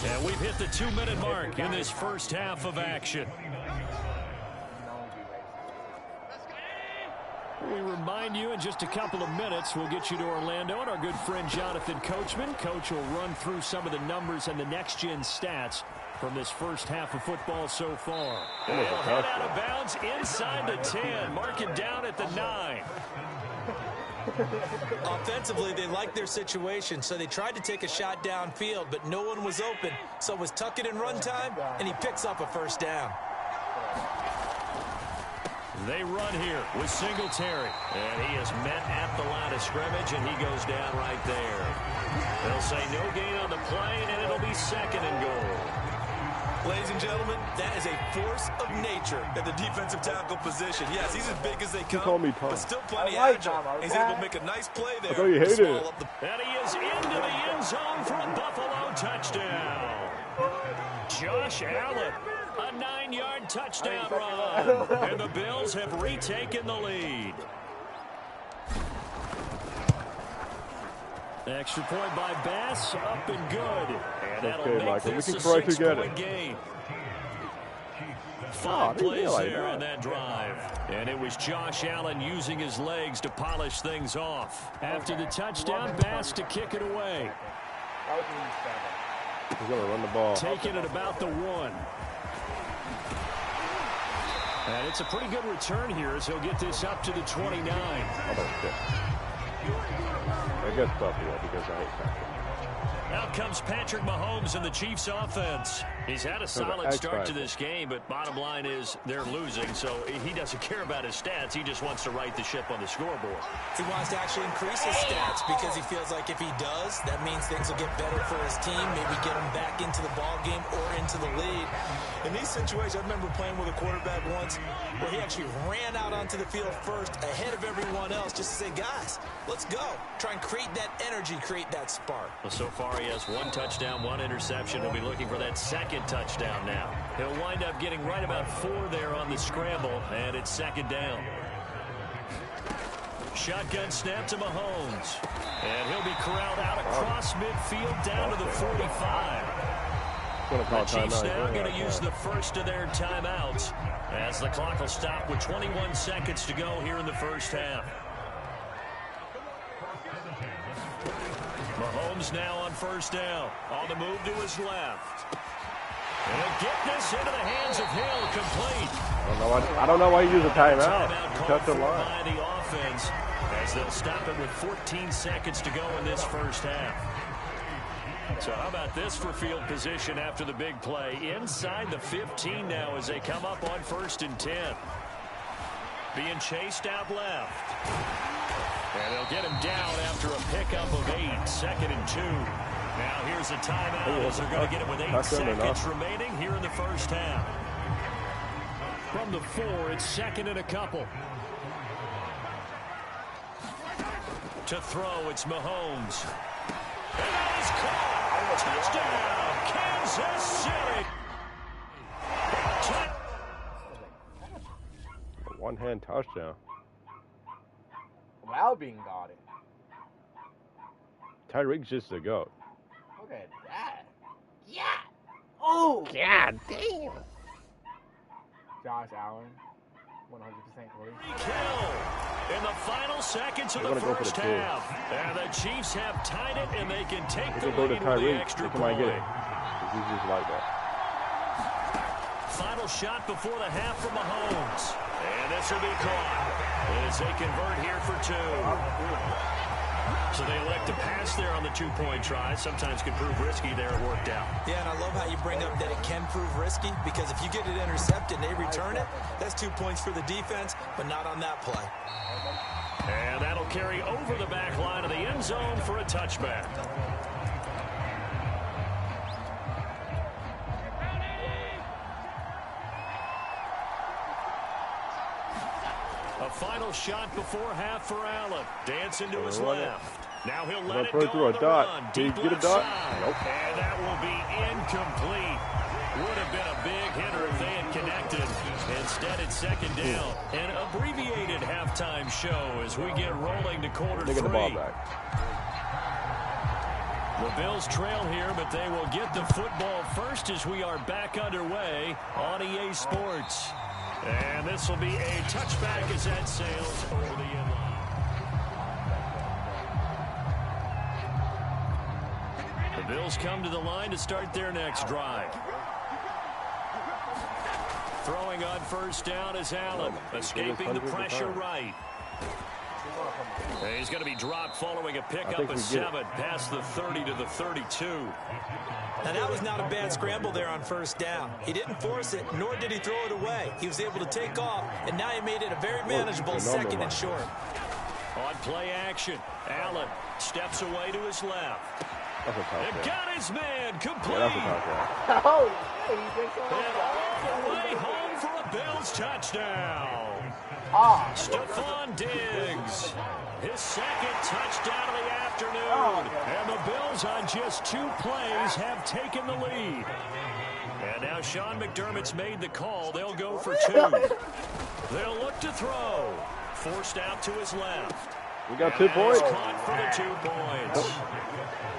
D: And we've hit the 2-minute mark in this first half of action. We remind you in just a couple of minutes we'll get you to Orlando and our good friend Jonathan Coachman. Coach will run through some of the numbers and the next-gen stats from this first half of football so far. They'll head out of bounds inside the 10. Mark it down at the 9.
F: Offensively, they liked their situation, so they tried to take a shot downfield, but no one was open. So it was tuck it in run time, and he picks up a first down.
D: They run here with Singletary. And he is met at the line of scrimmage, and he goes down right there. They'll say no gain on the play, and it'll be second and goal.
E: Ladies and gentlemen, that is a force of nature at the defensive tackle position. Yes, he's as big as they come, but still plenty agile. He's able to make a nice play there.
A: I thought you hated it.
D: And he is into the end zone for a Buffalo touchdown. Josh Allen, a 9-yard touchdown run. And the Bills have retaken the lead. Extra point by Bass, up and good. And that'll make this a 6-point game. 5 plays there in that drive. And it was Josh Allen using his legs to polish things off. After the touchdown, Bass to kick it away.
A: He's going to run the ball.
D: Taking it about the 1. And it's a pretty good return here as he'll get this up to the 29.
A: I guess Buffalo because I hate Patrick.
D: Out comes Patrick Mahomes and the Chiefs offense. He's had a solid start to this game, but bottom line is they're losing, so he doesn't care about his stats. He just wants to right the ship on the scoreboard.
F: He wants to actually increase his stats because he feels like if he does, that means things will get better for his team, maybe get him back into the ball game or into the lead. In these situations, I remember playing with a quarterback once where he actually ran out onto the field first ahead of everyone else just to say, guys, let's go. Try and create that energy, create that spark.
D: Well, so far he has 1 touchdown, 1 interception. He'll be looking for that second touchdown now. He'll wind up getting right about 4 there on the scramble, and it's second down. Shotgun snap to Mahomes. And he'll be corralled out across midfield down to the 45. The Chiefs now going to use the first of their timeouts as the clock will stop with 21 seconds to go here in the first half. Mahomes now on first down. On the move to his left. And get this into the hands of Hill, complete.
A: I don't know why you use a timeout.
D: Called for by the offense as they'll stop it with 14 seconds to go in this first half. So how about this for field position after the big play? Inside the 15 now as they come up on 1st and 10. Being chased out left. And they'll get him down after a pickup of 8. 2nd and 2. Now here's a timeout as they're going to get it with 8 seconds remaining here in the first half. From the 4, it's 2nd and a couple. To throw, it's Mahomes. And that is caught. Touchdown, Kansas City.
A: One-hand touchdown.
B: Wow, being got it.
A: Tyreek's just a goat.
B: Look at that. Yeah. Oh.
A: God damn.
B: Josh Allen, 100% complete.
D: Kill in the final seconds of the first half. And the Chiefs have tied it, and they can take the lead with the extra point.
A: He's just like that.
D: Final shot before the half from Mahomes. And this will be caught as they convert here for 2. So they elect to pass there on the 2-point try. Sometimes can prove risky there. It worked out.
F: Yeah, and I love how you bring up that it can prove risky, because if you get it intercepted and they return it, that's 2 points for the defense, but not on that play.
D: And that'll carry over the back line of the end zone for a touchback. A final shot before half for Allen. Dancing to his left. Now he'll let it go on the run. Deep left side.
A: Nope.
D: And that will be incomplete. Would have been a big hitter if they had connected. Instead, it's second down. An abbreviated halftime show as we get rolling to quarter 3.
A: The ball back.
D: The Bills trail here, but they will get the football first as we are back underway on EA Sports. And this will be a touchback as that sails over the end line. The Bills come to the line to start their next drive. Throwing on first down is Allen, escaping the pressure right. And he's going to be dropped following a pickup of 7 past the 30 to the 32.
F: Now, that was not a bad scramble there on first down. He didn't force it, nor did he throw it away. He was able to take off, and now he made it a very manageable second and short.
D: On play action, Allen steps away to his left. And got his man complete.
A: Yeah,
B: Oh, he thinks so.
D: And all the way home for a Bills touchdown. Stephon Diggs, his second touchdown of the afternoon. And the Bills on just 2 plays have taken the lead. And now Sean McDermott's made the call. They'll go for 2. They'll look to throw. Forced out to his left.
A: We got 2 points.
D: Caught for the 2 points.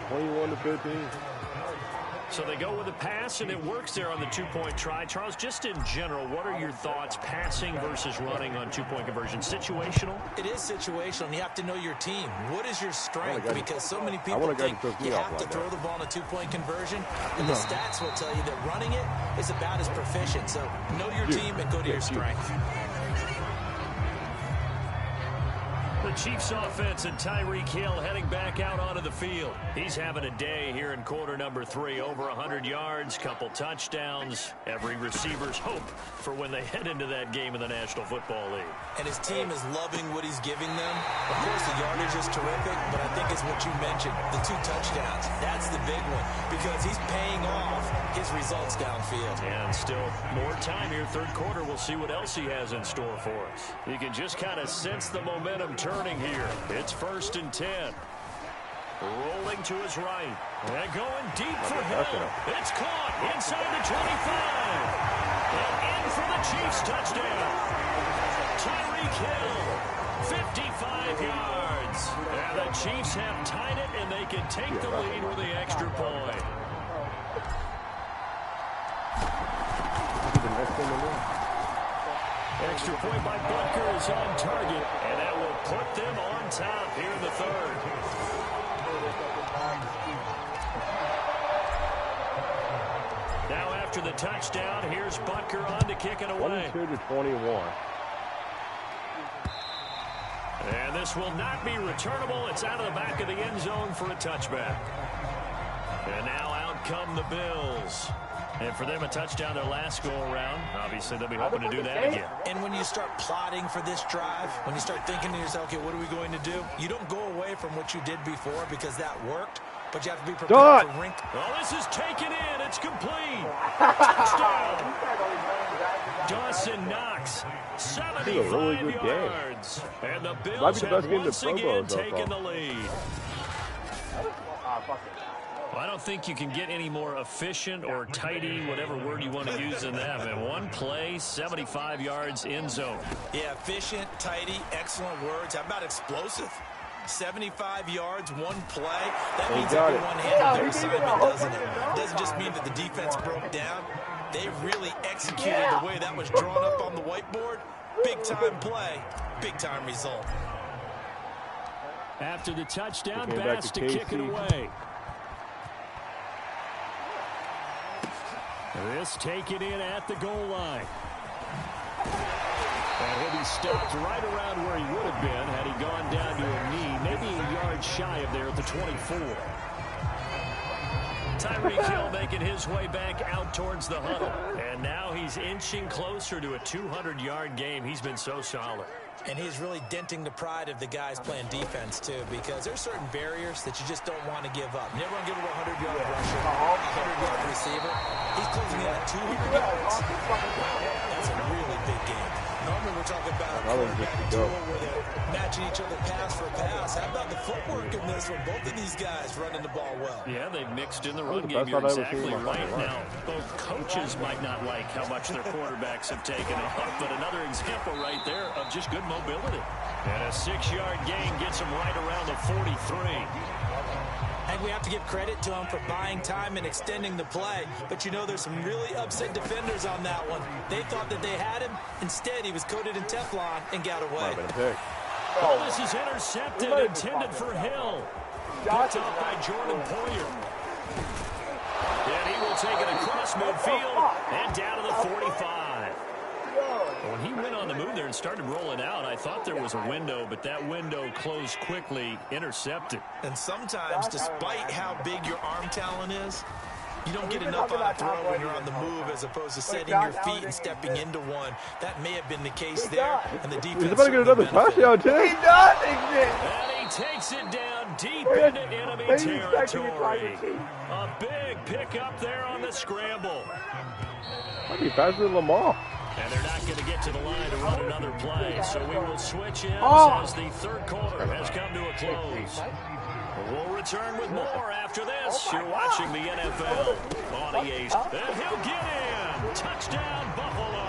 A: 21 to 15.
D: So they go with a pass, and it works there on the 2-point try. Charles, just in general, what are your thoughts passing versus running on 2-point conversion? Situational?
F: It is situational, and you have to know your team. What is your strength? Because so many people think you have to throw the ball in a 2-point conversion, and the stats will tell you that running it is about as proficient. So know your team and go to your strength.
D: The Chiefs offense and Tyreek Hill heading back out onto the field. He's having a day here in quarter number 3. Over 100 yards, couple touchdowns. Every receiver's hope for when they head into that game in the National Football League.
F: And his team is loving what he's giving them. Of course, the yardage is terrific, but I think it's what you mentioned, the 2 touchdowns. That's the big one, because he's paying off his results downfield.
D: And still more time here, third quarter. We'll see what else he has in store for us. You can just kind of sense the momentum turning here. It's 1st and 10. Rolling to his right. And going deep for Hill. It's caught inside the 25. And in for the Chiefs touchdown. Tyreek Hill, 55 yards. And the Chiefs have tied it, and they can take the lead with the extra point. Extra point by Butker is on target, and that will put them on top here in the 3rd. Now after the touchdown, here's Butker on to kick it away.
A: 22 to 21.
D: And this will not be returnable. It's out of the back of the end zone for a touchback. And now out come the Bills. And for them, a touchdown their last go-around. Obviously, they'll be hoping to do that again.
F: And when you start plotting for this drive, when you start thinking to yourself, okay, what are we going to do? You don't go away from what you did before because that worked, but you have to be prepared for wrinkles.
D: Well, this is taken in. It's complete. Touchdown. Dawson Knox, 75 yards. And the Bills have once again taken the lead. Well, I don't think you can get any more efficient or tidy, whatever word you want to use in that. And 1 play, 75 yards, end zone.
F: Yeah, efficient, tidy, excellent words. How about explosive? 75 yards, 1 play. That means everyone handled their assignment, doesn't it? It doesn't just mean that the defense broke down.
E: They really executed the way that was drawn up on the whiteboard. Big-time play, big-time result.
D: After the touchdown, Bass to kick it away. This taken in at the goal line. And he'll be stopped right around where he would have been had he gone down to a knee, maybe a yard shy of there at the 24. Tyreek Hill making his way back out towards the huddle. And now he's inching closer to a 200-yard game. He's been so solid.
F: And he's really denting the pride of the guys playing defense, too, because there's certain barriers that you just don't want to give up. You never want to give up a 100-yard rusher, a 100-yard receiver. He's closing in at 200 yards. That's a really big game. Normally we're talking about a quarterback duel where they're matching each other pass for pass. How about the footwork in this one? Both of these guys running the ball well.
D: Yeah, they've mixed in the run game. You're exactly right. Now, both coaches might not like how much their quarterbacks have taken off, but another example right there of just good mobility. And a 6-yard gain gets him right around the 43.
F: And we have to give credit to him for buying time and extending the play. But, you know, there's some really upset defenders on that one. They thought that they had him. Instead, he was coated in Teflon and got away.
D: Oh, this is intercepted, intended for Hill. Picked off by Jordan Poyer. And he will take it across midfield and down to the 45. When he went on the move there and started rolling out, I thought there was a window, but that window closed quickly, intercepted.
E: And sometimes, despite how big your arm talent is, you don't get enough on a throw when you're on the move as opposed to setting your feet and stepping into one. That may have been the case there, and the defense.
A: He's about to get another touchdown, too.
B: He does exist.
D: And he takes it down deep into enemy territory. A big pickup there on the scramble.
A: Might be faster than Lamar.
D: And they're not going to get to the line to run another play, so we will switch in as the third quarter has come to a close. We'll return with more after this. You're watching the NFL on EA. And he'll get in. Touchdown, Buffalo.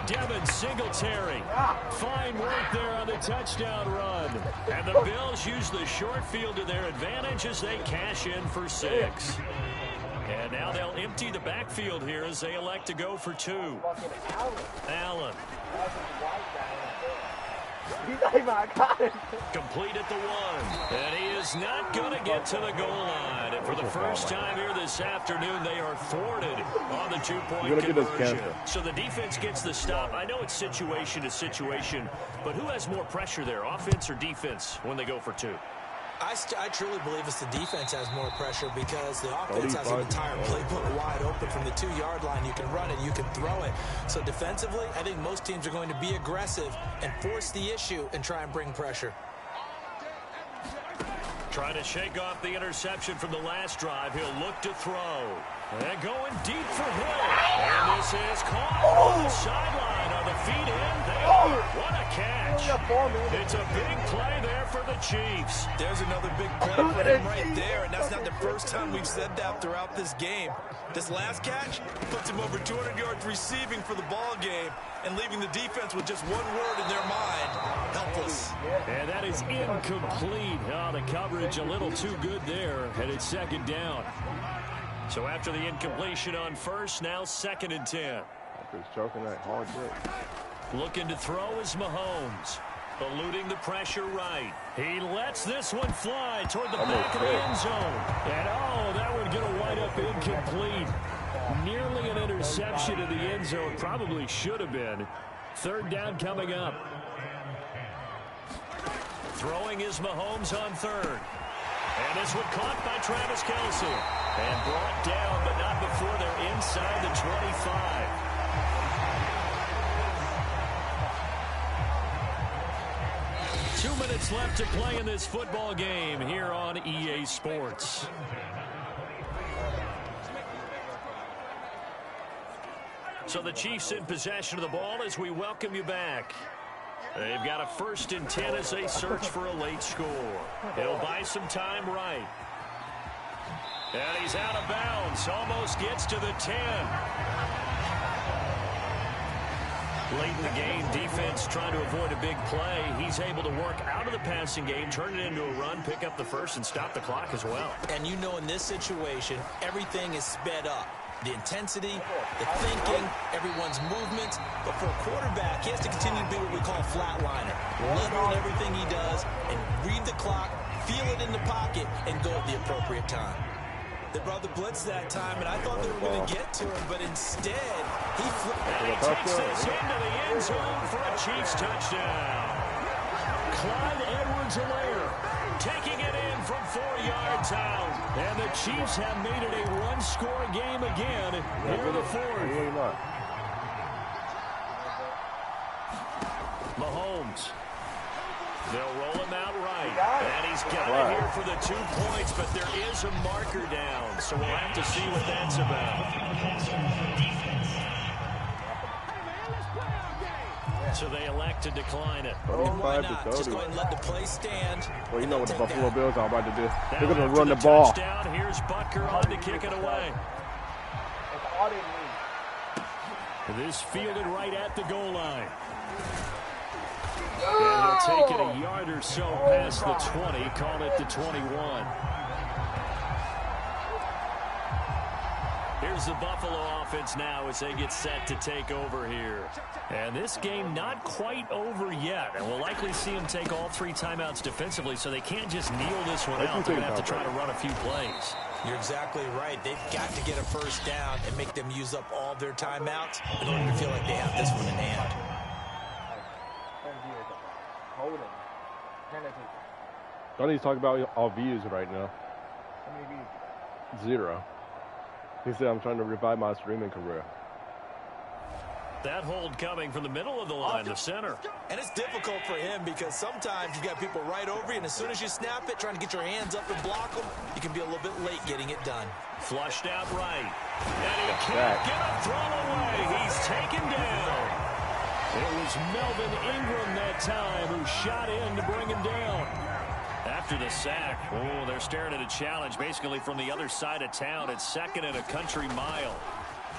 D: Devin Singletary. Fine work there on the touchdown run. And the Bills use the short field to their advantage as they cash in for 6. And now they'll empty the backfield here as they elect to go for 2. Allen. Complete at the 1. And he is not going to get to the goal line. And for the first time here this afternoon, they are thwarted on the 2-point conversion. So the defense gets the stop. I know it's situation to situation, but who has more pressure there, offense or defense, when they go for 2?
F: I truly believe it's the defense has more pressure because the offense has an entire playbook wide open from the 2-yard line. You can run it, you can throw it. So defensively, I think most teams are going to be aggressive and force the issue and try and bring pressure.
D: Trying to shake off the interception from the last drive. He'll look to throw. And going deep for Hill. And this is caught on the sideline on the feet in. What a catch. It's a big play there for the Chiefs.
E: There's another big play for him right there, and that's not the first time we've said that throughout this game. This last catch puts him over 200 yards receiving for the ball game and leaving the defense with just one word in their mind: helpless.
D: And that is incomplete. Oh, the coverage a little too good there, and it's 2nd down. So after the incompletion on first, now 2nd and 10.
A: He's choking that hard hit.
D: Looking to throw is Mahomes. Eluding the pressure right. He lets this one fly toward the back of the end zone. And that one going to wind up incomplete. Nearly an interception in the end zone. Probably should have been. 3rd down coming up. Throwing is Mahomes on 3rd. And this one caught by Travis Kelce. And brought down, but not before they're inside the 25. 2 minutes left to play in this football game here on EA Sports. So the Chiefs in possession of the ball as we welcome you back. They've got a 1st and 10 as they search for a late score. He'll buy some time right. And he's out of bounds. Almost gets to the 10. Late in the game, defense trying to avoid a big play. He's able to work out of the passing game, turn it into a run, pick up the 1st, and stop the clock as well.
F: And you know in this situation, everything is sped up.
E: the intensity, the thinking, everyone's movements. But for a quarterback, he has to continue to be what we call a flatliner. Level in everything he does and read the clock, feel it in the pocket, and go at the appropriate time. They brought the blitz that time, and I thought they were going to get to him, but instead, he flipped.
D: And he takes this into the end zone for a Chiefs touchdown. Clyde Edwards-Helaire taking it in from 4 yards out. And the Chiefs have made it a one-score game again here in the fourth. Mahomes. They'll roll him out right. And he's got it here for the 2 points, but there is a marker down. So we'll have to see what that's about. So they elect to decline it.
A: 35 to 30.
E: Just go ahead and let the play stand.
A: Well, you know what the Buffalo Bills are about to do. They're going to run the ball.
D: Touchdown. Here's Butker on to kick it away. This fielded right at the goal line. And he'll take it a yard or so past the 20, call it the 21. Here's the Buffalo offense now as they get set to take over here. And this game not quite over yet. And we'll likely see them take all 3 timeouts defensively, so they can't just kneel this one out. They're going to have to try to run a few plays.
E: You're exactly right. They've got to get a first down and make them use up all their timeouts in order to feel like they have this one in hand.
A: Don't need to talk about our views right now.
B: How many views?
A: 0. He said, I'm trying to revive my streaming career.
D: That hold coming from the middle of the line, the center.
E: And it's difficult for him because sometimes you've got people right over you, and as soon as you snap it, trying to get your hands up and block them, you can be a little bit late getting it done.
D: Flushed out right. And he can't get a throw away. He's taken down. It was Melvin Ingram that time who shot in to bring him down. After the sack, oh, they're staring at a challenge basically from the other side of town. It's 2nd and a country mile.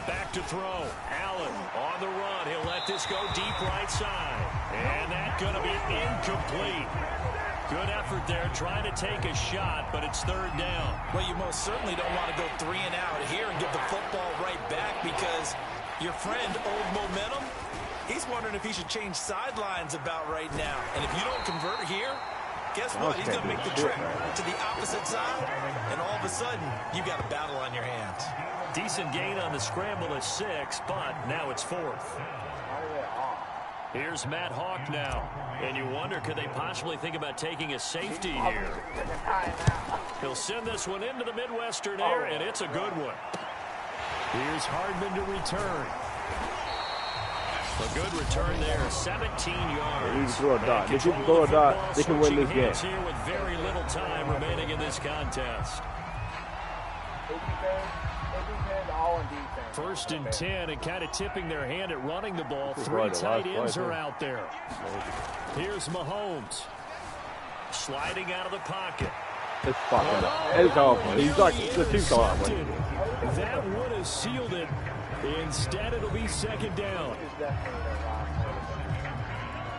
D: Back to throw. Allen on the run. He'll let this go deep right side. And that's going to be incomplete. Good effort there trying to take a shot, but it's 3rd down.
E: Well, you most certainly don't want to go 3 and out here and give the football right back because your friend, Old Momentum, he's wondering if he should change sidelines about right now. And if you don't convert here, guess what? He's going to make the trip to the opposite side, and all of a sudden, you've got a battle on your hands.
D: Decent gain on the scramble at 6, but now it's 4th. Here's Matt Hawk now. And you wonder, could they possibly think about taking a safety here? He'll send this one into the Midwestern air, and it's a good one. Here's Hardman to return. A good return there, 17 yards.
A: They can throw a dot. They can throw a dot. They can win this game.
D: Here with very little time remaining in this contest. 1st and 10, and kind of tipping their hand at running the ball. 3 tight ends are out there. Here's Mahomes. Sliding out of the pocket.
A: It's fucking up. It's over. He's like, the team's gone.
D: That would have sealed it. Instead, it'll be 2nd down.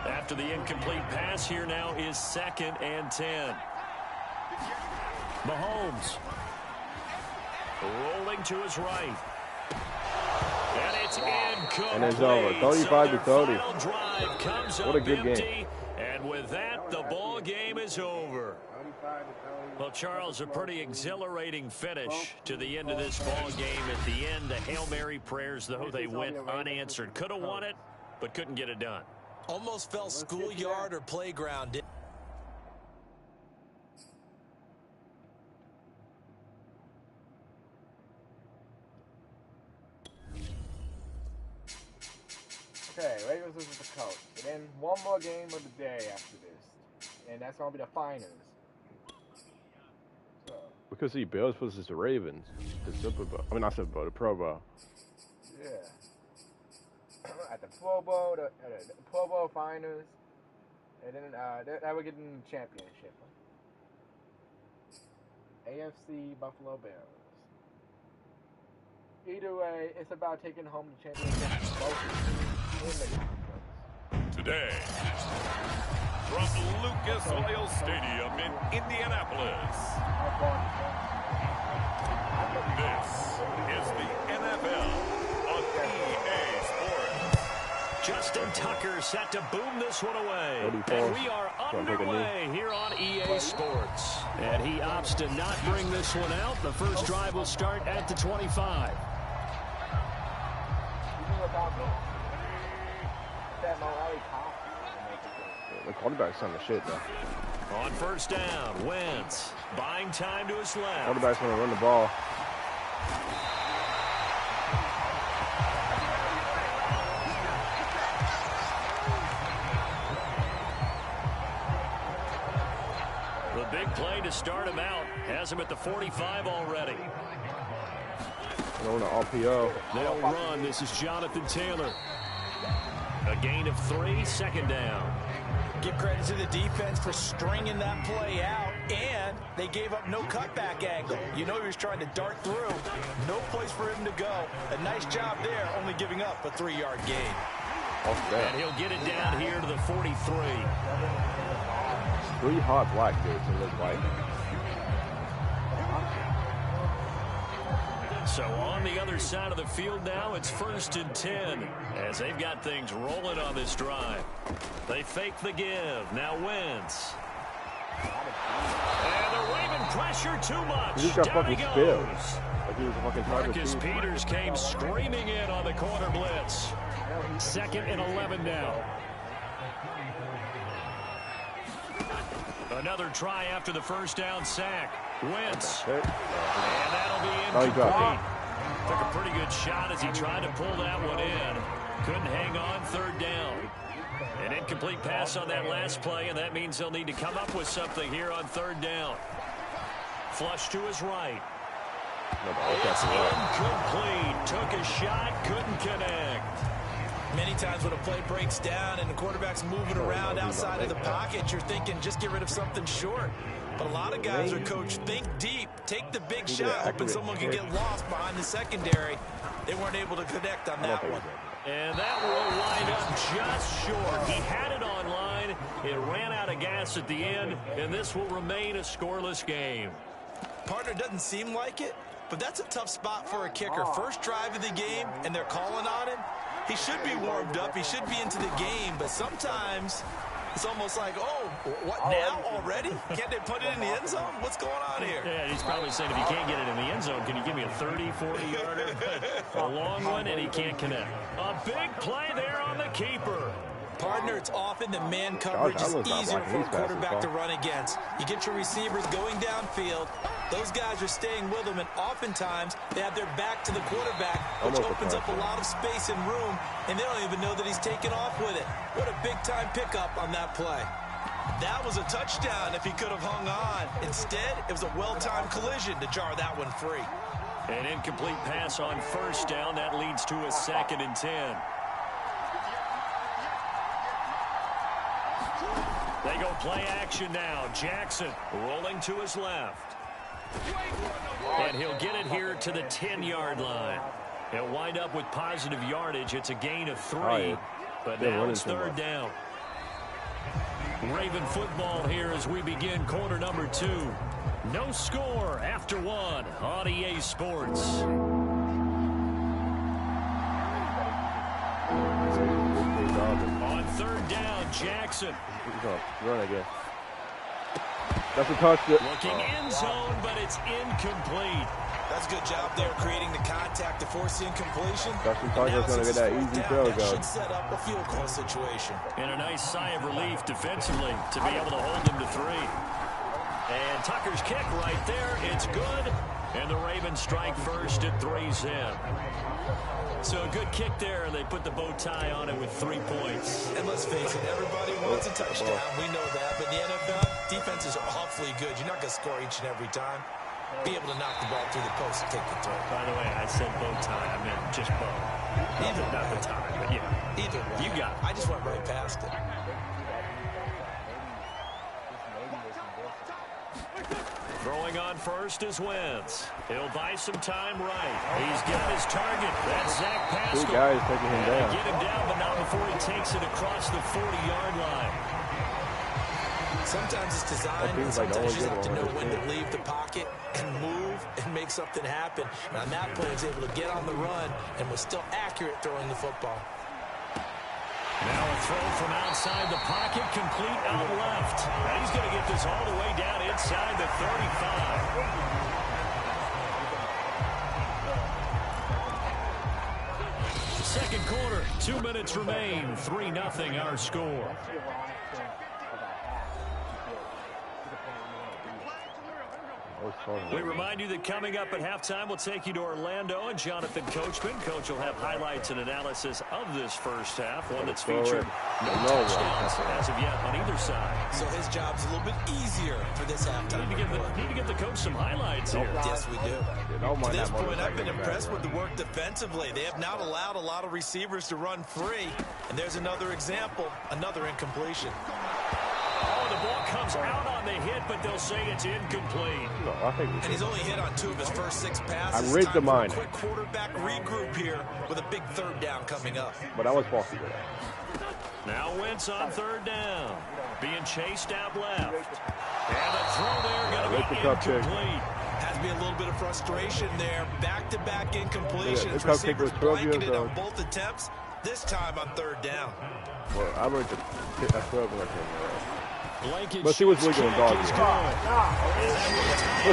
D: After the incomplete pass, here now is 2nd and 10. Mahomes. Rolling to his right. And it's incomplete.
A: And it's over. 35 to 30. What a good
D: game. And with that, the ball game is over. Well, Charles, a pretty exhilarating finish to the end of this ball game. At the end, the Hail Mary prayers, though, they went unanswered. Could have won it, but couldn't get it done.
E: Almost fell schoolyard or playground.
B: Okay, Raiders loses the coach. And then one more game of the day after this. And that's going to be the finals. So.
A: Because the Bills versus the Ravens. The Super Bowl. I mean, not Super Bowl, the Pro Bowl.
B: Yeah. At the Pro Bowl, the Pro Bowl finals. And then that would get in the championship. AFC Buffalo Bills. Either way, it's about taking home the championship.
C: Today, from Lucas Oil Stadium in Indianapolis, this is the NFL
D: Austin Tucker set to boom this one away. And we are underway here on EA Sports. And he opts to not bring this one out. The first drive will start at the 25.
A: The quarterback's on the shit, though.
D: On first down, Wentz buying time to his left.
A: Quarterback's going to run the ball.
D: The big play to start him out has him at the 45 already.
A: Going to RPO.
D: They'll run. This is Jonathan Taylor. A gain of 3, second down.
F: Give credit to the defense for stringing that play out, and they gave up no cutback angle. You know he was trying to dart through. No place for him to go. A nice job there, only giving up a 3-yard gain.
D: And he'll get it down here to the 43.
A: 3 hot black dudes, it looks like.
D: So on the other side of the field now, it's 1st and 10 as they've got things rolling on this drive. They fake the give. Now Wentz. And the Raven pressure too much.
A: He just got
D: down
A: fucking
D: he goes.
A: spilled. Like he was a fucking
D: Marcus Peters came screaming in on the corner blitz. 2nd and 11 now. Another try after the first down sack. Wentz. And that'll be incomplete. Took a pretty good shot as he tried to pull that one in. Couldn't hang on, 3rd down. An incomplete pass on that last play, and that means he'll need to come up with something here on 3rd down. Flush to his right. It's incomplete. Took a shot, couldn't connect.
F: Many times when a play breaks down and the quarterback's moving around outside of the pocket, you're thinking just get rid of something short. But a lot of guys are coached, think deep, take the big shot, hoping someone can get lost behind the secondary. They weren't able to connect on that one.
D: And that will wind up just short. He had it on line. It ran out of gas at the end, and this will remain a scoreless game.
F: Partner, doesn't seem like it, but that's a tough spot for a kicker. First drive of the game, and they're calling on him. He should be warmed up. He should be into the game, but sometimes it's almost like, oh, what now already? Can't they put it in the end zone? What's going on here?
D: Yeah, he's probably saying if you can't get it in the end zone, can you give me a 30, 40-yarder? A long one, and he can't connect. A big play there on the keeper.
F: Partner, it's often the man coverage is easier for a quarterback to run against. You get your receivers going downfield. Those guys are staying with them, and oftentimes they have their back to the quarterback, which opens up a lot of space and room, and they don't even know that he's taken off with it. What a big-time pickup on that play. That was a touchdown if he could have hung on. Instead, it was a well-timed collision to jar that one free.
D: An incomplete pass on first down. That leads to a 2nd and 10. They go play action now. Jackson rolling to his left. And he'll get it here to the 10-yard line. He'll wind up with positive yardage. It's a gain of 3, but now it's 3rd down. Raven football here as we begin quarter number 2. No score after 1 on EA Sports. On 3rd down, Jackson.
A: He's going to run again. That's a touchdown.
D: Looking end zone, but it's incomplete.
F: That's a good job there, creating the contact to force the incompletion.
A: Dustin Tucker's going to get that easy field goal.
F: Should set up a field goal situation.
D: And a nice sigh of relief defensively to be able to hold him to 3. And Tucker's kick right there. It's good. And the Ravens strike first at 3-zip. So a good kick there, and they put the bow tie on it with 3 points.
F: And let's face it, everybody wants a touchdown. We know that. But in the NFL, defenses are awfully good. You're not going to score each and every time. Be able to knock the ball through the post and take the throw.
D: By the way, I said bow tie. I meant just bow. Not the tie, but yeah.
F: Either way.
D: You got it.
F: I just went right past it.
D: Throwing on first is Wentz. He'll buy some time right. He's got his target. That's Zach Pascal.
A: 2 guys taking him down.
D: Get him down, but not before he takes it across the 40-yard line.
F: Sometimes it's designed, and sometimes you just have to know when to leave the pocket and move and make something happen. And on that play, he was able to get on the run and was still accurate throwing the football.
D: Now a throw from outside the pocket, complete out left. Now he's going to get this all the way down inside the 35. Second quarter, 2 minutes remain. 3-0 our score. We remind you that coming up at halftime, we'll take you to Orlando and Jonathan Coachman. Coach will have highlights and analysis of this first half, one that's featured no touchdowns as of yet on either side.
E: So his job's a little bit easier for this halftime.
D: Need to give the coach some highlights here.
E: Yes, we do. To this point, I've been impressed with the work defensively. They have not allowed a lot of receivers to run free. And there's another example, another incompletion.
D: Oh, the ball comes out on the hit, but they'll say it's incomplete.
A: No, I think
E: and he's only hit on 2 of his first 6 passes.
A: I read the mind.
E: Quick quarterback regroup here with a big 3rd down coming up.
A: But I was faulty with that.
D: Now Wentz on 3rd down. Being chased out left. And the throw there going to be incomplete.
E: Has to be a little bit of frustration there. Back-to-back incompletions.
A: Yeah,
E: receivers blanketed on both attempts. This time on 3rd down.
A: Well, I read the 12 when I came around.
D: Blanket
A: but she was legal in dog years. But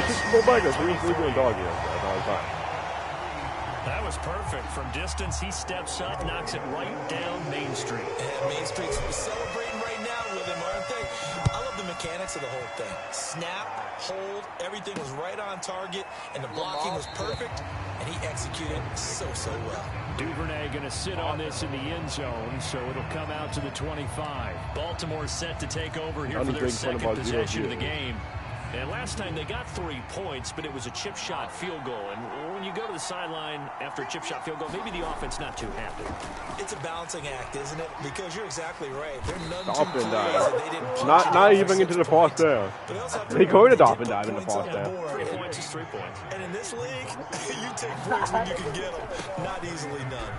A: she's go back there. She was legal in dog years.
D: That was perfect. From distance, he steps up, knocks it right down Main Street.
E: And Main Street's celebrating right now with him, aren't they? I love the mechanics of the whole thing. Snap, hold, everything was right on target, and the blocking was perfect, and he executed so well.
D: Duvernay going to sit on this in the end zone, so it'll come out to the 25. Baltimore set to take over here for their second possession of the game. And last time they got 3 points, but it was a chip shot field goal. And when you go to the sideline after a chip shot field goal, maybe the offense not too happy.
E: It's a balancing act, isn't it? Because you're exactly right. They're none
A: Dolphin
E: too
A: dive.
E: plays that they didn't
A: Not even into the fourth down. They called a dolphin dive in the fourth down.
D: 3 points is 3 points.
E: And in this league, you take points when you can get them. Not easily done.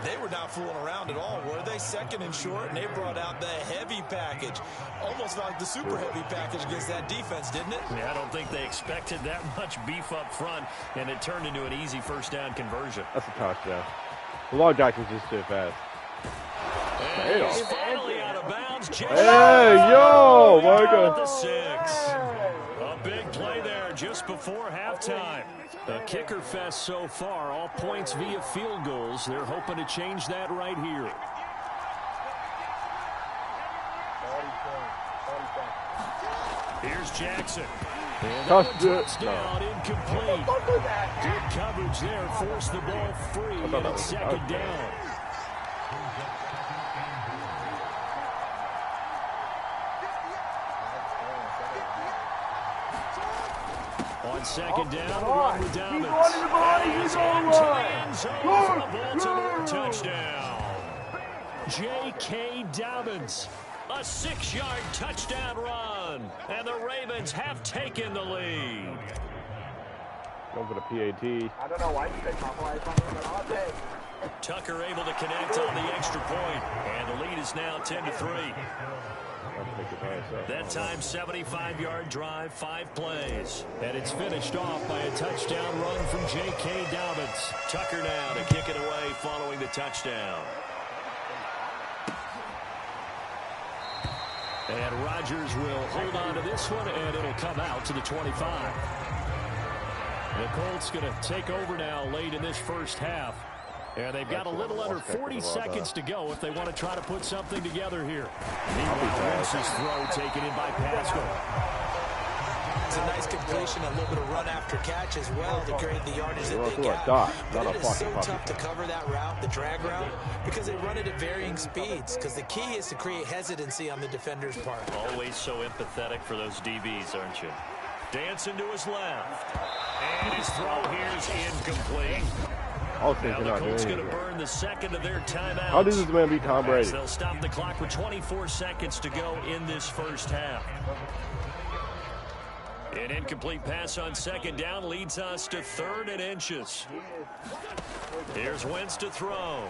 E: They were not fooling around at all, were they? 2nd and short, and they brought out the heavy package. Almost like the super heavy package against that defense, didn't it?
D: Yeah, I don't think they expected that much beef up front, and it turned into an easy 1st down conversion.
A: That's a touchdown. The Lamar Jackson's just too fast.
D: And he's finally out of bounds.
A: Hey, yo, Michael.
D: The 6. A big play there just before halftime. A kicker fest so far, all points via field goals. They're hoping to change that right here. Here's Jackson. And touchdown, incomplete. Good coverage there, forced the ball free, and it's 2nd down. On 2nd down, run with Dobbins. He's into the end zone for the Baltimore touchdown. J.K. Dobbins, a 6-yard touchdown run, and the Ravens have taken the lead.
A: Go for the PAT.
B: I don't know why you take my flag from him all day.
D: Tucker able to connect on the extra point, and the lead is now 10-3. That time, 75-yard drive, 5 plays. And it's finished off by a touchdown run from J.K. Dobbins. Tucker now to kick it away following the touchdown. And Rodgers will hold on to this one, and it'll come out to the 25. The Colts going to take over now late in this first half. And they've got a little under 40 seconds to go if they want to try to put something together here. Meanwhile, Wentz's throw taken in by Pascal.
E: It's a nice completion, a little bit of run after catch as well to create the yardage that they got. But it is so tough to cover that route, the drag route, because they run it at varying speeds. Because the key is to create hesitancy on the defender's part.
D: Always so empathetic for those DBs, aren't you? Dancing to his left. And his throw here is incomplete. Now the Colts going to burn the 2nd of their timeouts.
A: How does this man beat Tom Brady?
D: They'll stop the clock with 24 seconds to go in this first half. An incomplete pass on 2nd down leads us to 3rd and inches. Here's Wentz to throw.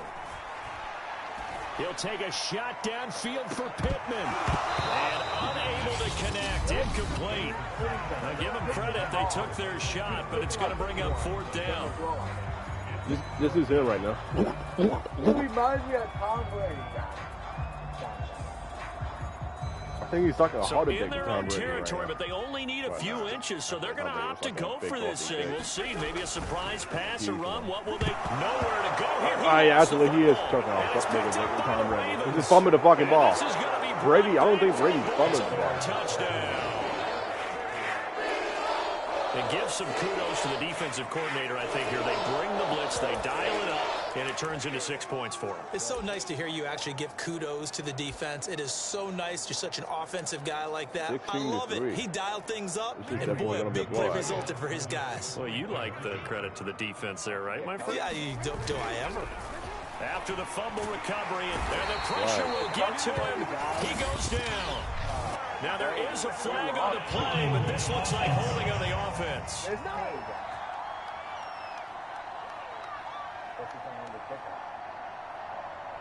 D: He'll take a shot downfield for Pittman. And unable to connect. Incomplete. Now give them credit. They took their shot, but it's going to bring up 4th down.
A: This is him right now.
B: He reminds me of Tom Brady.
A: I think he's talking a heart attack.
D: In their own territory, but they only need a few inches, so they're going to opt to go for this thing. We'll see. Maybe a surprise pass, a run. What will they? Nowhere to go here.
A: Yeah, actually, he is talking a Tom Brady. He just fumbled the fucking ball. Brady, I don't think Brady fumbled the ball.
D: Touchdown. And give some kudos to the defensive coordinator, I think, here. They bring the blitz, they dial it up, and it turns into 6 points for them.
F: It's so nice to hear you actually give kudos to the defense. It is so nice. You're such an offensive guy like that. I love it. He dialed things up, and boy, a big play resulted for his guys.
D: Well, you like the credit to the defense there, right, my friend?
F: Yeah, do I ever?
D: After the fumble recovery, and the pressure will get to him. He goes down. Now, there is a flag on the play, but this looks like holding on the offense.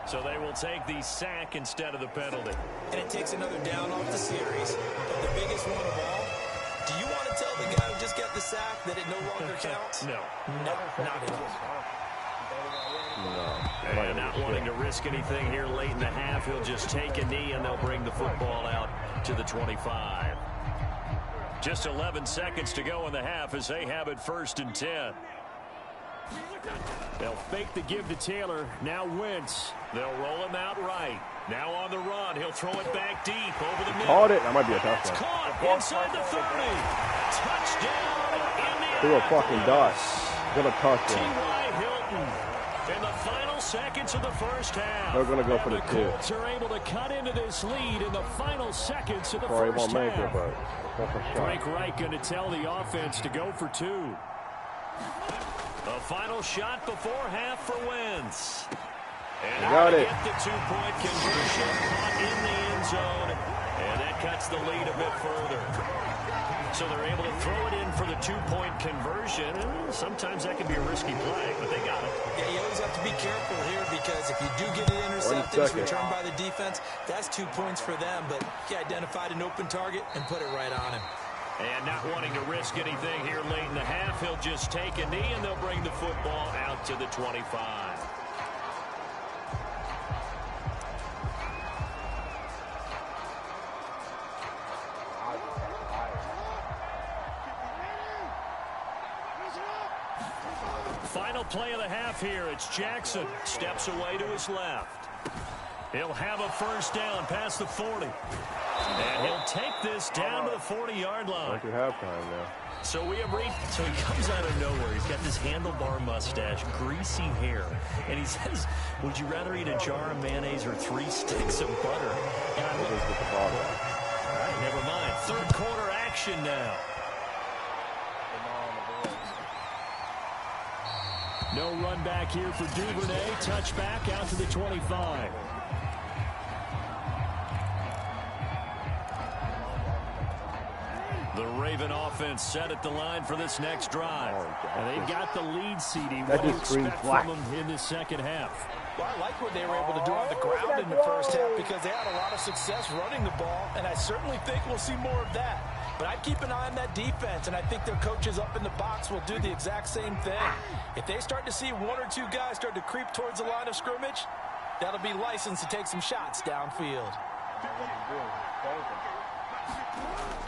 D: So they will take the sack instead of the penalty.
F: And it takes another down off the series. But the biggest one of all, do you want to tell the guy who just got the sack that it no longer counts?
D: No.
F: No, not at all.
D: And not wanting to risk anything here late in the half, he'll just take a knee, and they'll bring the football out to the 25. Just 11 seconds to go in the half as they have it 1st and 10. They'll fake the give to Taylor. Now Wentz. They'll roll him out right. Now on the run. He'll throw it back deep over the middle.
A: Caught it. That might be a touchdown.
D: It's caught inside the 30. Touchdown, Indianapolis.
A: Threw a fucking dot. Got a touchdown.
D: T.Y. Hilton. In the final seconds of the first half.
A: They're going to go for the 2.
D: The Colts are able to cut into this lead in the final seconds of the first half. Frank Reich going to tell the offense to go for 2. The final shot before half for Wentz. And
A: got it.
D: Get the 2-point conversion caught in the end zone. And that cuts the lead a bit further. So they're able to throw it in for the 2-point conversion. Sometimes that can be a risky play, but they got it.
F: Yeah, you always have to be careful here because if you do get it intercepted, it's returned by the defense, that's 2 points for them. But he identified an open target and put it right on him.
D: And not wanting to risk anything here late in the half, he'll just take a knee, and they'll bring the football out to the 25. Final play of the half here. It's Jackson. Steps away to his left. He'll have a 1st down past the 40. And he'll take this down to the 40-yard line.
A: After halftime now.
D: So we have reached. So he comes out of nowhere. He's got this handlebar mustache, greasy hair. And he says, would you rather eat a jar of mayonnaise or 3 sticks of butter? And I look at the ball. All right, never mind. 3rd quarter action now. No run back here for Duvernay. Touchback out to the 25. The Raven offense set at the line for this next drive. And they've got the lead, CD. What do you expect from them in the second half?
F: Well, I like what they were able to do on the ground in the first half because they had a lot of success running the ball, and I certainly think we'll see more of that. But I'd keep an eye on that defense, and I think their coaches up in the box will do the exact same thing. If they start to see 1 or 2 guys start to creep towards the line of scrimmage, that'll be licensed to take some shots downfield.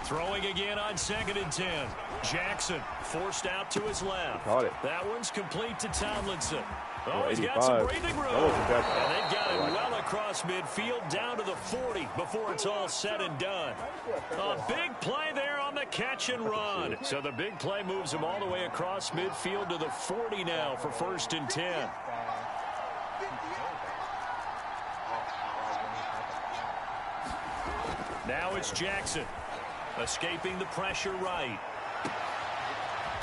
D: Throwing again on 2nd and 10. Jackson forced out to his left.
A: Caught it.
D: That one's complete to Tomlinson. Oh, he's
A: 85.
D: got some breathing room.
A: And
D: they've got him well across midfield down to the 40 before it's all said and done. A big play there on the catch and run. So the big play moves him all the way across midfield to the 40 now for 1st and 10. Now it's Jackson. Escaping the pressure right.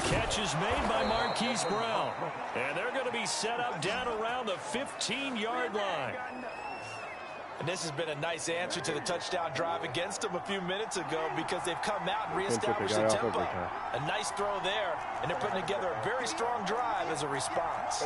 D: Catch is made by Marquise Brown. And they're going to be set up down around the 15-yard line.
F: And this has been a nice answer to the touchdown drive against them a few minutes ago because they've come out and reestablished the tempo. A nice throw there, and they're putting together a very strong drive as a response.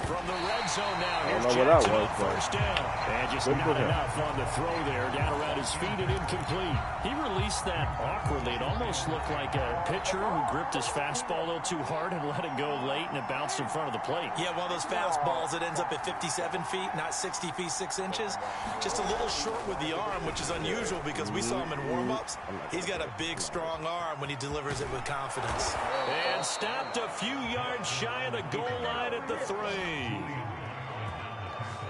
D: From the red zone now, here's
A: I don't know what that
D: Jackson
A: was,
D: on first down. And just not enough on the throw there. Down around his feet and incomplete. He released that awkwardly. It almost looked like a pitcher who gripped his fastball a little too hard and let it go late, and it bounced in front of the plate.
F: Yeah, one of those fastballs that ends up at 57 feet, not 60 feet, 6 inches. Just a little short with the arm, which is unusual because we saw him in warm-ups. He's got a big, strong arm when he delivers it with confidence.
D: And stopped a few yards shy of the goal line at the 3.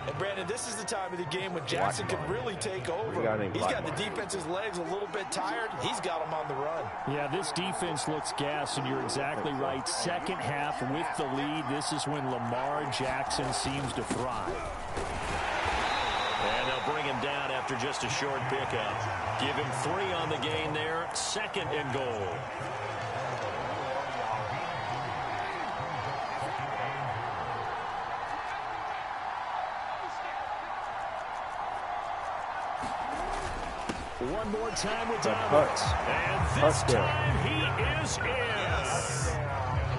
F: And Brandon, this is the time of the game when Jackson can really take over. He's got the defense's legs a little bit tired. He's got them on the run.
D: Yeah, this defense looks gassed, and you're exactly right. Second half with the lead, this is when Lamar Jackson seems to thrive. And they'll bring him down after just a short pickup. Give him 3 on the gain there. 2nd and goal. One more time with Dobbins. And this time he is in.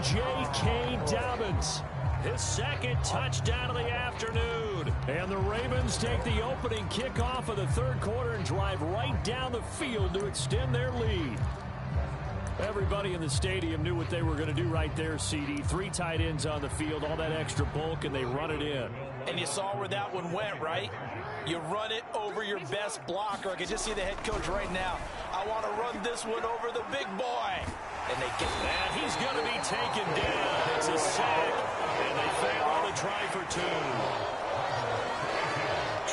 D: J.K. Dobbins. His 2nd touchdown of the afternoon. And the Ravens take the opening kickoff of the 3rd quarter and drive right down the field to extend their lead. Everybody in the stadium knew what they were going to do right there, CD. 3 tight ends on the field, all that extra bulk, and they run it in.
F: And you saw where that one went, right? You run it over your best blocker. I can just see the head coach right now. I want to run this one over the big boy. And they get
D: that. He's going to be taken down. It's a sack, and they fail on the try for 2.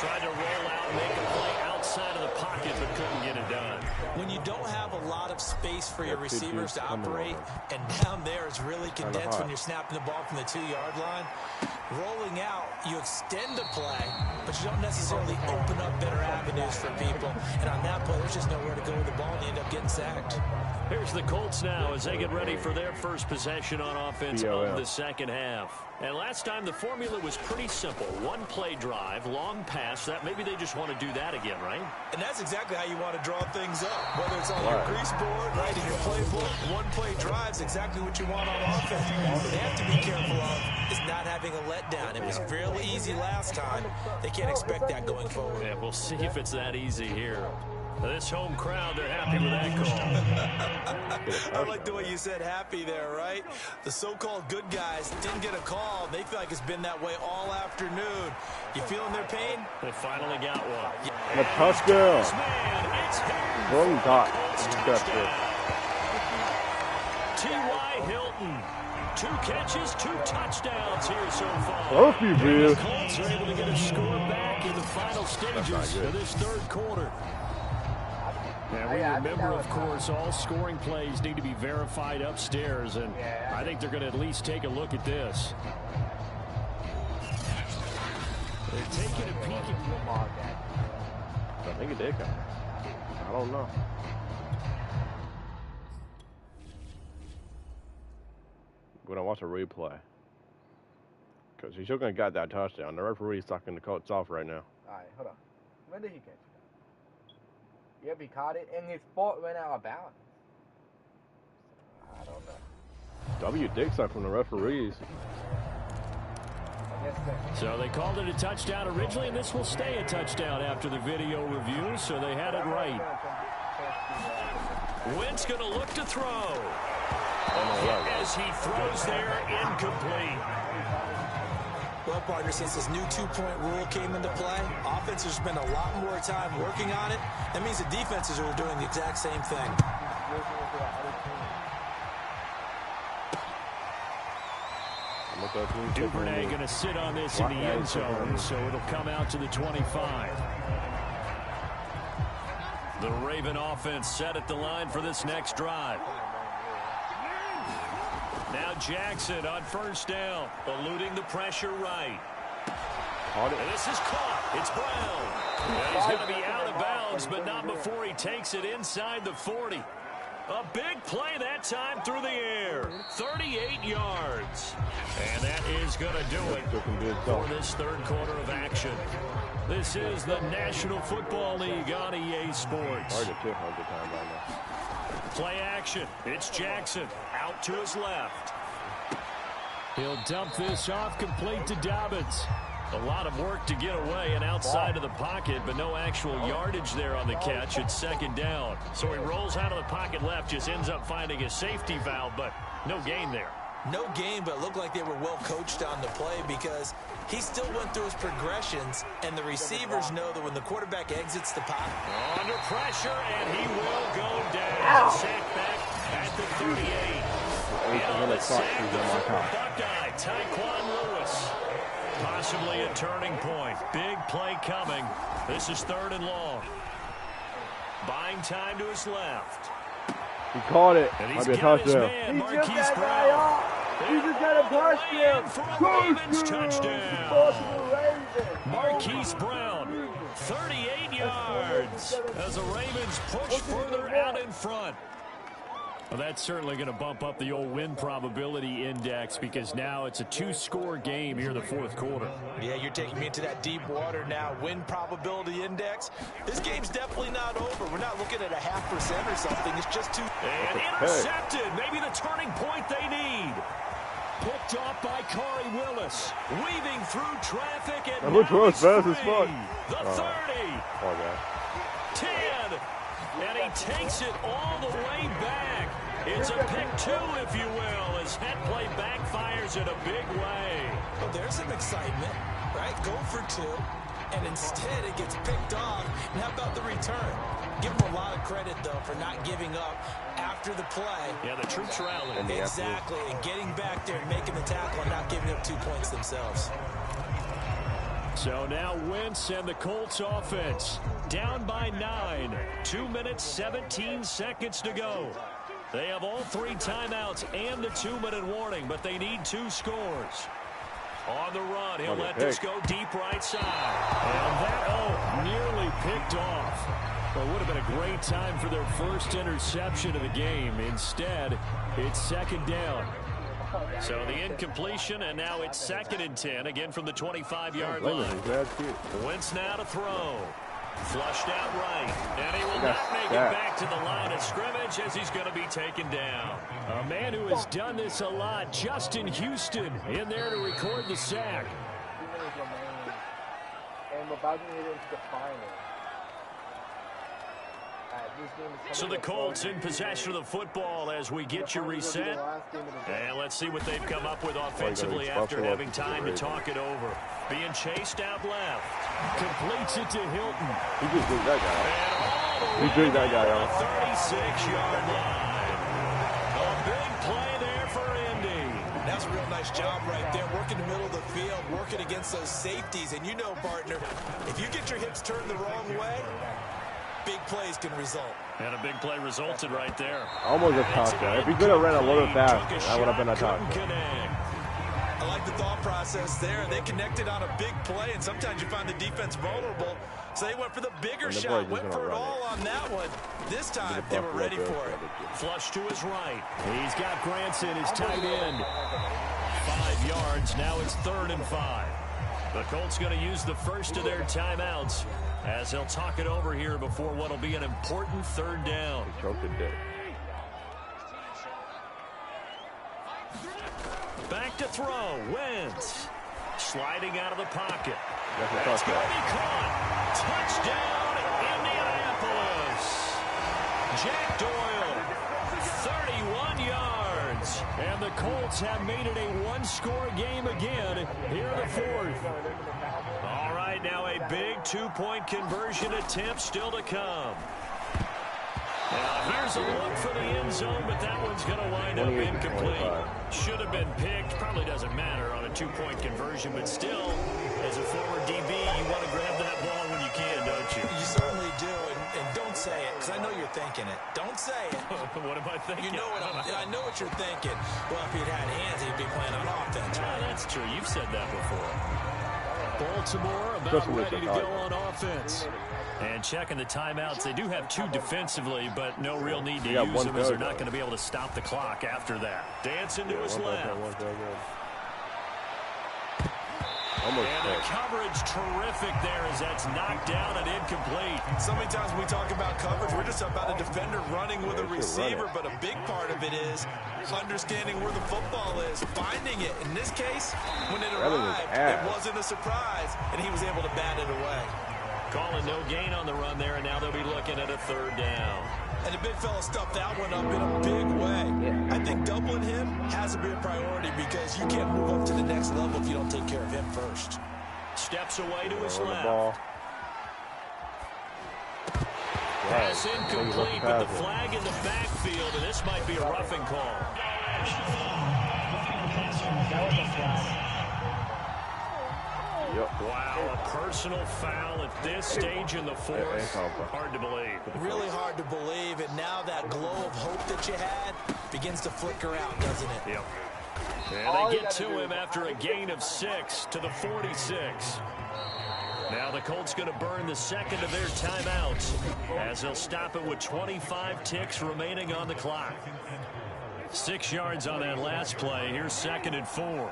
D: Tried to roll out and make a play outside of the pocket, but couldn't get it done.
F: When you don't have a lot of space for your receivers to operate, and down there is really condensed when you're snapping the ball from the 2-yard line, rolling out, you extend the play, but you don't necessarily open up better avenues for people. And on that play, there's just nowhere to go with the ball, and you end up getting sacked.
D: Here's the Colts now as they get ready for their first possession on offense of the 2nd half. And last time the formula was pretty simple. 1-play drive, long pass. That maybe they just want to do that again, right?
F: And that's exactly how you want to draw things up. Whether it's on your grease board, right, in your playbook, 1-play drive's exactly what you want on offense. What they have to be careful of is not having a letdown. It was real easy last time. They can't expect that going forward.
D: Yeah, we'll see if it's that easy here. This home crowd, they're happy with that call.
F: I like the way you said happy there, right? The so-called good guys didn't get a call. They feel like it's been that way all afternoon. You feeling their pain?
D: They finally got one.
A: The touchdown. Wrong dot.
D: T.Y. Hilton. 2 catches, 2 touchdowns here so far.
A: Love you, man.
D: The Colts are able to get a score back in the final stages of this 3rd quarter. And we remember, of course, all scoring plays need to be verified upstairs, and I think they're going to at least take a look at this. They're taking a peek at Lamar.
A: I think it did come. I don't know. We're going to watch a replay. Because he's still going to get that touchdown. The referee's talking the Colts off right now.
B: All right, hold on. When did he catch it? Yep, he caught it, and his foot went out of bounds. I don't know.
A: W. Dixon from the referees.
D: So they called it a touchdown originally, and this will stay a touchdown after the video review, so they had it right. Wentz going to look to throw. As he throws there, incomplete.
F: Well, partner, since this new 2-point rule came into play, offenses spend a lot more time working on it. That means the defenses are doing the exact same thing.
D: Duvernay going to sit on this in the end zone, so it'll come out to the 25. The Raven offense set at the line for this next drive. Now Jackson on first down, eluding the pressure right. And this is caught. It's Brown. And he's going to be out of bounds, but not before he takes it inside the 40. A big play that time through the air. 38 yards. And that is going to do it for this 3rd quarter of action. This is the National Football League on EA Sports. Play action. It's Jackson out to his left. He'll dump this off complete to Dobbins. A lot of work to get away and outside of the pocket, but no actual yardage there on the catch. It's second down. So he rolls out of the pocket left, just ends up finding a safety valve, but no gain there.
F: No gain, but it looked like they were well coached on the play because he still went through his progressions, and the receivers know that when the quarterback exits the pocket.
D: Under pressure, and he will go down. Sack back at the 38. And on the sack, the former Buckeye, Tyquan Lewis. Possibly a turning point. Big play coming. This is 3rd and long. Buying time to his left.
A: He caught it.
D: And he's
A: Might be a
D: got his
A: touchdown.
D: man,
B: He
D: Marquise
B: just got
D: Brown.
B: guy He just got a touchdown.
D: For a Ravens touchdown.
B: Ravens.
D: Marquise Brown, 38 yards as the Ravens push further out in front. Well, that's certainly going to bump up the old win probability index because now it's a 2-score game here in the 4th quarter.
F: Yeah, you're taking me into that deep water now. Win probability index. This game's definitely not over. We're not looking at a 0.5% or something. It's just too.
D: And intercepted. Maybe the turning point they need. Picked off by Corey Willis. Weaving through traffic. And now it's free. The 30.
A: Oh, God.
D: 10. And he takes it all the way back. It's a pick 2, if you will, as that play backfires in a big way.
F: Well, there's some excitement, right? Go for 2, and instead it gets picked off. And how about the return? Give him a lot of credit, though, for not giving up after the play.
D: Yeah, the troops rallied.
F: Exactly, and getting back there and making the tackle and not giving up 2 points themselves.
D: So now Wentz and the Colts offense down by 9. 2 minutes, 17 seconds to go. They have all 3 timeouts and the 2-minute warning, but they need 2 scores. On the run, he'll let this go deep right side. And that, nearly picked off. Well, it would have been a great time for their first interception of the game. Instead, it's 2nd down. So the incompletion, and now it's 2nd and 10, again from the 25-yard line. Wentz now to throw. Flushed out right, and he will not make it back to the line of scrimmage as he's going to be taken down. A man who has done this a lot, Justin Houston, in there to record the sack.
B: And we're about to get into the final.
D: So the Colts in possession of the football as we get you reset. And let's see what they've come up with offensively after having time to talk it over. Being chased out left. Completes it to Hilton.
A: He just beat that guy off. He beat that guy off.
D: 36-yard line. A big play there for Indy.
F: That's a real nice job right there, working the middle of the field, working against those safeties. And you know, partner, if you get your hips turned the wrong way, big plays can result. And a big play resulted right there.
A: Almost a touchdown. If he could have ran a little faster, that would have been a touchdown.
F: I like the thought process there. They connected on a big play, and sometimes you find the defense vulnerable. So they went for the bigger shot, went for it all on that one. This time, they were ready for it.
D: Flush to his right. He's got Granson, his tight end. 5 yards. Now it's 3rd and 5. The Colts going to use the first of their timeouts as they'll talk it over here before what will be an important 3rd down.
A: He choked it dead.
D: Back to throw. Wentz sliding out of the pocket.
A: That's
D: going to be caught. Touchdown, Indianapolis. Jack Doyle, 31 yards. And the Colts have made it a 1-score game again here in the 4th. All right, now a big 2-point conversion attempt still to come. Now here's a look for the end zone, but that one's going to wind up incomplete. Should have been picked. Probably doesn't matter on a 2-point conversion, but still, as a former DB, you want to grab that ball when you can, don't you?
F: You certainly do, and don't say it, because I know you're thinking it. Don't say it.
D: What am I thinking?
F: You know what I know what you're thinking. Well, if he'd had hands, he'd be playing on offense.
D: Well, that's true. You've said that before. Baltimore about ready to go on offense. And checking the timeouts, they do have 2 defensively, but no real need to use them as they're not going to be able to stop the clock after that. Dancing to his left. And the coverage terrific there as that's knocked down and incomplete.
E: So many times when we talk about coverage, we're just about a defender running with a receiver, but a big part of it is understanding where the football is, finding it. In this case, when it arrived, it wasn't a surprise, and he was able to bat it away.
D: Calling no gain on the run there, and now they'll be looking at a third down.
E: And the big fella stuffed that one up in a big way. I think doubling him has to be a priority because you can't move up to the next level if you don't take care of him first.
D: Steps away to his left. Pass incomplete, but the flag in the backfield, and this might be a roughing call. Wow, a personal foul at this stage in the fourth. Hard to believe.
E: Really hard to believe, and now that glow of hope that you had begins to flicker out, doesn't it?
D: Yep. And they get to him after a gain of 6 to the 46. Now the Colts going to burn the second of their timeouts as they'll stop it with 25 ticks remaining on the clock. 6 yards on that last play. Here's 2nd and 4.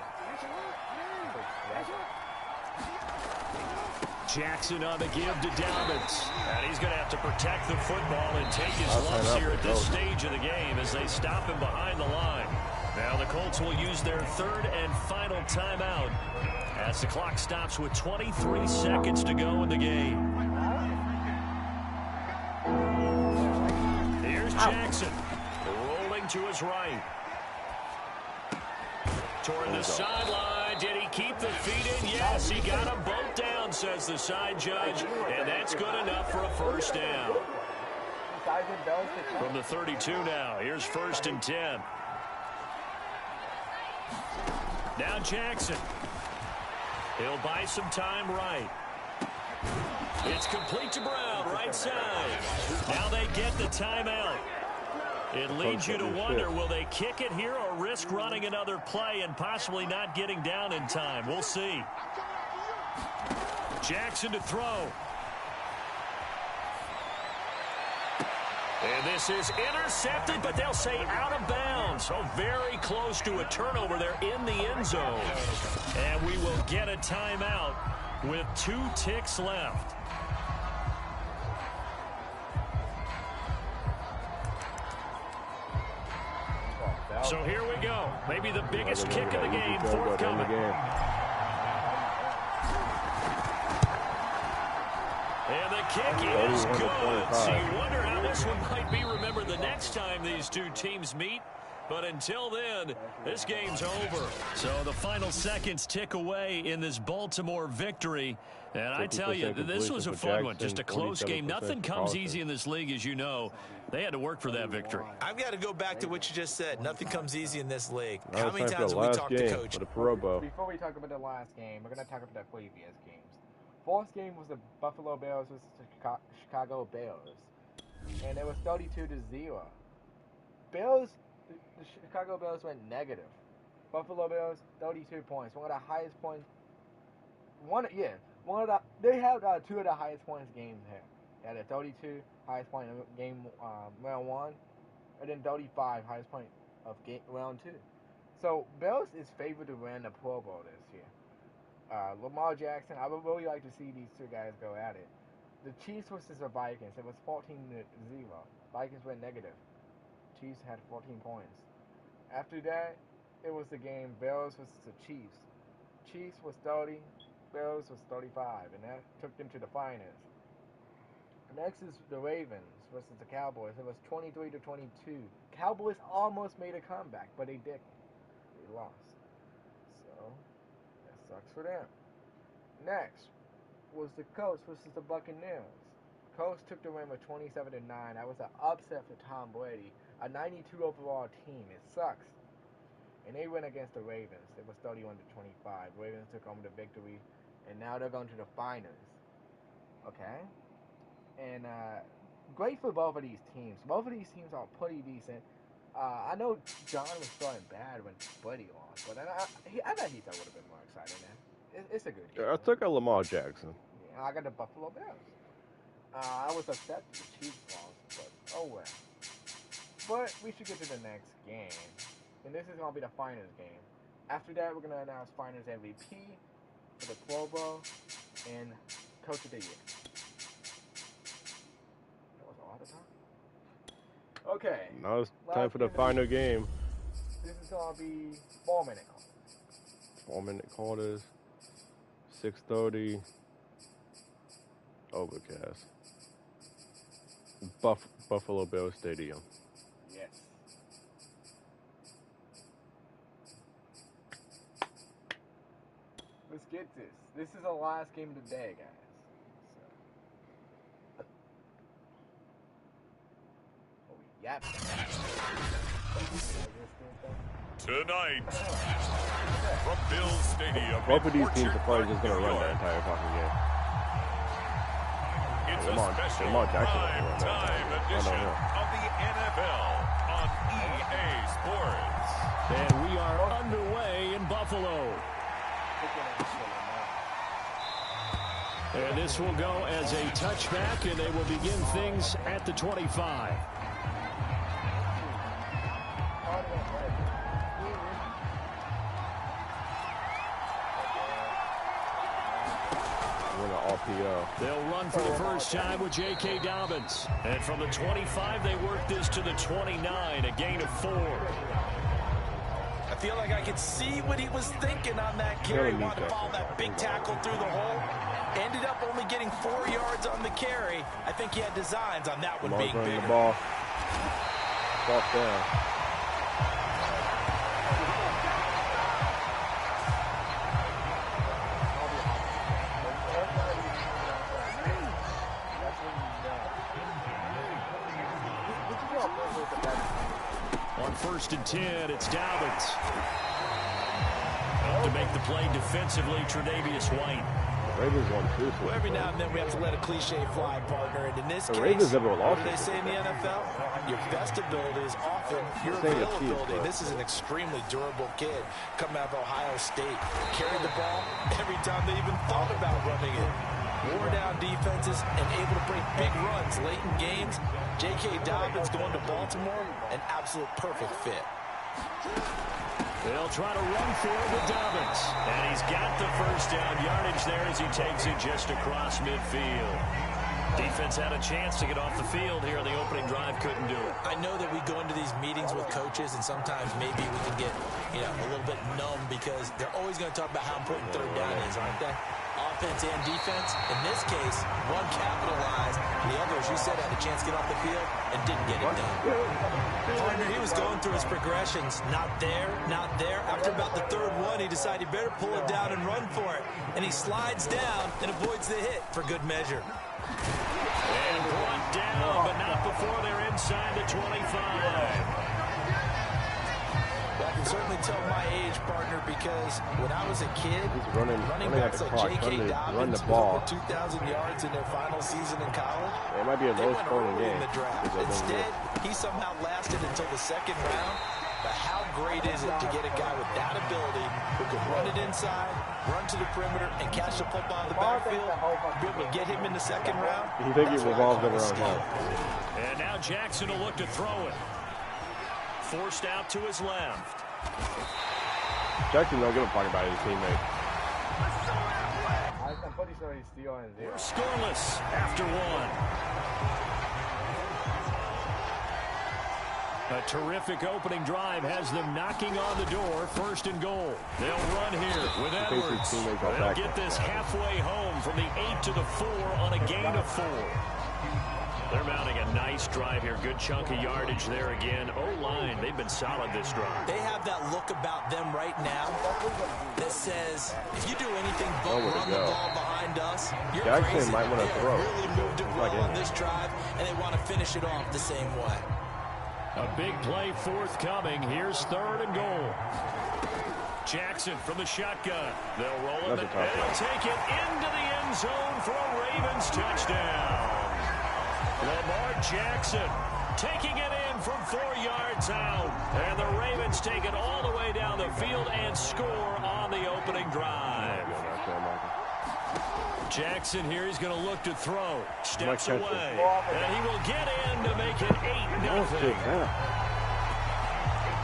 D: Jackson on the give to Dobbins. And he's going to have to protect the football and take his lumps here at this stage of the game as they stop him behind the line. Now the Colts will use their 3rd and final timeout as the clock stops with 23 seconds to go in the game. Here's Jackson rolling to his right. Toward the sideline. Did he keep the feet in? Yes, he got them both down, says the side judge. And that's good enough for a first down. From the 32 now. Here's 1st and 10. Now Jackson. He'll buy some time right. It's complete to Brown, right side. Now they get the timeout. It leads you to wonder, will they kick it here or risk running another play and possibly not getting down in time? We'll see. Jackson to throw. And this is intercepted, but they'll say out of bounds. So very close to a turnover there in the end zone. And we will get a timeout with 2 ticks left. So here we go. Maybe the biggest kick of the game forthcoming. And the kick is good. So you wonder how this one might be remembered the next time these two teams meet. But until then, this game's over. So the final seconds tick away in this Baltimore victory. And I tell you, this was a fun one. Just a close game. Nothing comes easy in this league, as you know. They had to work for that victory.
E: I've got to go back to what you just said. Nothing comes easy in this league. How many times have we talked to Coach?
B: Before we talk about the last game, we're going to talk about the previous games. Fourth game was the Buffalo Bills versus the Chicago Bears. And it was 32-0. The Chicago Bears went negative. Buffalo Bills, 32 points. One of the highest points. They have 2 of the highest points games here. They had a 32 highest point of game round 1, and then 35 highest point of round 2. So Bills is favored to win the Pro Bowl this year. Lamar Jackson, I would really like to see these two guys go at it. The Chiefs versus the Vikings, it was 14-0. Vikings went negative. Chiefs had 14 points. After that, it was the game Bills versus the Chiefs. Chiefs was 30, Bills was 35, and that took them to the finals. Next is the Ravens versus the Cowboys. It was 23-22. Cowboys almost made a comeback, but they didn't. They lost. So, that sucks for them. Next was the Colts versus the Buccaneers. Colts took the win with 27-9. That was an upset for Tom Brady. A 92 overall team. It sucks. And they went against the Ravens. It was 31-25. Ravens took home the victory. And now they're going to the finals. Okay? And great for both of these teams. Both of these teams are pretty decent. I know John was starting bad when Brady lost. But I bet he thought it would have been more exciting then. It's a good game.
A: I took a Lamar Jackson.
B: Yeah, I got the Buffalo Bills. I was upset the Chiefs lost, but oh well. But we should get to the next game. And this is going to be the finals game. After that, we're going to announce finals MVP, for the Pro Bowl and Coach of the Year. That was all the time. Okay.
A: Now it's time for the final game.
B: This is gonna be 4-minute call.
A: 4-minute quarters. 6:30. Overcast. Buffalo Bills Stadium.
B: Yes. Let's get this. This is the last game of the day, guys. So. Oh, yep.
C: Tonight, from Bills Stadium.
A: Both of these teams are probably just going to run the entire fucking game.
C: It's a special prime-time edition of the NFL on EA Sports.
D: And we are underway in Buffalo. And this will go as a touchback, and they will begin things at the 25. They'll run for the first time with J.K. Dobbins. And from the 25, they work this to the 29, a gain of 4.
F: I feel like I could see what he was thinking on that carry. Wanted to follow that big tackle through the hole. Ended up only getting 4 yards on the carry. I think he had designs on that one being bigger.
A: The ball. Ball down.
D: On 1st and 10, it's Dobbins. To make the play defensively, Tre'Davious White.
A: The Ravens won too.
F: Well, every now and then we have to let a cliche fly, partner. And in this case,
A: Ravens never
F: what
A: lost
F: do they say in the NFL? Your best ability is often your availability. This is an extremely durable kid coming out of Ohio State. Carried the ball every time they even thought about running it. Wore down defenses and able to break big runs late in games. J.K. Dobbins going to Baltimore, an absolute perfect fit.
D: They'll try to run for it with Dobbins. And he's got the first down yardage there as he takes it just across midfield. Defense had a chance to get off the field here on the opening drive, couldn't do it.
F: I know that we go into these meetings with coaches, and sometimes maybe we can get, a little bit numb because they're always going to talk about how important third down is, aren't they? Offense and defense. In this case, one capitalized, the other, as you said, had a chance to get off the field and didn't get it done. Partner, he was going through his progressions. Not there, not there. After about the third one, he decided he better pull it down and run for it. And he slides down and avoids the hit for good measure.
D: And brought down, but not before they're inside the 25.
F: I can certainly tell my age, partner, because when I was a kid, running backs like J.K. Dobbins with over 2,000 yards in their final season in college,
A: it might be a low scoring game.
F: In the draft. Instead, he somehow lasted until the second round. But how great is it to get a guy with that ability who can run it inside, run to the perimeter, and catch the football in the backfield, be able to get him in the second round?
A: You think it revolves around him?
D: And now Jackson will look to throw it. Forced out to his left.
A: Jackson don't give a fuck about his teammate.
B: I'm pretty sure he's still on 0.
D: Scoreless after one. A terrific opening drive has them knocking on the door. 1st and goal. They'll run here with Edwards. They'll get this halfway home from the 8 to the 4 on a gain of 4. They're mounting a nice drive here. Good chunk of yardage there again. O-line, they've been solid this drive.
F: They have that look about them right now that says, if you do anything but run the ball behind us, you're
A: Jackson
F: crazy.
A: might want to throw.
F: Really moved it well on this drive, and they want to finish it off the same way.
D: A big play forthcoming. Here's 3rd and goal. Jackson from the shotgun. They'll roll it, and they'll take it into the end zone for a Ravens touchdown. Lamar Jackson taking it in from 4 yards out. And the Ravens take it all the way down the field and score on the opening drive. Jackson here, he's going to look to throw. Steps away. And he will get in to make it 8-0.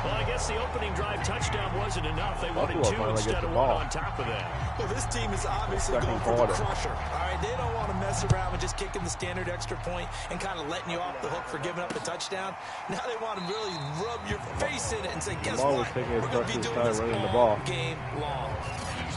D: Well, I guess the opening drive touchdown wasn't enough. They wanted two instead of one on top of that.
F: Well, this team is obviously going for the crusher. All right, they don't want to mess around with just kicking the standard extra point and kind of letting you off the hook for giving up a touchdown. Now they want to really rub your face in it and say, guess what? We're going to be doing this all game long.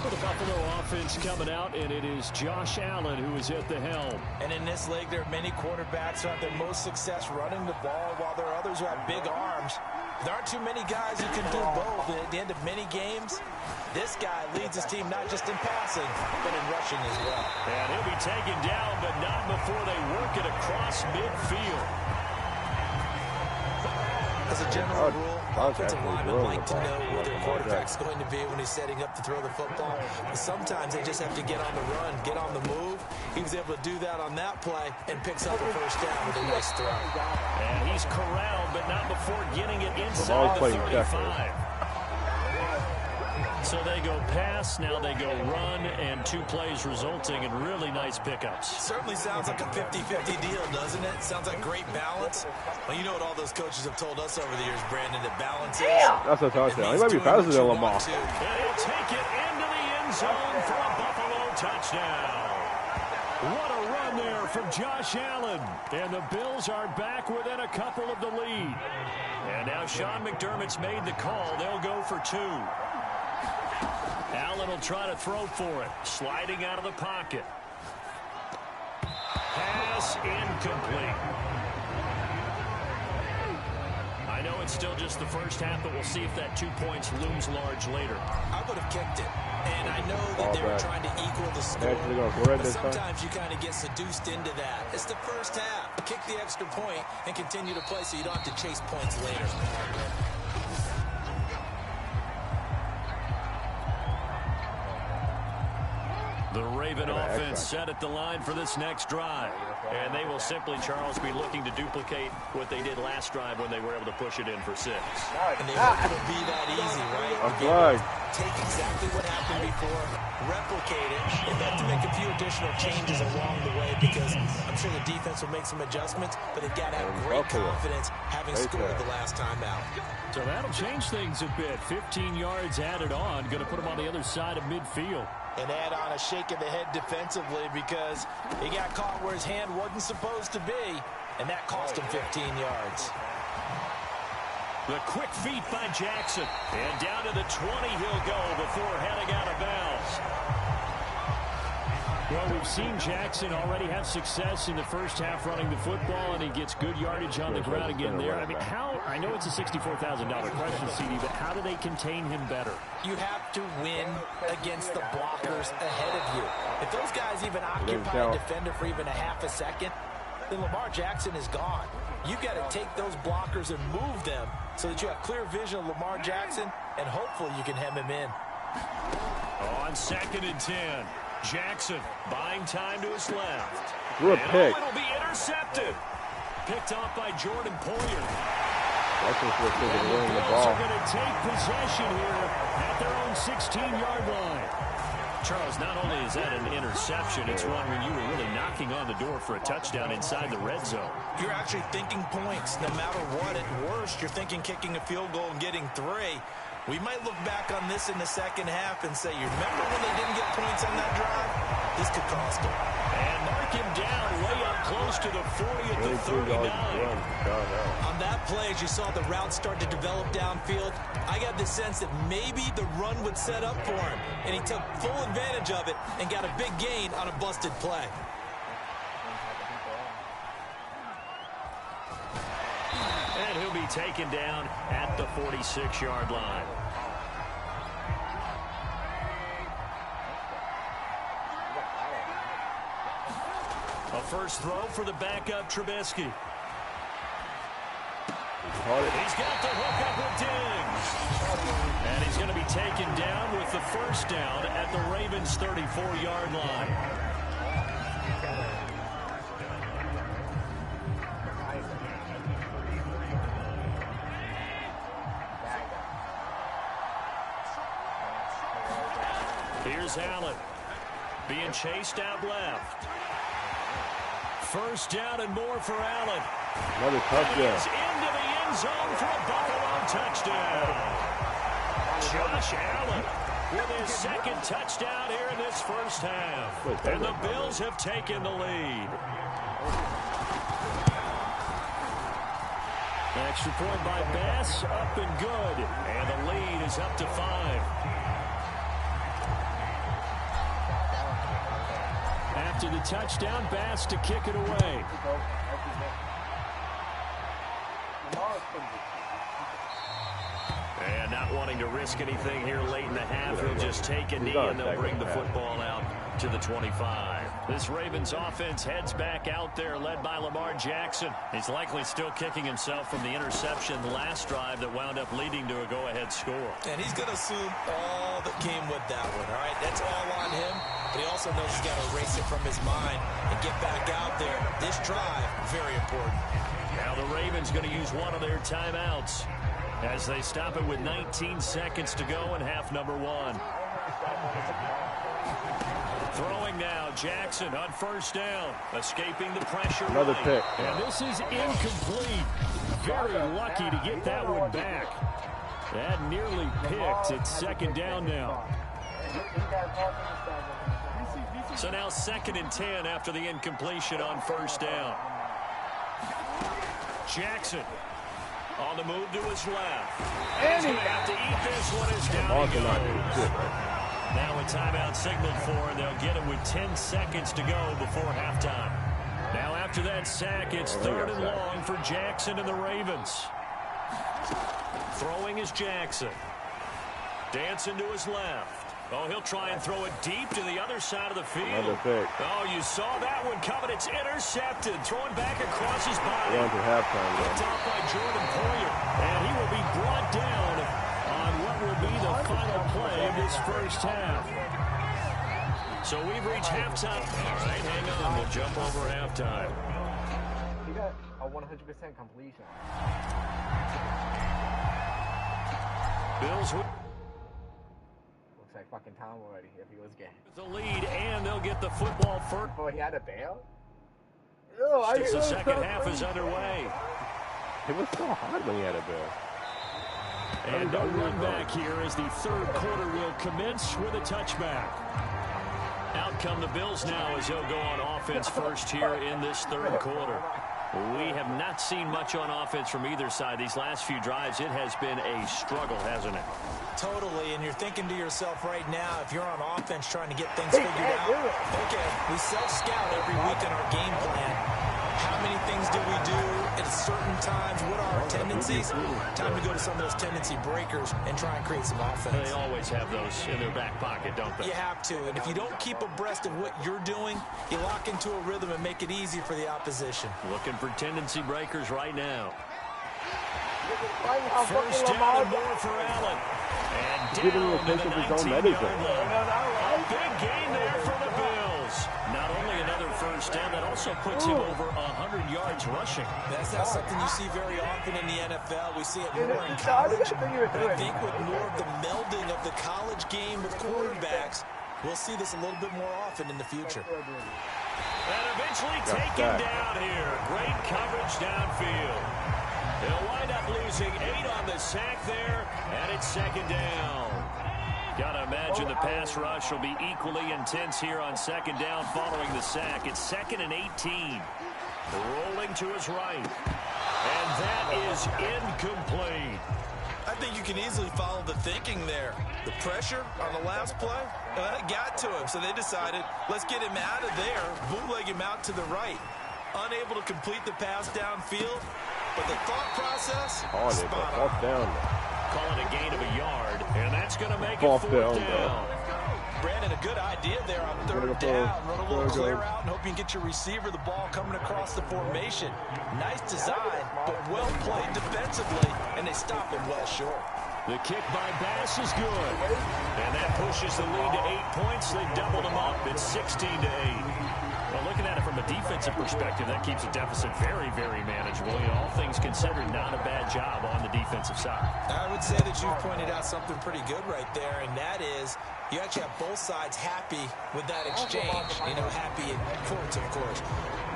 D: For the Buffalo offense coming out, and it is Josh Allen who is at the helm.
F: And in this league, there are many quarterbacks who have their most success running the ball, while there are others who have big arms. There aren't too many guys who can do both. And at the end of many games, this guy leads his team not just in passing, but in rushing as well.
D: And he'll be taken down, but not before they work it across midfield.
F: As a general rule, offensive linemen like to know where their quarterback's going to be when he's setting up to throw the football. But sometimes they just have to get on the run, get on the move. He was able to do that on that play and picks up a first down with a nice throw.
D: And he's corralled, but not before getting it inside the 35. So they go pass, now they go run, and two plays resulting in really nice pickups.
F: Certainly sounds like a 50-50 deal, doesn't it? Sounds like great balance. Well, you know what all those coaches have told us over the years, Brandon, that balance is.
A: That's a touchdown. He might be faster than Lamar.
D: And he'll take it into the end zone for a Buffalo touchdown. What a run there from Josh Allen. And the Bills are back within a couple of the lead. And now Sean McDermott's made the call. They'll go for two. Allen will try to throw for it. Sliding out of the pocket. Pass incomplete. I know it's still just the first half, but we'll see if that 2 points looms large later.
F: I would have kicked it. And I know that they were trying to equal the score. But sometimes you kind of get seduced into that. It's the first half. Kick the extra point and continue to play so you don't have to chase points later.
D: The Raven offense set at the line for this next drive. And they will simply, Charles, be looking to duplicate what they did last drive when they were able to push it in for 6.
F: And they hope it'll be that easy, right? Take exactly what happened before, replicate it, and have to make a few additional changes along the way because I'm sure the defense will make some adjustments, but they've got to have great confidence having scored the last time out.
D: So that'll change things a bit. 15 yards added on, going to put them on the other side of midfield.
F: And add on a shake of the head defensively because he got caught where his hand wasn't supposed to be, and that cost him 15 yards.
D: The quick feet by Jackson. And down to the 20 he'll go before heading out of bounds. Well, we've seen Jackson already have success in the first half running the football, and he gets good yardage on the ground again there. I mean, I know it's a $64,000 question, CD, but how do they contain him better?
F: You have to win against the blockers ahead of you. If those guys even occupy a defender for even a half a second, then Lamar Jackson is gone. You've got to take those blockers and move them so that you have clear vision of Lamar Jackson, and hopefully you can hem him in.
D: On 2nd and 10. Jackson buying time to his left.
A: Good pick.
D: It'll be intercepted. Picked off by Jordan Poyer.
A: That's just what they're winning the
D: Bills
A: ball.
D: are going to take possession here at their own 16-yard line. Charles, not only is that an interception, it's one when you were really knocking on the door for a touchdown inside the red zone.
F: You're actually thinking points. No matter what, at worst, you're thinking kicking a field goal and getting 3. We might look back on this in the second half and say, you remember when they didn't get points on that drive? This could cost them.
D: And mark him down way up close to the 40 at the 39.
F: On that play, as you saw the route start to develop downfield, I got the sense that maybe the run would set up for him. And he took full advantage of it and got a big gain on a busted play.
D: And he'll be taken down at the 46-yard line. A first throw for the backup Trubisky. He's got the hook up with Diggs. And he's going to be taken down with the first down at the Ravens' 34-yard line. Here's Allen being chased out left. First down and more for Allen.
A: Another touchdown.
D: He is into the end zone for a Buffalo touchdown. Josh Allen with his second touchdown here in this first half. And the Bills have taken the lead. Extra point by Bass, up and good. And the lead is up to 5. After the touchdown, Bass to kick it away. And not wanting to risk anything here late in the half, he'll just take a knee and they'll bring the football out to the 25. This Ravens offense heads back out there, led by Lamar Jackson. He's likely still kicking himself from the interception last drive that wound up leading to a go-ahead score.
F: And he's going to assume all that came with that one, all right? That's all on him, but he also knows he's got to erase it from his mind and get back out there. This drive, very important.
D: Now the Ravens going to use one of their timeouts as they stop it with 19 seconds to go in half number 1. Throwing now, Jackson on first down, escaping the pressure.
A: Another pick.
D: And this is incomplete. Very lucky to get that one back. That nearly picked. It's second down now. So now 2nd and 10 after the incompletion on first down. Jackson on the move to his left. And he's going to have to eat this one as down he goes. Now a timeout signaled for, and they'll get him with 10 seconds to go before halftime. Now after that sack, it's 3rd and long for Jackson and the Ravens. Throwing is Jackson. Dancing to his left. Oh, he'll try and throw it deep to the other side of the field. Oh, you saw that one coming. It's intercepted. Throwing back across his body.
A: Going to halftime.
D: Picked off by Jordan Poyer. And he will be brought down on what will be the final play of this first half. So we've reached halftime. All right, hang on. We'll jump over halftime.
B: He got a 100% completion.
D: Bills
B: Looks like fucking Tom already if he was gay.
D: the lead, and they'll get the football first.
B: Oh, he had a bail?
D: Just the second half is underway.
A: It was so hard when he had a bail.
D: And no run back here as the third quarter will commence with a touchback. Out come the Bills now as they'll go on offense first here in this third quarter. We have not seen much on offense from either side. These last few drives, it has been a struggle, hasn't it?
F: Totally, and you're thinking to yourself right now, if you're on offense trying to get things figured out, okay, we self-scout every week in our game plan. How many things do we do at certain times? What are our tendencies? Time to go to some of those tendency breakers and try and create some offense.
D: They always have those in their back pocket, don't they?
F: You have to, and if you don't keep abreast of what you're doing, you lock into a rhythm and make it easy for the opposition.
D: Looking for tendency breakers right now.
B: First
D: down and more for Allen. And down to the 19-yard line. A big gain there for the Bills. Not only another first down, that also puts him over 100 yards rushing.
F: That's not something you see very often in the NFL. We see it more in college. I think with more of the melding of the college game with quarterbacks, we'll see this a little bit more often in the future.
D: And eventually taken down here. Great coverage downfield. They'll wind up losing 8 on the sack there, and it's second down. Got to imagine the pass rush will be equally intense here on second down following the sack. It's 2nd and 18. Rolling to his right. And that is incomplete.
E: I think you can easily follow the thinking there. The pressure on the last play, it got to him, so they decided, let's get him out of there, bootleg him out to the right. Unable to complete the pass downfield, but the thought process, spot on.
D: Calling a gain of a yard, and that's going to make it 4th down.
F: Brandon, a good idea there on 3rd down. Run a little clear out and hope you can get your receiver the ball coming across the formation. Nice design, but well played defensively, and they stop him well short.
D: The kick by Bass is good, and that pushes the lead to 8 points. They doubled them up. It's 16-8. Well, looking at it from a defensive perspective, that keeps the deficit very, very manageable. You know, all things considered, not a bad job on the defensive side.
F: I would say that you've pointed out something pretty good right there, and that is you actually have both sides happy with that exchange. You know, happy in quotes, of course.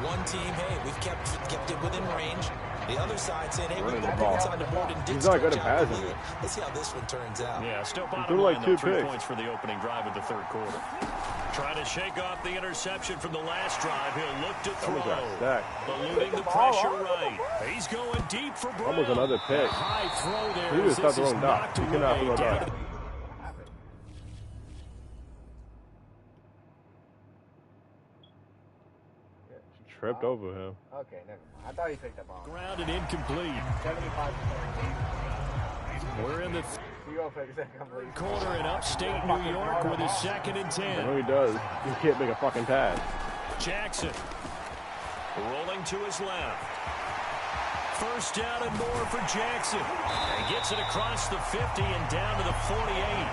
F: One team, hey, we've kept it within range. The other side saying, hey, we put points on the board and did stretch out the lead. Let's see how this one turns out.
D: Yeah, still bottom line, though, 3 points for the opening drive of the third quarter. Trying to shake off the interception from the last drive. He'll look to throw. Eluding the pressure right. He's going deep for Brown.
A: Almost another pick.
D: High throw there.
A: He just got the wrong dot. He cannot throw that. Tripped over him.
B: Okay, never mind. I thought he picked up on.
D: Grounded incomplete.
B: 75%.
D: We're in the
B: complete
D: corner in upstate New York with a 2nd and 10.
A: I know he does. He can't make a fucking pass.
D: Jackson rolling to his left. First down and more for Jackson. He gets it across the 50 and down to the 48.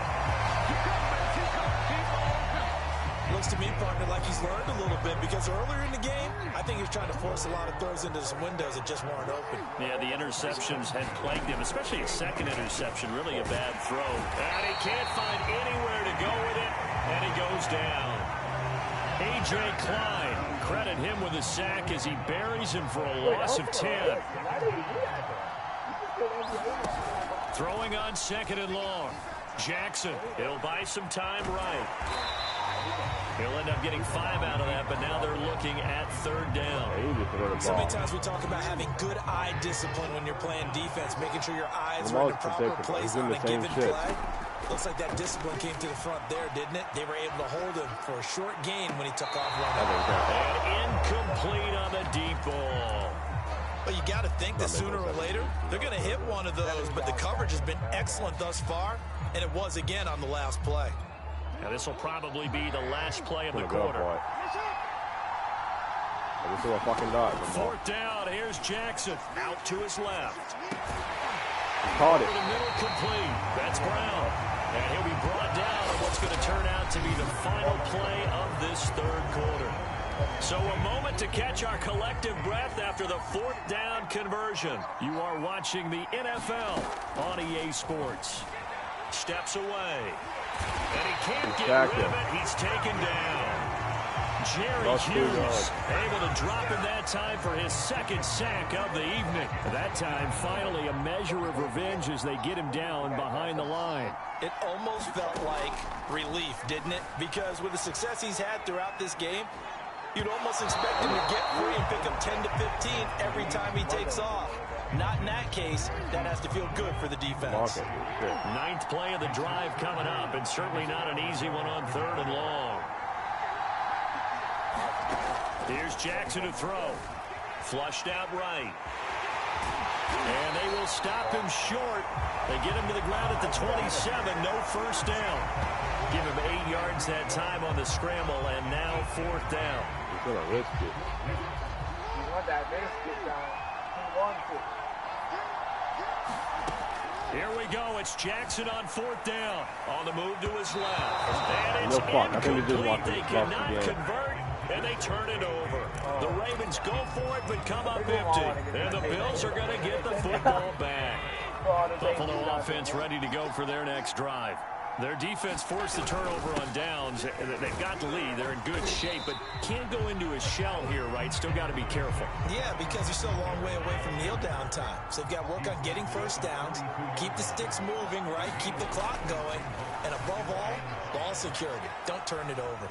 F: Looks to me, partner, like he's learned a little bit because earlier in the game, I think he was trying to force a lot of throws into some windows that just weren't open.
D: Yeah, the interceptions had plagued him, especially a second interception, really a bad throw. And he can't find anywhere to go with it, and he goes down. A.J. Klein, credit him with a sack as he buries him for a loss of 10. Throwing on 2nd and long. Jackson, he'll buy some time right. He'll end up getting 5 out of that, but now they're looking at 3rd down.
F: So many times we talk about having good eye discipline when you're playing defense, making sure your eyes are in the proper place on a given play. Looks like that discipline came to the front there, didn't it? They were able to hold him for a short gain when he took off running.
D: And incomplete on the deep ball.
F: But you got to think that sooner or later, they're going to hit one of those, but the coverage has been excellent thus far, and it was again on the last play.
D: Now this will probably be the last play of the quarter.
A: This is a fucking dot.
D: 4th down. Here's Jackson out to his left.
A: Caught it.
D: The middle complete. That's Brown. And he'll be brought down on what's going to turn out to be the final play of this third quarter. So a moment to catch our collective breath after the 4th down conversion. You are watching the NFL on EA Sports. Steps away. And he can't get rid of it. He's taken down. Jerry Hughes able to drop him that time for his 2nd sack of the evening. That time, finally, a measure of revenge as they get him down behind the line.
F: It almost felt like relief, didn't it? Because with the success he's had throughout this game, you'd almost expect him to get free and pick up 10 to 15 every time he takes off. Not in that case. That has to feel good for the defense.
D: 9th play of the drive coming up, and certainly not an easy one on 3rd and long. Here's Jackson to throw. Flushed out right. And they will stop him short. They get him to the ground at the 27. No first down. Give him 8 yards that time on the scramble, and now 4th down.
A: He's going to risk it.
B: You want that risk it, John. He wants it.
D: Here we go. It's Jackson on 4th down. On the move to his left. And it's incomplete. They cannot convert, and they turn it over. The Ravens go for it, but come up empty. And the Bills are going to get the football back. Buffalo offense ready to go for their next drive. Their defense forced the turnover on downs. They've got the lead. They're in good shape, but can't go into a shell here, right? Still got to be careful.
F: Yeah, because they're still a long way away from kneel down time. So they've got to work on getting first downs, keep the sticks moving, right? Keep the clock going. And above all, ball security. Don't turn it over.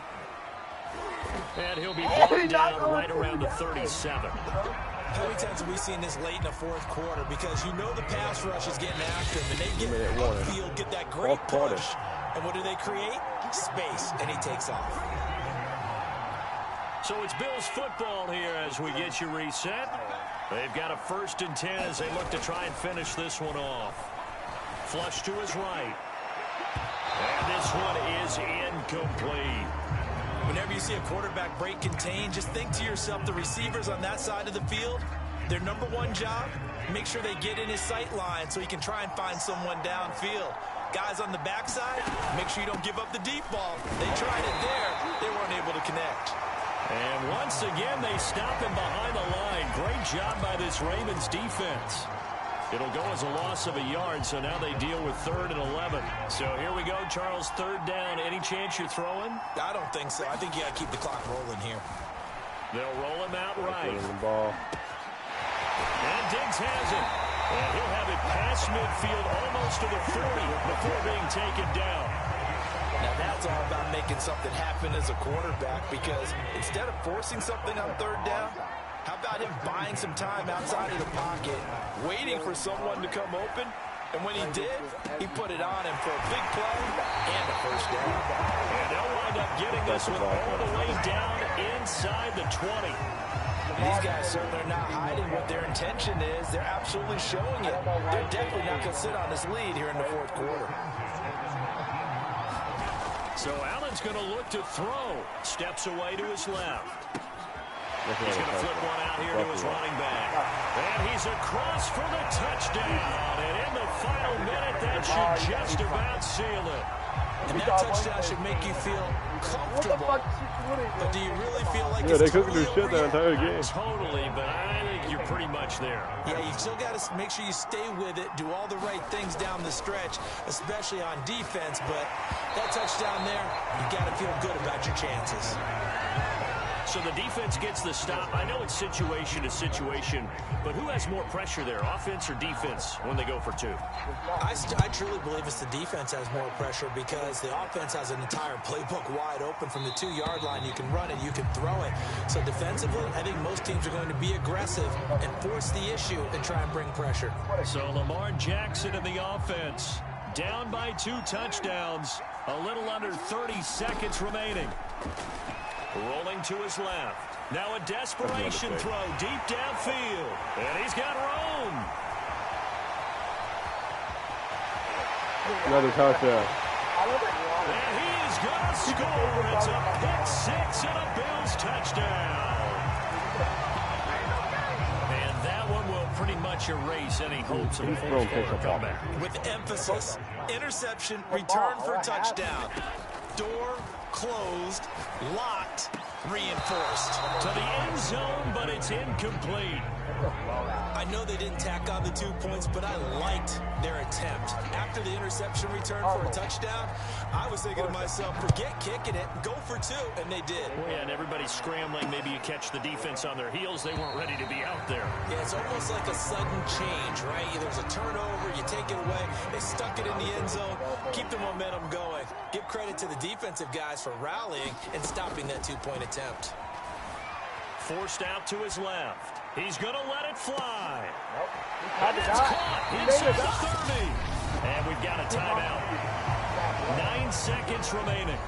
D: And he'll be brought down right around the 37.
F: How many times have we seen this late in the 4th quarter? Because you know the pass rush is getting after him, and they get upfield, get that great push. And what do they create? Space, and he takes off.
D: So it's Bills football here as we get you reset. They've got a 1st and 10 as they look to try and finish this one off. Flush to his right. And this one is incomplete.
F: Whenever you see a quarterback break contain, just think to yourself, the receivers on that side of the field, their number one job, make sure they get in his sight line so he can try and find someone downfield. Guys on the backside, make sure you don't give up the deep ball. They tried it there. They weren't able to connect.
D: And once again, they stop him behind the line. Great job by this Ravens defense. It'll go as a loss of a yard, so now they deal with 3rd and 11. So here we go, Charles, 3rd down. Any chance you're throwing?
F: I don't think so. I think you got to keep the clock rolling here.
D: They'll roll him out right.
A: Ball.
D: And Diggs has it. And he'll have it past midfield almost to the 40 before being taken down.
F: Now that's all about making something happen as a quarterback, because instead of forcing something on third down, how about him buying some time outside of the pocket, waiting for someone to come open, and when he did, he put it on him for a big play and a first down.
D: And they'll wind up getting this one all the way down inside the 20.
F: These guys certainly are not hiding what their intention is. They're absolutely showing it. They're definitely not going to sit on this lead here in the fourth quarter.
D: So Allen's going to look to throw. Steps away to his left. He's going to flip one out here to his running back. And he's across for the touchdown. And in the final minute, that should just about seal it.
F: And that touchdown should make you feel comfortable. But do you really feel like it's
A: they couldn't
F: totally
A: do shit that entire game.
D: Totally, but I think you're pretty much there.
F: Yeah, you still got to make sure you stay with it, do all the right things down the stretch, especially on defense. But that touchdown there, you got to feel good about your chances.
D: So the defense gets the stop. I know it's situation to situation, but who has more pressure there, offense or defense, when they go for two?
F: I truly believe it's the defense has more pressure, because the offense has an entire playbook wide open from the 2-yard line. You can run it, you can throw it. So defensively, I think most teams are going to be aggressive and force the issue and try and bring pressure.
D: So Lamar Jackson in the offense, down by 2 touchdowns, a little under 30 seconds remaining. Rolling to his left. Now a desperation throw deep downfield. And he's got room.
A: Another touchdown.
D: And he is going to score. It's a pick 6 and a Bills touchdown. And that one will pretty much erase any hopes of a fourth quarter comeback.
F: With emphasis, interception, return for touchdown. Door closed, locked, reinforced.
D: To the end zone, but it's incomplete.
F: I know they didn't tack on the 2 points, but I liked their attempt. After the interception return for a touchdown, I was thinking to myself, forget kicking it, go for 2, and they did.
D: Yeah, and everybody's scrambling. Maybe you catch the defense on their heels. They weren't ready to be out there.
F: Yeah, it's almost like a sudden change, right? There's a turnover, you take it away, they stuck it in the end zone, keep the momentum going. Give credit to the defensive guys for rallying and stopping that 2-point attempt.
D: Forced out to his left. He's going to let it fly.
B: Nope.
D: And it's caught inside the 30. And we've got a timeout. 9 seconds remaining.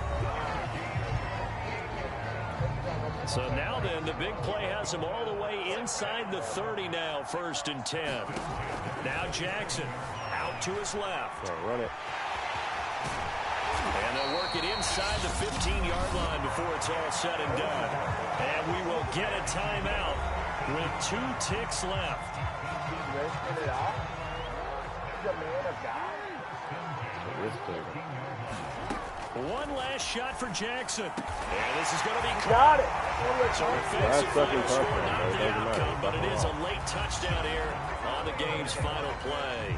D: So now then, the big play has him all the way inside the 30 now, 1st and 10. Now Jackson out to his left.
A: Run it.
D: And they'll work it inside the 15-yard line before it's all said and done. And we will get a timeout with 2 ticks left.
B: Risking it out. He's a man of God.
D: One last shot for Jackson. And this is going to be
B: Got it.
D: So offensive final score, not the outcome, but it is a late touchdown here on the game's final play.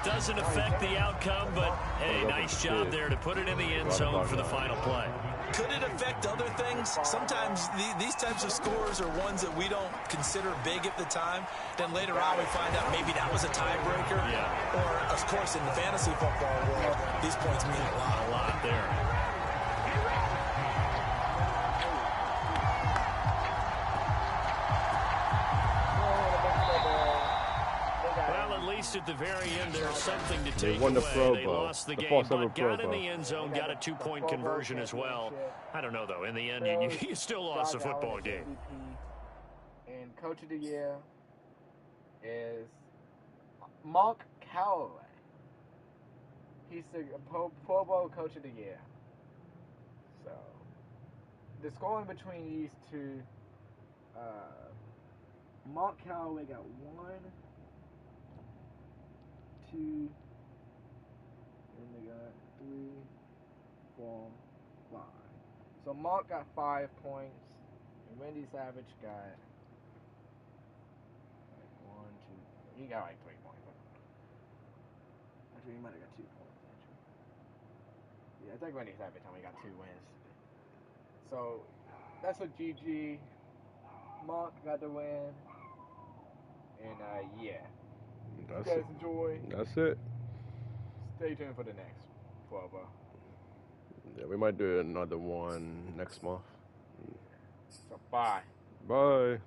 D: Doesn't affect the outcome, but hey, nice job there to put it in the end zone for the final play.
F: Could it affect other things? Sometimes these types of scores are ones that we don't consider big at the time. Then later on we find out maybe that was a tiebreaker.
D: Yeah.
F: Or, of course, in the fantasy football world, these points mean a lot.
D: A lot there. At the very end, there's something to take away. They lost the game, but got in the end zone, got a 2-point conversion as well. I don't know, though. In the end, you still lost the football game.
B: And Coach of the Year is Mark Callaway. He's the Pro Bowl Coach of the Year. So, the scoring between these two, Mark Callaway got 1, 2, and they got 3, 4, 5. So Mark got 5 points, and Randy Savage got like 1, 2. He got like 3 points. Actually, he might have got 2 points. Actually, yeah, I think Randy Savage only got 2 wins. So that's what GG Mark got the win. And, yeah.
A: That's
B: you guys
A: it.
B: enjoy.
A: That's it.
B: Stay tuned for the next 12.
A: Yeah, we might do another one next month.
B: So, bye.
A: Bye.